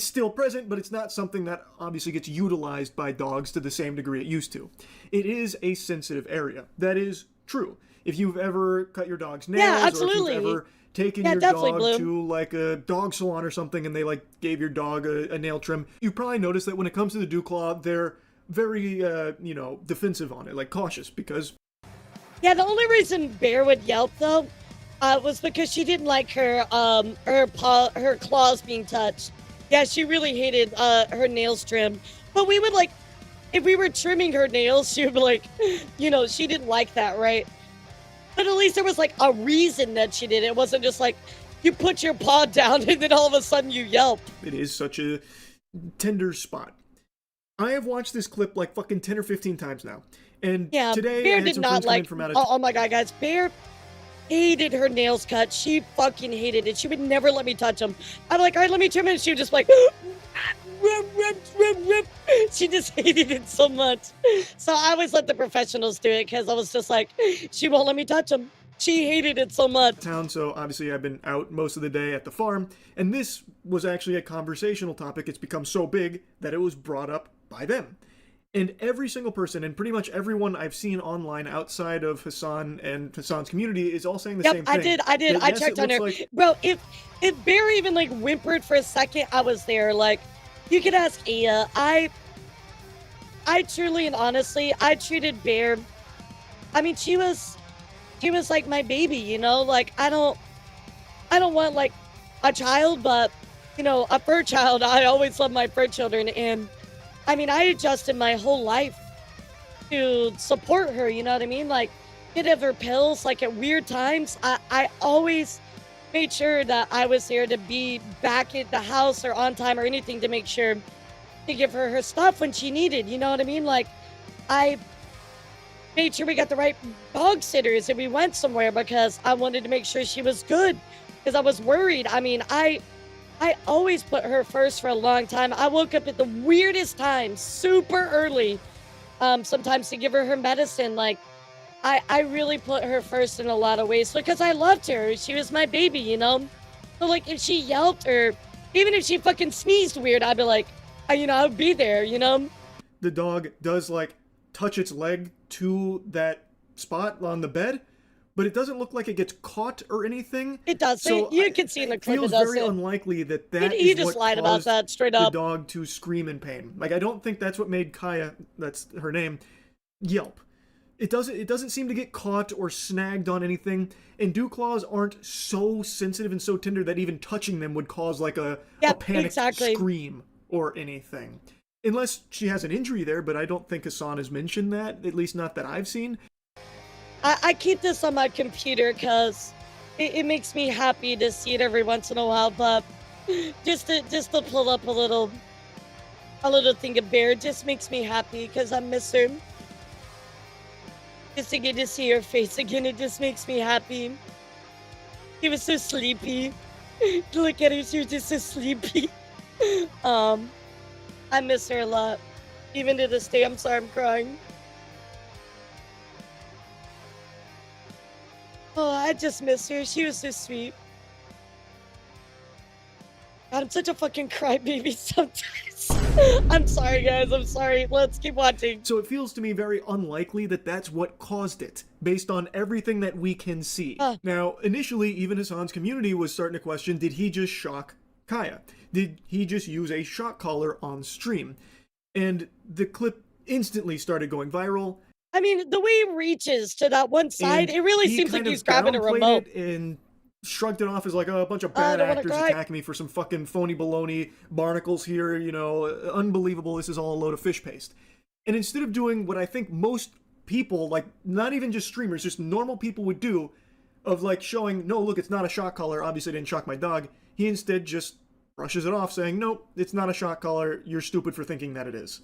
still present, but it's not something that obviously gets utilized by dogs to the same degree it used to. It is a sensitive area. That is true. If you've ever cut your dog's nails, or if you've ever taken your dog to, like, a dog salon or something and they, like, gave your dog a nail trim, you probably noticed that when it comes to the dew claw, they're very, you know, defensive on it, like cautious, because... Yeah, the only reason Bear would yelp, though, was because she didn't like her claws being touched. Yeah, she really hated her nails trimmed. But we would, like, if we were trimming her nails, she would be like, you know, she didn't like that, right? But at least there was, like, a reason that she did it. It wasn't just like, you put your paw down and then all of a sudden you yelp. It is such a tender spot. I have watched this clip like fucking 10 or 15 times now. And today Bear I had did some not friends come in like, from out of oh my god, guys, Bear hated her nails cut. She fucking hated it. She would never let me touch them. I'm like, all right, let me trim it. And she would just like, rip. She just hated it so much. So I always let the professionals do it because I was just like, she won't let me touch them. She hated it so much. So obviously I've been out most of the day at the farm, and this was actually a conversational topic. It's become so big that it was brought up by them. And every single person, and pretty much everyone I've seen online outside of Hassan and Hassan's community is all saying the same thing. I did. That, I yes, checked it on her. looks like- Bro, if Bear even like whimpered for a second, I was there. Like, you could ask Aya. I truly and honestly, I treated Bear. I mean, she was like my baby, you know? Like, I don't want like a child, but you know, a fur child. I always love my fur children. And I mean, I adjusted my whole life to support her, you know what I mean? Like, get her pills, like at weird times. I always made sure that I was there to be back at the house or on time or anything to make sure to give her her stuff when she needed, you know what I mean? Like, I made sure we got the right dog sitters and we went somewhere because I wanted to make sure she was good because I was worried. I mean, I always put her first for a long time. I woke up at the weirdest times, super early, sometimes to give her medicine. Like, I really put her first in a lot of ways because I loved her. She was my baby, you know? So, like, if she yelped or even if she fucking sneezed weird, I'd be like, you know, I'd be there, you know? The dog does, like, touch its leg to that spot on the bed, but it doesn't look like it gets caught or anything. It does. So you can see in the clip feels it does. very unlikely that He is just what lied about caused that straight the up. dog to scream in pain. Like, I don't think that's what made Kaya, that's her name, yelp. It doesn't seem to get caught or snagged on anything, and dew claws aren't so sensitive and so tender that even touching them would cause like a panic scream or anything. Unless she has an injury there, but I don't think Hassan has mentioned that, at least not that I've seen. I keep this on my computer because it makes me happy to see it every once in a while, but just to pull up a little thing of Bear just makes me happy because I miss her. Just to get to see her face again, it just makes me happy. She was so sleepy. Look at her, she was just so sleepy. I miss her a lot. Even to this day, I'm sorry I'm crying. Oh, I just miss her. She was so sweet. God, I'm such a fucking crybaby sometimes. I'm sorry, guys. I'm sorry. Let's keep watching. So it feels to me very unlikely that that's what caused it, based on everything that we can see. Now, initially, even Hassan's community was starting to question, did he just shock Kaya? Did he just use a shock collar on stream? And the clip instantly started going viral. I mean, the way he reaches to that one side, it really seems like he's grabbing a remote. And shrugged it off as like, oh, a bunch of bad actors attacking me for some fucking phony baloney, barnacles here, you know, unbelievable, this is all a load of fish paste. And instead of doing what I think most people, like, not even just streamers, just normal people would do, of like showing, no, look, it's not a shock collar, obviously I didn't shock my dog, he instead just brushes it off saying, nope, it's not a shock collar, you're stupid for thinking that it is.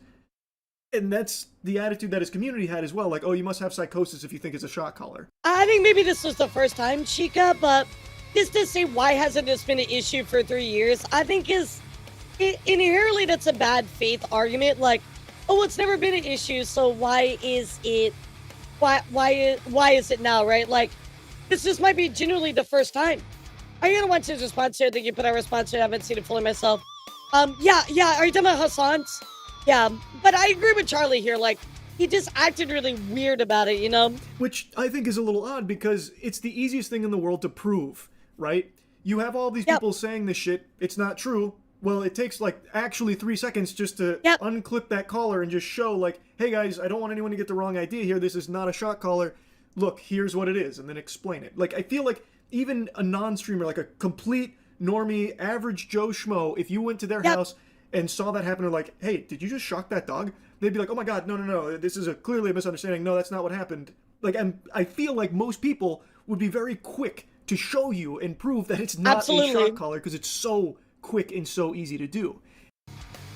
And that's the attitude that his community had as well, like, oh, you must have psychosis if you think it's a shock collar. I think maybe this was the first time, Chica, but just to say why hasn't this been an issue for 3 years, I think inherently that's a bad faith argument. Like, oh, it's never been an issue, so why is it now, right? Like, this just might be genuinely the first time. Are you gonna watch his response here? I think you put our response here. I haven't seen it fully myself. Yeah. Are you talking about Hassan's? Yeah, but I agree with Charlie here. Like, he just acted really weird about it, you know? Which I think is a little odd because it's the easiest thing in the world to prove, right? You have all these people saying this shit, it's not true. Well, it takes like actually 3 seconds just to unclip that collar and just show like, hey guys, I don't want anyone to get the wrong idea here. This is not a shock collar. Look, here's what it is, and then explain it. Like, I feel like even a non-streamer, like a complete normie, average Joe Schmo, if you went to their house and saw that happen, or like, hey, did you just shock that dog? They'd be like, oh my god, no, this is clearly a misunderstanding. No, that's not what happened. Like, I feel like most people would be very quick to show you and prove that it's not a shock collar because it's so quick and so easy to do.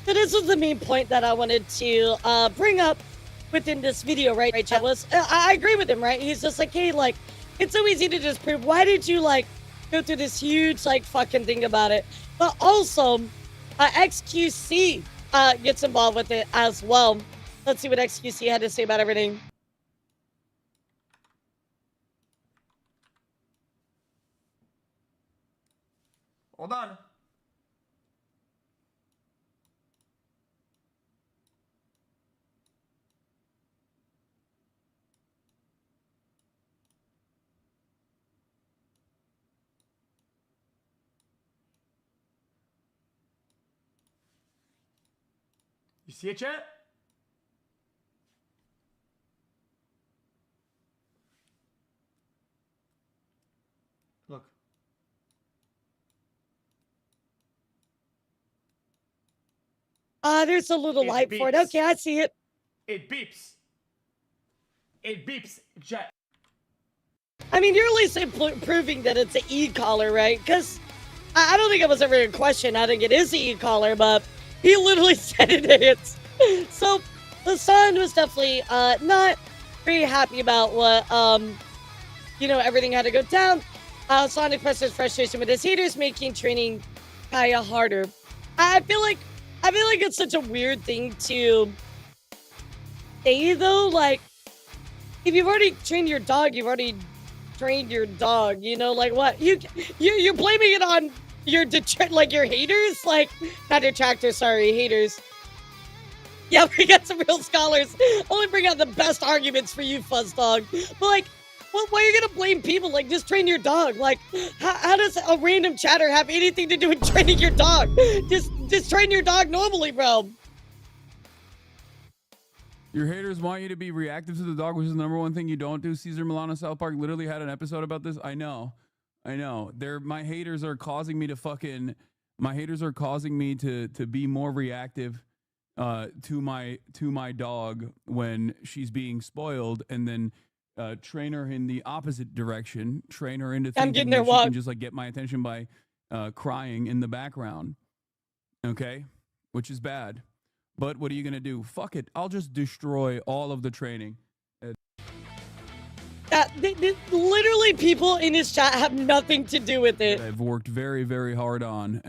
So this was the main point that I wanted to bring up within this video, right, Chatlas? I agree with him, right? He's just like, hey, like, it's so easy to just prove. Why did you, like, go through this huge, like, fucking thing about it? But also, XQC gets involved with it as well. Let's see what XQC had to say about everything. Hold on. You see it, chat? Look. There's a little light for it. Okay, I see it. It beeps. It beeps, chat. I mean, you're at least proving that it's an e-collar, right? Because I don't think it was ever in question. I think it is the e-collar, but he literally said it is. So the son was definitely not very happy about what, everything had to go down. Son expressed his frustration with his haters, making training Kaya harder. I feel like it's such a weird thing to say, though. Like, if you've already trained your dog, you've already trained your dog. You know, like what you're blaming it on your your haters, like not detractors, sorry, haters. Yeah, we got some real scholars. Only bring out the best arguments for you, Fuzz Dog. But like, well, why are you gonna blame people? Like, just train your dog. Like, how does a random chatter have anything to do with training your dog? Just train your dog normally, bro. Your haters want you to be reactive to the dog, which is the number one thing you don't do. Caesar Milano South Park literally had an episode about this. I know. My haters are causing me to be more reactive to my dog when she's being spoiled, and then train her in the opposite direction. Train her into thinking that she can just like get my attention by crying in the background. Okay, which is bad. But what are you gonna do? Fuck it. I'll just destroy all of the training. Literally, people in this chat have nothing to do with it. I've worked very, very hard on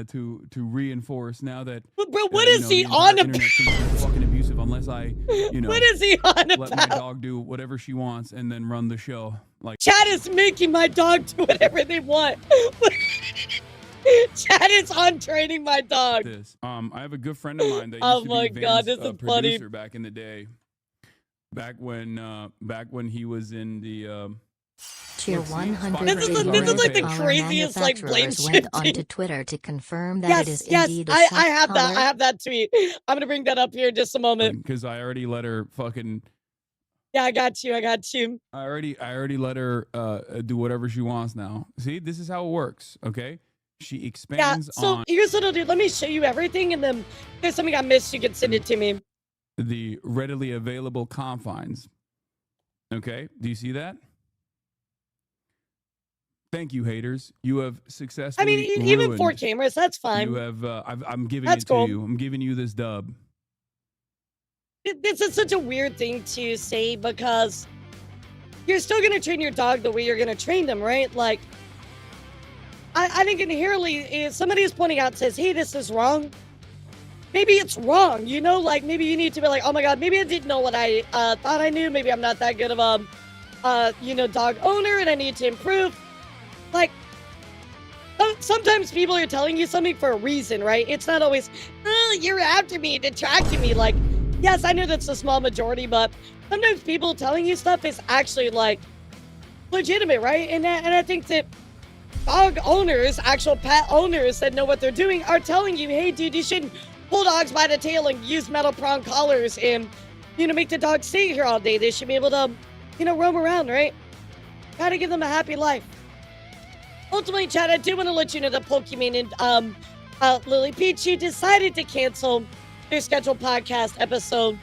to reinforce now that. But bro, what is he on about? Fucking abusive unless I, what is he on about? Let my dog do whatever she wants and then run the show. Like chat is making my dog do whatever they want. Chat is on training my dog. I have a good friend of mine that used to be Van's producer back in the day. Back when he was in the Tier 100 this is like the craziest like blame went onto Twitter to confirm that it is indeed a I have that. I have that tweet. I'm gonna bring that up here in just a moment. Because I already let her fucking. Yeah, I got you. I already let her do whatever she wants now. See, this is how it works. Okay. She expands on. Here's what I'll do. Let me show you everything, and then if there's something I missed, you can send it to me. The readily available confines. Okay, do you see that? Thank you, haters. You have successfully. I mean, even 4 cameras, that's fine. You have. I'm giving it to you. I'm giving you this dub. This is such a weird thing to say because you're still gonna train your dog the way you're gonna train them, right? Like, I think inherently, if somebody is pointing out, says, "Hey, this is wrong." Maybe it's wrong, like maybe you need to be like, oh my God, maybe I didn't know what I thought I knew. Maybe I'm not that good of a, dog owner and I need to improve. Like, sometimes people are telling you something for a reason, right? It's not always, oh, you're after me, detracting me. Like, yes, I know that's a small majority, but sometimes people telling you stuff is actually like legitimate, right? And I think that dog owners, actual pet owners that know what they're doing are telling you, hey, dude, you shouldn't pull dogs by the tail and use metal prong collars and, make the dog stay here all day. They should be able to, roam around, right? Gotta give them a happy life. Ultimately, Chad, I do want to let you know that Pokemon and Lily Pichu decided to cancel their scheduled podcast episode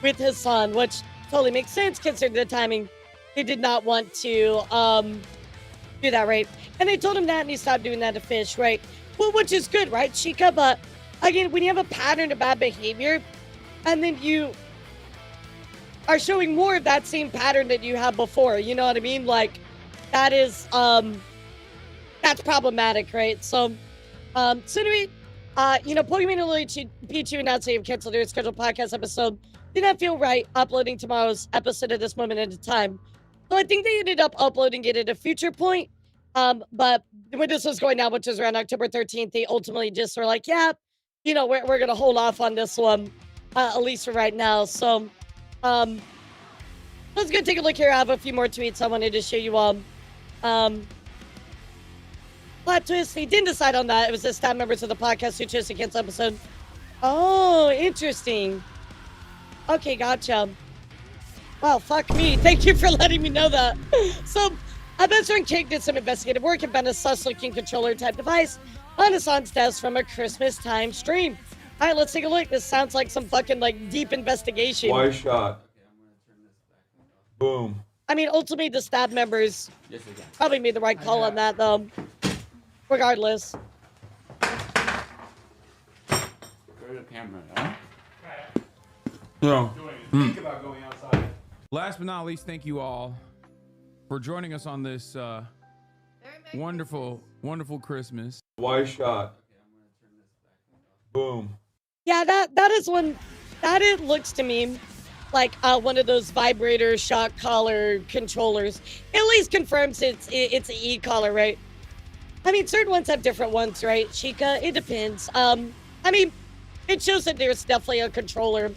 with his son, which totally makes sense considering the timing. They did not want to do that, right? And they told him that and he stopped doing that to Fish, right? Well, which is good, right, Chica? But again, when you have a pattern of bad behavior and then you are showing more of that same pattern that you had before, you know what I mean? Like, that is, that's problematic, right? So anyway, Pokemon and Luigi Pichu announced they have canceled their scheduled podcast episode. Did not feel right uploading tomorrow's episode at this moment in time. So I think they ended up uploading it at a future point. But when this was going down, which was around October 13th, they ultimately just were like, yeah, we're going to hold off on this one, at least for right now. So, let's go take a look here. I have a few more tweets I wanted to show you all. Plot twist, they didn't decide on that. It was the staff members of the podcast who chose to cancel episode. Oh, interesting. Okay, gotcha. Wow, fuck me. Thank you for letting me know that. So, a veteran Kig did some investigative work and found a sus-looking controller-type device on Hassan's desk from a Christmas time stream. All right, let's take a look. This sounds like some fucking, deep investigation. Why shot? Boom. I mean, ultimately, the staff members probably made the right call on that, though. Regardless. Where's the camera, huh? No. Think about going outside. Last but not least, thank you all for joining us on this wonderful, wonderful Christmas. Why shot? Boom. Yeah, that is one that it looks to me like one of those vibrator shock collar controllers. At least confirms it's an e-collar, right? I mean, certain ones have different ones, right? Chica, it depends. I mean, it shows that there's definitely a controller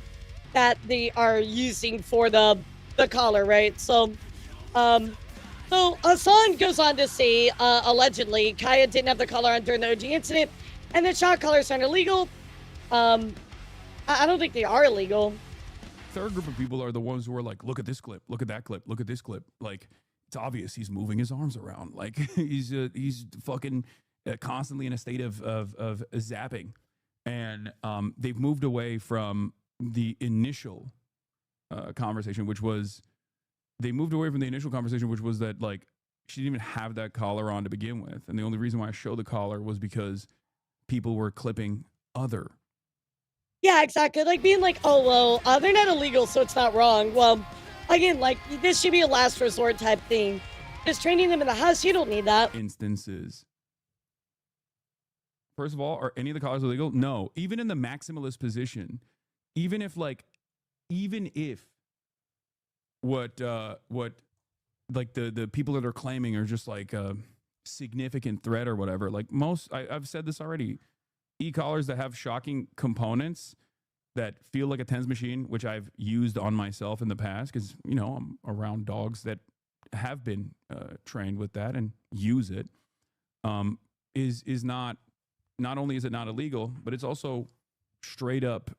that they are using for the collar, right? So Hassan goes on to say, allegedly, Kaya didn't have the collar on during the OG incident, and the shock collars aren't illegal. I don't think they are illegal. Third group of people are the ones who are like, look at this clip, look at that clip, look at this clip. Like, it's obvious he's moving his arms around. Like, he's fucking constantly in a state of zapping. And they've moved away from the initial conversation, which was that, like, she didn't even have that collar on to begin with. And the only reason why I showed the collar was because people were clipping other. Yeah, exactly. Like, being like, oh, well, they're not illegal, so it's not wrong. Well, again, like, this should be a last resort type thing. Just training them in the house, you don't need that. Instances. First of all, are any of the collars illegal? No. Even in the maximalist position, even if what like the people that are claiming are just like a significant threat or whatever, like I've said this already, e-collars that have shocking components that feel like a TENS machine, which I've used on myself in the past because, I'm around dogs that have been trained with that and use it, is not only is it not illegal, but it's straight up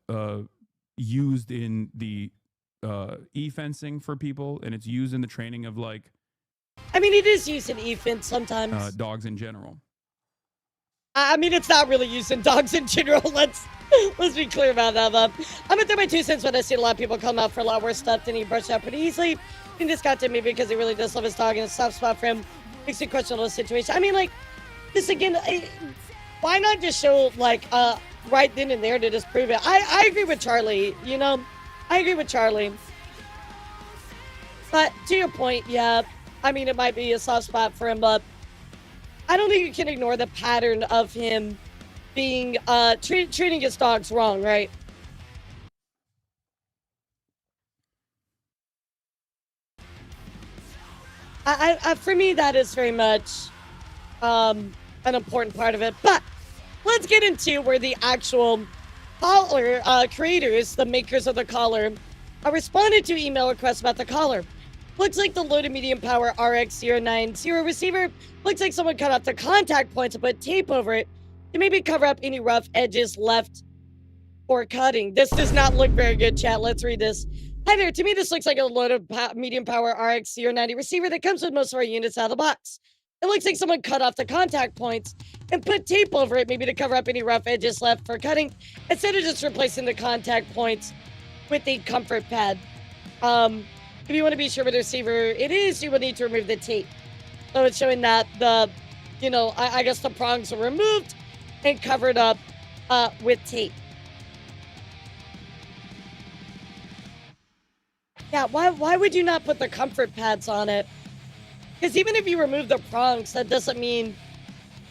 used in the e-fencing for people, and it's used in the training of, like, I mean, it is used in e-fence sometimes. Dogs in general. I mean, it's not really used in dogs in general. Let's be clear about that. I'm gonna throw my 2 cents when I see a lot of people come out for a lot worse stuff than he brushed out pretty easily. He just got to me because he really does love his dog, and a soft spot for him makes me question the situation. I mean, like, this again, why not just show, like, right then and there to just prove it? I agree with Charlie, I agree with Charlie. But to your point, yeah, I mean, it might be a soft spot for him, but I don't think you can ignore the pattern of him being treating his dogs wrong, right? For me, that is very much an important part of it. But let's get into where the actual collar creators, the makers of the collar, responded to email requests about the collar. Looks like the low to medium power RX090 receiver looks like someone cut off the contact points and put tape over it to maybe cover up any rough edges left or cutting. This does not look very good, chat. Let's read this. Hi there. To me, this looks like a low to medium power RX090 receiver that comes with most of our units out of the box. It looks like someone cut off the contact points and put tape over it, maybe to cover up any rough edges left for cutting, instead of just replacing the contact points with a comfort pad. If you want to be sure what the receiver it is, you will need to remove the tape. So it's showing that I guess the prongs were removed and covered up with tape. Yeah, why would you not put the comfort pads on it? Because even if you remove the prongs, that doesn't mean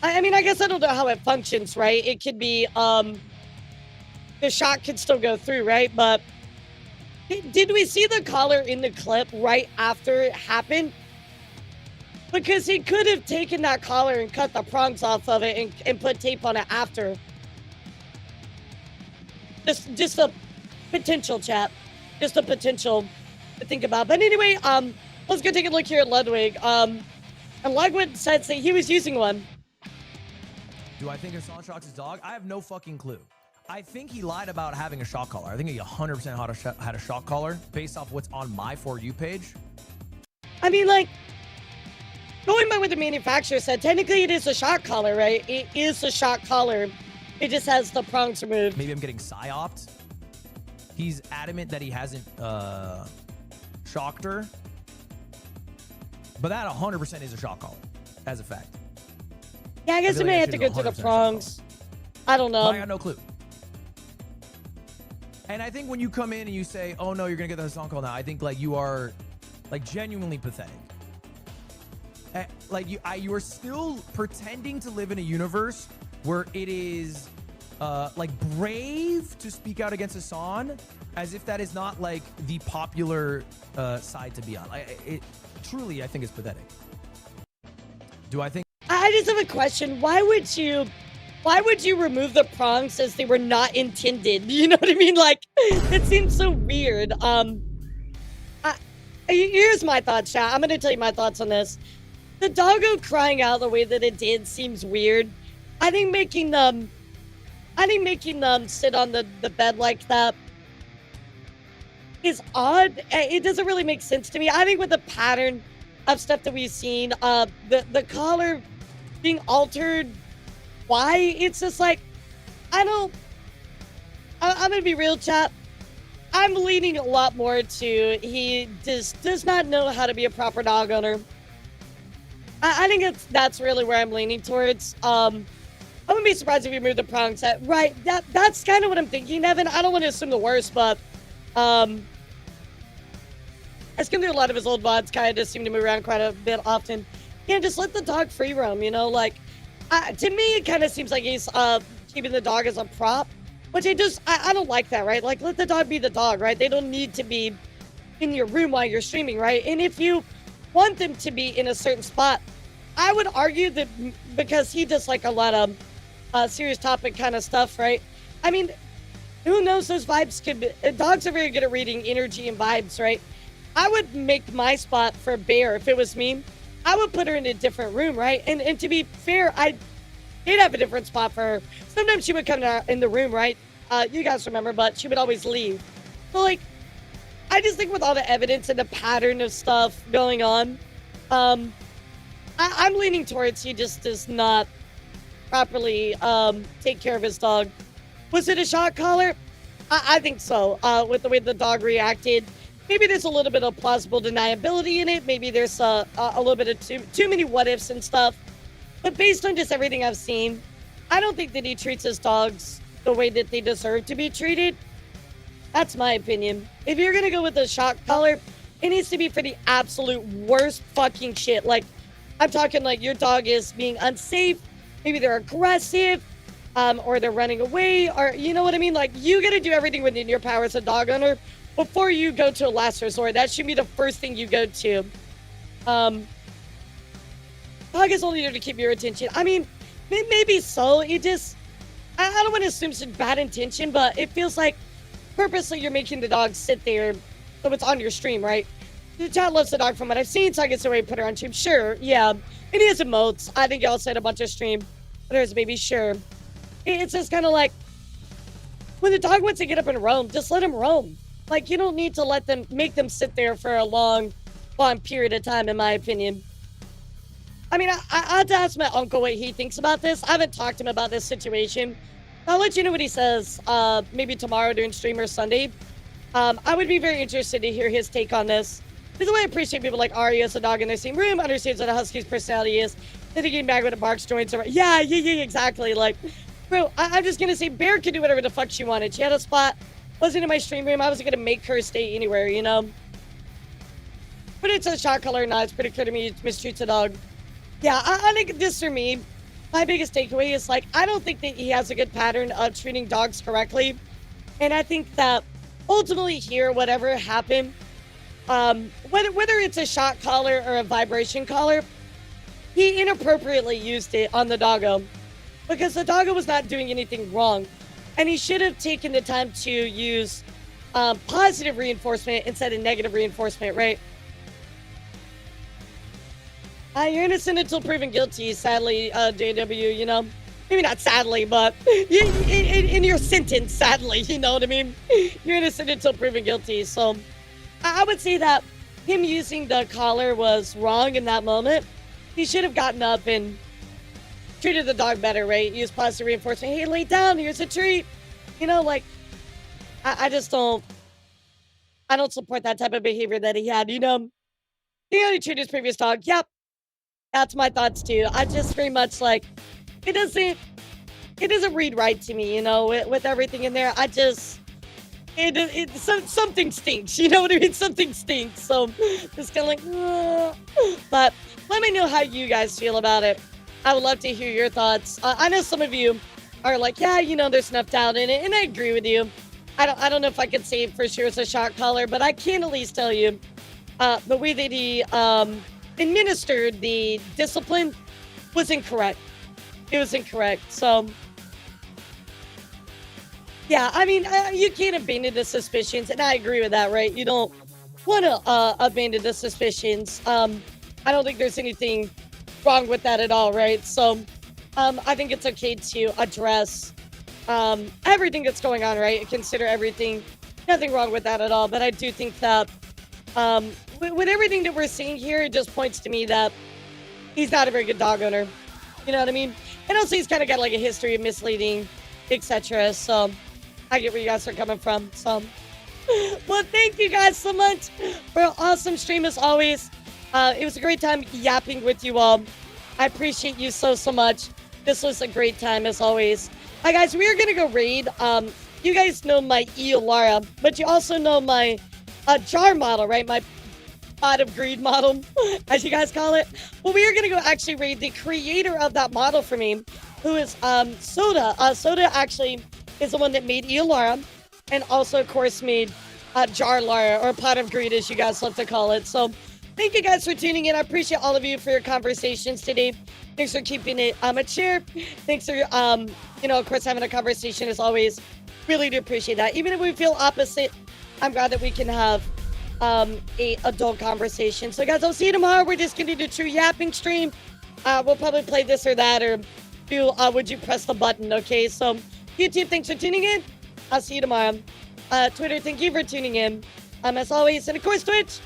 I mean, I guess I don't know how it functions, right? It could be, the shot could still go through, right? But did we see the collar in the clip right after it happened? Because he could have taken that collar and cut the prongs off of it and put tape on it after. Just a potential, chat. Just a potential to think about. But anyway, let's go take a look here at Ludwig. And Ludwig said that he was using one. Do I think Hassan shocks his dog? I have no fucking clue. I think he lied about having a shock collar. I think he 100% had a shock collar based off what's on my For You page. I mean, like, going by what the manufacturer said, technically it is a shock collar, right? It is a shock collar. It just has the prongs removed. Maybe I'm getting psyoped. He's adamant that he hasn't shocked her. But that 100% is a shock collar, as a fact. Yeah, I guess we may have to go through the prongs. I don't know. But I got no clue. And I think when you come in and you say, oh no, you're going to get the Hassan call now, I think like you are like genuinely pathetic. Like you are still pretending to live in a universe where it is like brave to speak out against Hassan, as if that is not like the popular side to be on. It truly, I think, is pathetic. Do I think? I just have a question. Why would you remove the prongs as they were not intended? You know what I mean? Like, it seems so weird. Here's my thoughts, chat. I'm gonna tell you my thoughts on this. The doggo crying out the way that it did seems weird. I think making them sit on the bed like that is odd. It doesn't really make sense to me. I think with the pattern of stuff that we've seen, the collar being altered, why? It's just like, I'm gonna be real, chat. I'm leaning a lot more to he just does not know how to be a proper dog owner. I think that's really where I'm leaning towards. I wouldn't be surprised if you moved the prong set. Right, that's kind of what I'm thinking, Evan. I don't want to assume the worst, but I skim through a lot of his old VODs, kind of just seem to move around quite a bit often. Yeah, just let the dog free roam, you know? Like, to me, it kind of seems like he's keeping the dog as a prop, which I don't like that, right? Like, let the dog be the dog, right? They don't need to be in your room while you're streaming, right? And if you want them to be in a certain spot, I would argue that because he does like a lot of serious topic kind of stuff, right? I mean, who knows, those vibes could be, dogs are very good at reading energy and vibes, right? I would make my spot for Bear, if it was me, I would put her in a different room, right? And to be fair, I did have a different spot for her. Sometimes she would come in the room, right? You guys remember, but she would always leave. So like, I just think with all the evidence and the pattern of stuff going on, I'm leaning towards he just does not properly take care of his dog. Was it a shock collar? I think so, with the way the dog reacted. Maybe there's a little bit of plausible deniability in it. Maybe there's a little bit of too many what ifs and stuff. But based on just everything I've seen, I don't think that he treats his dogs the way that they deserve to be treated. That's my opinion. If you're gonna go with a shock collar, it needs to be for the absolute worst fucking shit. Like, I'm talking like your dog is being unsafe, maybe they're aggressive, or they're running away, or you know what I mean? Like, you gotta do everything within your power as a dog owner before you go to a last resort. That should be the first thing you go to. Dog is only there to keep your attention. I mean, maybe so. It just, I don't want to assume some bad intention, but it feels like purposely you're making the dog sit there so it's on your stream, right? The chat loves the dog from what I've seen, so I guess the way to put her on stream. Sure, yeah. And he has emotes. I think y'all said a bunch of stream. There's maybe, sure. It's just kind of like, when the dog wants to get up and roam, just let him roam. Like, you don't need to make them sit there for a long period of time, in my opinion. I mean, I had to ask my uncle what he thinks about this. I haven't talked to him about this situation. I'll let you know what he says, maybe tomorrow during stream or Sunday. I would be very interested to hear his take on this. By the way, I appreciate people like Ari as a dog in their same room, understands what a husky's personality is. Then he came back with a barks, joints. Yeah, exactly. Like, bro, I'm just gonna say Bear could do whatever the fuck she wanted. She had a spot, wasn't in my stream room. I wasn't gonna make her stay anywhere, you know? But it's a shot color, not. It's pretty clear to me it mistreats a dog. Yeah, I think this for me, my biggest takeaway is like, I don't think that he has a good pattern of treating dogs correctly. And I think that ultimately here, whatever happened, whether it's a shock collar or a vibration collar, he inappropriately used it on the doggo because the doggo was not doing anything wrong. And he should have taken the time to use positive reinforcement instead of negative reinforcement, right? You're innocent until proven guilty, sadly, JW, you know? Maybe not sadly, but in your sentence, sadly, you know what I mean? You're innocent until proven guilty. So I would say that him using the collar was wrong in that moment. He should have gotten up and treated the dog better, right? Use positive reinforcement. Hey, lay down, here's a treat. You know, like, I just don't support that type of behavior that he had, you know? He only treated his previous dog. Yep. That's my thoughts too. I just very much like, it doesn't read right to me, you know, with everything in there. Something stinks, you know what I mean? Something stinks. So just kind of like, but let me know how you guys feel about it. I would love to hear your thoughts. I know some of you are like, yeah, you know, there's enough doubt in it, and I agree with you. I don't know if I could say for sure it's a shock collar, but I can at least tell you the way that he administered the discipline was incorrect. It was incorrect. So, yeah, I mean, you can't abandon the suspicions, and I agree with that, right? You don't want to abandon the suspicions. I don't think there's anything wrong with that at all, right? So, I think it's okay to address everything that's going on, right? Consider everything. Nothing wrong with that at all. But I do think that with everything that we're seeing here, it just points to me that he's not a very good dog owner. You know what I mean? And also he's kind of got like a history of misleading, etc. So I get where you guys are coming from. So, well, thank you guys so much for an awesome stream as always. It was a great time yapping with you all. I appreciate you so much. This was a great time as always. Hi guys, we are gonna go raid. You guys know my elara, but you also know my jar model, right? My pot of greed model, as you guys call it. Well, we are gonna go actually raid the creator of that model for me, who is Soda. Soda actually is the one that made elara, and also of course made jar lara, or pot of greed, as you guys love to call it. So thank you guys for tuning in. I appreciate all of you for your conversations today. Thanks for keeping it mature. Thanks for you know, of course, having a conversation as always. Really do appreciate that. Even if we feel opposite, I'm glad that we can have a adult conversation. So guys, I'll see you tomorrow. We're just gonna do a true yapping stream. We'll probably play this or that, or do would you press the button? Okay, so YouTube, thanks for tuning in. I'll see you tomorrow. Twitter, thank you for tuning in. As always, and of course Twitch,